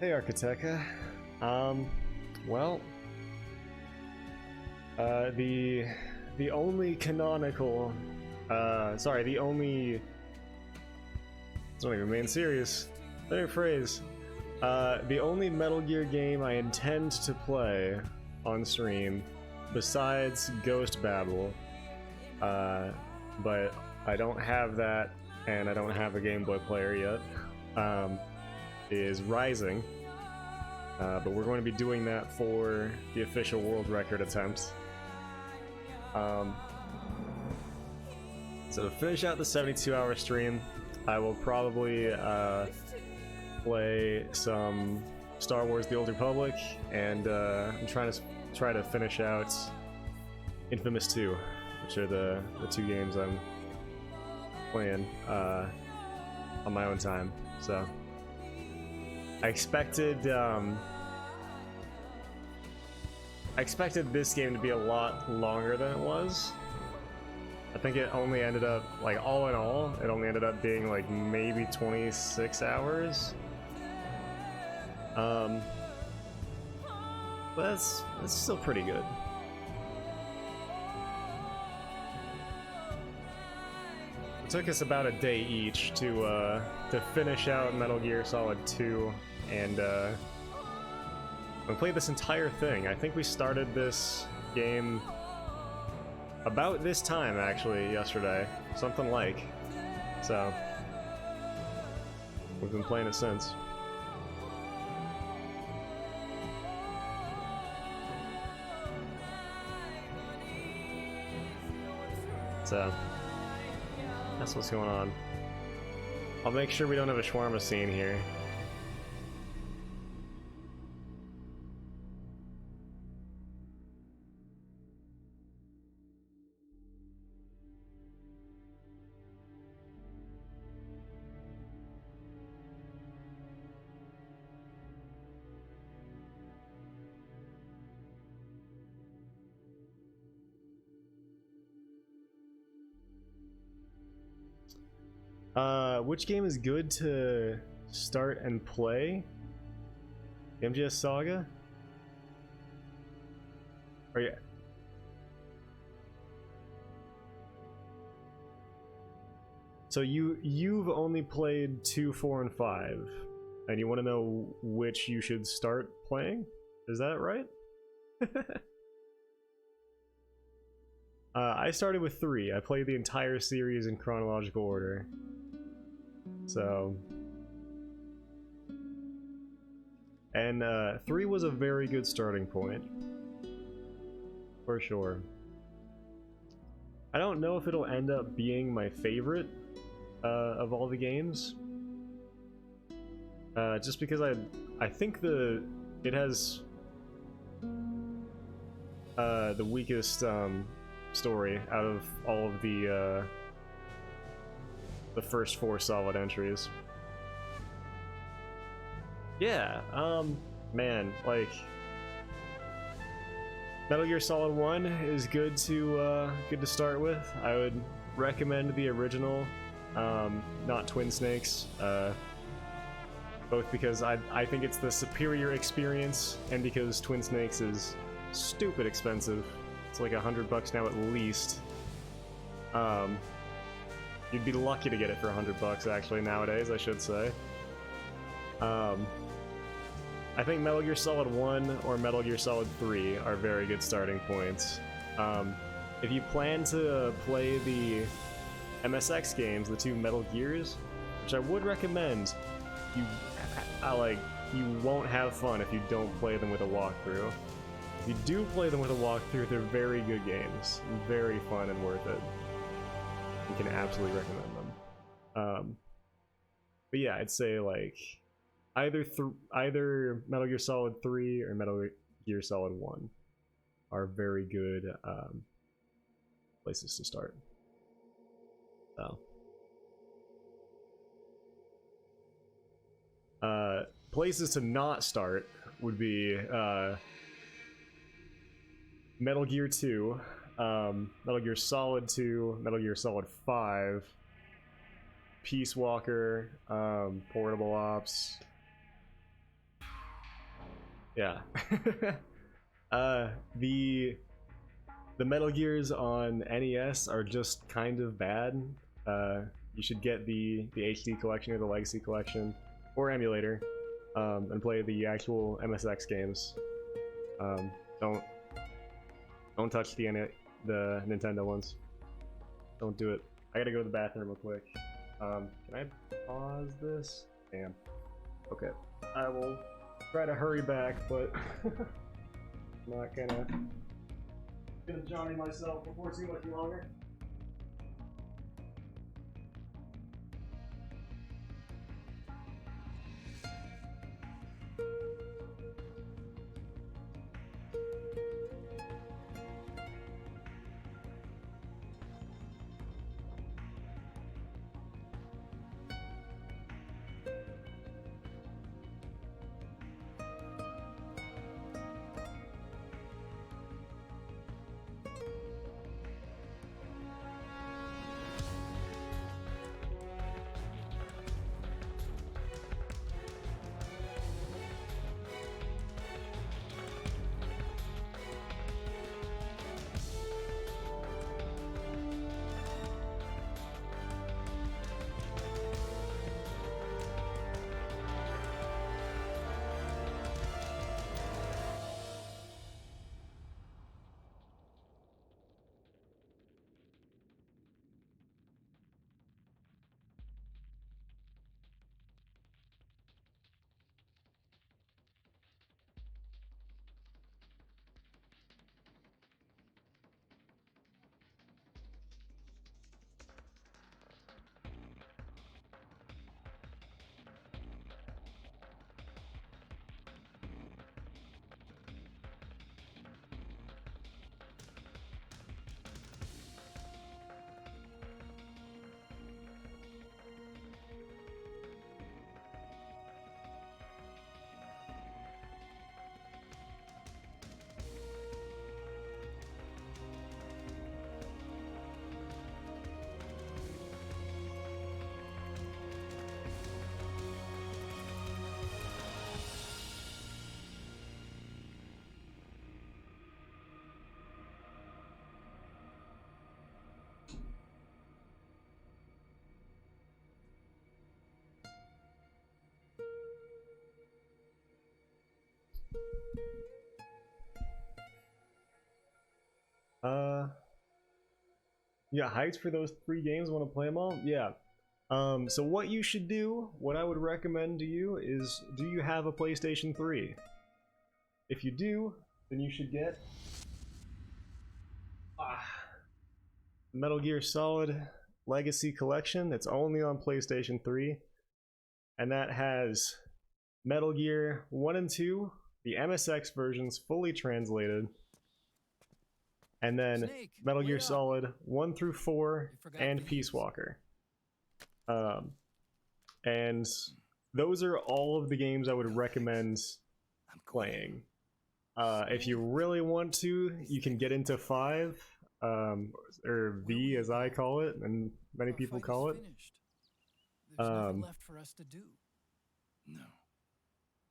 Hey, Architeca. Well, the only canonical, sorry, the only, it's not even main series, better phrase, the only Metal Gear game I intend to play on stream, besides Ghost Babel, but I don't have that, and I don't have a Game Boy player yet, is Rising. But we're going to be doing that for the official world record attempt. So to finish out the 72-hour stream, I will probably play some Star Wars: The Old Republic, and I'm trying to finish out Infamous 2, which are the two games I'm playing on my own time. So I expected this game to be a lot longer than it was. I think it only ended up, like, all in all, it only ended up being like maybe 26 hours. But that's still pretty good. It took us about a day each to finish out Metal Gear Solid 2, and we played this entire thing. I think we started this game about this time, actually, yesterday. Something like. So, we've been playing it since. So, that's what's going on. I'll make sure we don't have a shawarma scene here. Which game is good to start and play? MGS Saga? Or yeah. So you've only played 2, 4, and 5, and you want to know which you should start playing? Is that right? I started with 3. I played the entire series in chronological order. So, and 3 was a very good starting point, for sure. I don't know if it'll end up being my favorite of all the games, just because I think it has the weakest story out of all of the first 4 solid entries. Yeah, man, like, Metal Gear Solid 1 is good to start with. I would recommend the original, not Twin Snakes, both because I think it's the superior experience, and because Twin Snakes is stupid expensive. It's like $100 now at least. You'd be lucky to get it for $100 actually nowadays, I should say. I think Metal Gear Solid 1 or Metal Gear Solid 3 are very good starting points. If you plan to play the MSX games, the 2 Metal Gears, which I would recommend, you won't have fun if you don't play them with a walkthrough. If you do play them with a walkthrough, they're very good games, very fun and worth it. You can absolutely recommend them. But yeah, I'd say like either Metal Gear Solid 3 or Metal Gear Solid 1 are very good places to start. So, places to not start would be Metal Gear 2, Metal Gear Solid 2, Metal Gear Solid 5, Peace Walker, Portable Ops, Yeah. The Metal Gears on NES are just kind of bad. You should get the HD collection or the Legacy collection or emulator, and play the actual MSX games. Don't touch the Nintendo ones. Don't do it. I gotta go to the bathroom real quick. Can I pause this? Damn. Okay. I will try to hurry back, but I'm not gonna Johnny myself before too much longer. Yeah, hyped for those 3 games. Want to play them all? Yeah. So what you should do, what I would recommend to you is, do you have a PlayStation 3? If you do, then you should get Metal Gear Solid Legacy Collection. It's only on PlayStation 3, and that has Metal Gear 1 and 2, the MSX versions fully translated, and then Snake, Metal Gear wait up. Solid 1 through 4 You forgot and these. Peace Walker. And those are all of the games I would recommend playing. If you really want to, you can get into 5, or V as I call it, and many Our people fight call is it. finished. There's nothing left for us to do. No.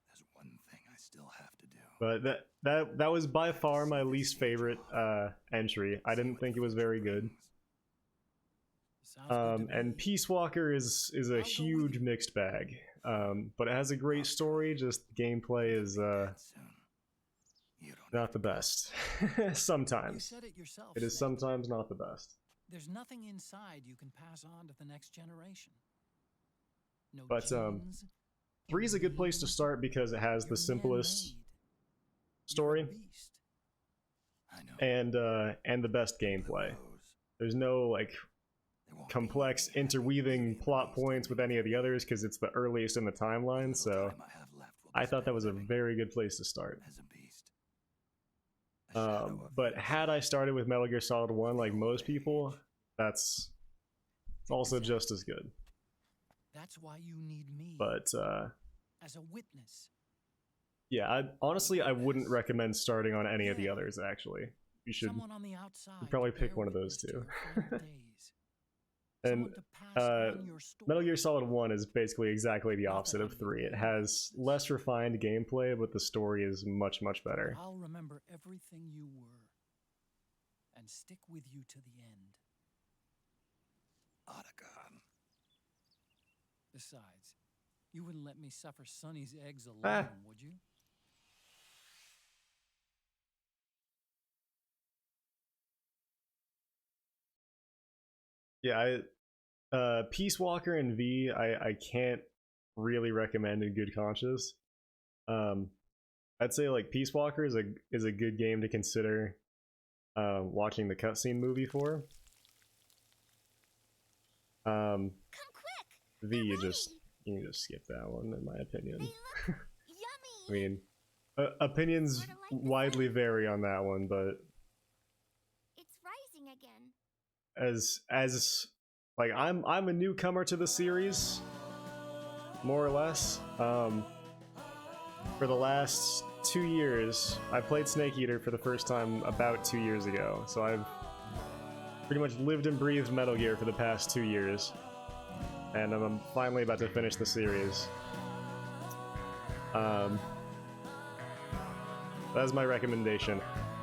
There's one thing I still have to do. But that was by far my least favorite entry. I didn't think it was very good. Sounds good to And me. Peace Walker is I'll a go with huge you. mixed bag. But it has a great story, just gameplay is Soon. You don't not the best. You Sometimes. said it yourself. It is Snake. sometimes not the best. There's nothing inside you can pass on to the next generation. No But, genes, 3 is a good place to start because it has the you're simplest man-made. story You're a beast. I know. and the best gameplay. Those, There's no like there won't be complex any interweaving happy plot feelings points with any of the others because it's the earliest in the timeline, so Little time I have left will be I thought that spent was a living very good place to start. as a beast. A shadow of But the had I started with Metal Gear Solid 1 like most people, it's also just as good. That's why you need me But as a witness. yeah, honestly I wouldn't recommend starting on any of the others actually. You should Someone on the outside probably to pick bear one of those witness to two. your final days. And Someone to pass on your story. Metal Gear Solid 1 is basically exactly the opposite of 3. It has less refined gameplay, but the story is much, much better. I'll remember everything you were and stick with you to the end. Otacon. Besides, you wouldn't let me suffer Sonny's eggs alone, Ah. would you? Yeah, Peace Walker and V, I can't really recommend in good conscience. I'd say like Peace Walker is a good game to consider watching the cutscene movie for. Come quick! V, They're you ready. can just skip that one, in my opinion. They look yummy. I mean, opinions Sorta like the widely sun. vary on that one, but It's rising again. as like I'm a newcomer to the series, more or less. For the last 2 years, I played Snake Eater for the first time about 2 years ago, so I've pretty much lived and breathed Metal Gear for the past 2 years, and I'm finally about to finish the series. That's my recommendation.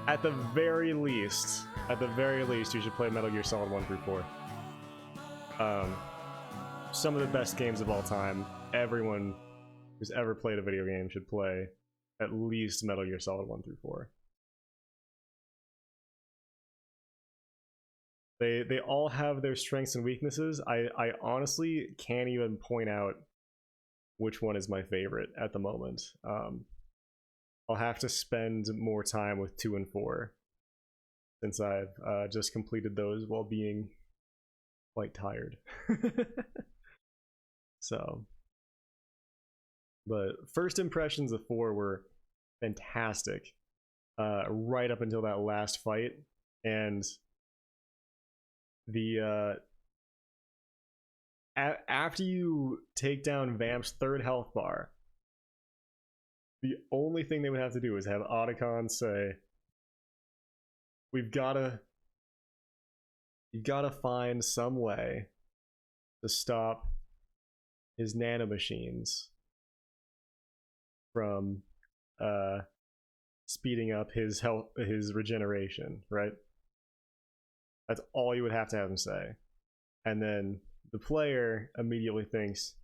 At the very least, you should play Metal Gear Solid 1 through 4. Some of the best games of all time. Everyone who's ever played a video game should play at least Metal Gear Solid 1 through 4. They all have their strengths and weaknesses. I honestly can't even point out which one is my favorite at the moment. I'll have to spend more time with 2 and 4 since I've just completed those while being quite tired. So, but first impressions of 4 were fantastic right up until that last fight, and the after you take down Vamp's 3rd health bar, the only thing they would have to do is have Otacon say, you gotta find some way to stop his nanomachines from speeding up his regeneration, right? That's all you would have to have him say. And then the player immediately thinks,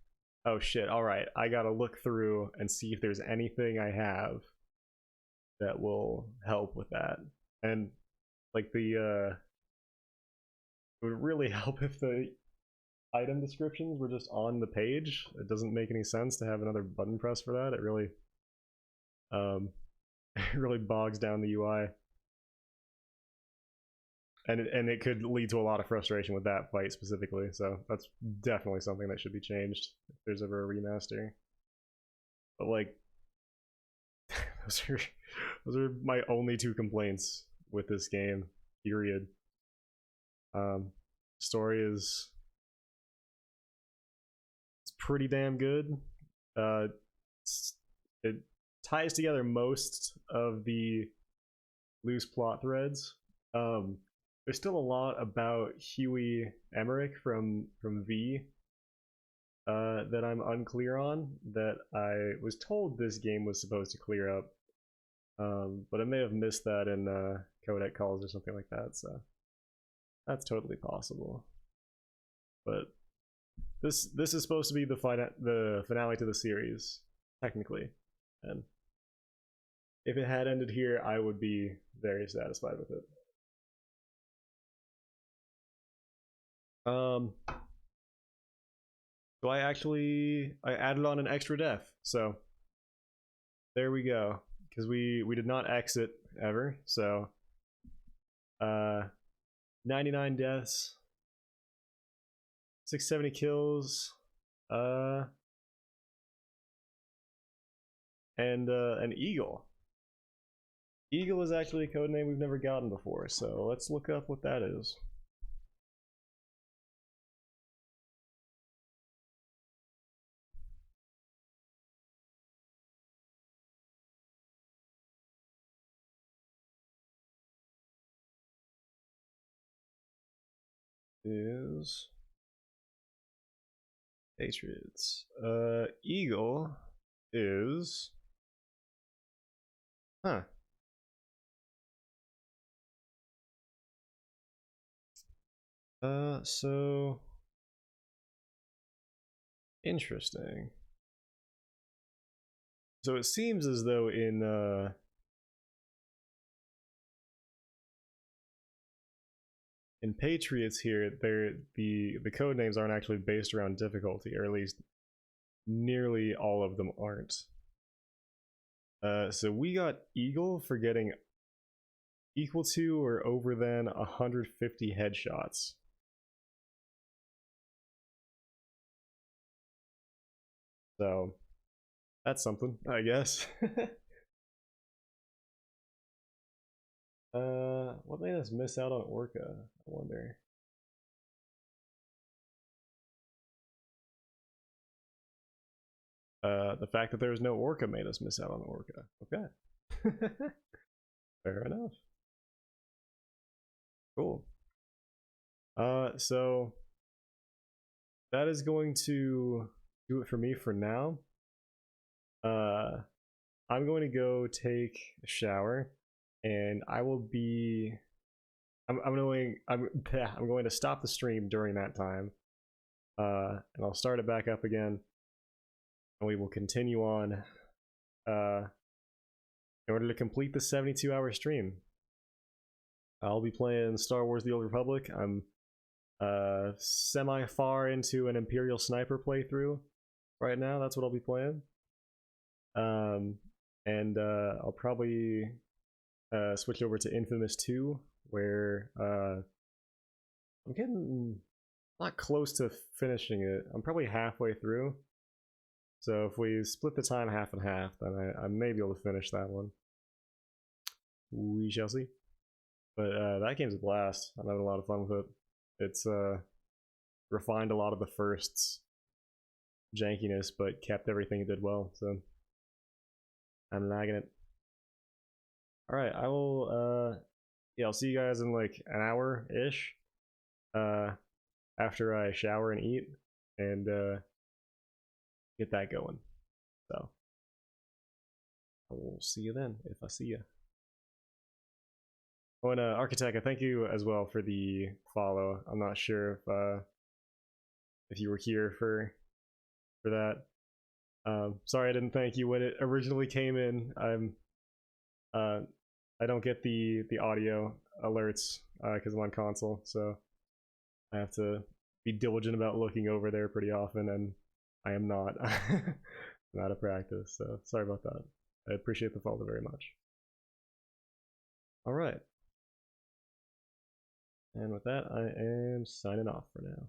oh shit, alright, I gotta look through and see if there's anything I have that will help with that. And like it would really help if the item descriptions were just on the page. It doesn't make any sense to have another button press for that. It really it really bogs down the UI. And it could lead to a lot of frustration with that fight specifically, so that's definitely something that should be changed if there's ever a remaster. But like, those are my only 2 complaints with this game, period. Story is it's pretty damn good. It ties together most of the loose plot threads. There's still a lot about Huey Emmerich from V that I'm unclear on, that I was told this game was supposed to clear up, but I may have missed that in codec calls or something like that, so that's totally possible. But this is supposed to be the finale to the series, technically, and if it had ended here, I would be very satisfied with it. So I added on an extra death, so there we go, because we did not exit ever, so 99 deaths, 670 kills, and an eagle. Eagle is actually a codename we've never gotten before, so let's look up what that is. Is Patriots. Eagle is... Huh. So... Interesting. So it seems as though in Patriots here, the code names aren't actually based around difficulty, or at least nearly all of them aren't. So we got Eagle for getting equal to or over than 150 headshots. So that's something, I guess. What made us miss out on Orca? I wonder. The fact that there was no Orca made us miss out on Orca. Okay. Fair enough. Cool. So that is going to do it for me for now. I'm going to go take a shower, and I will be. I'm going to stop the stream during that time, and I'll start it back up again, and we will continue on in order to complete the 72-hour stream. I'll be playing Star Wars: The Old Republic. I'm semi-far into an Imperial Sniper playthrough right now. That's what I'll be playing. And I'll probably switch over to Infamous 2, where I'm getting not close to finishing it. I'm probably halfway through. So if we split the time half and half, then I may be able to finish that one. We shall see. But that game's a blast. I'm having a lot of fun with it. It's refined a lot of the first's jankiness, but kept everything it did well. So I'm liking it. All right, I will. Yeah, I'll see you guys in like an hour-ish. After I shower and eat and get that going. So I will see you then if I see you. Oh, and Architect, I thank you as well for the follow. I'm not sure if you were here for that. Sorry I didn't thank you when it originally came in. I don't get the audio alerts because I'm on console, so I have to be diligent about looking over there pretty often, and I am not. I'm out of practice, so sorry about that. I appreciate the follow very much. All right. And with that, I am signing off for now.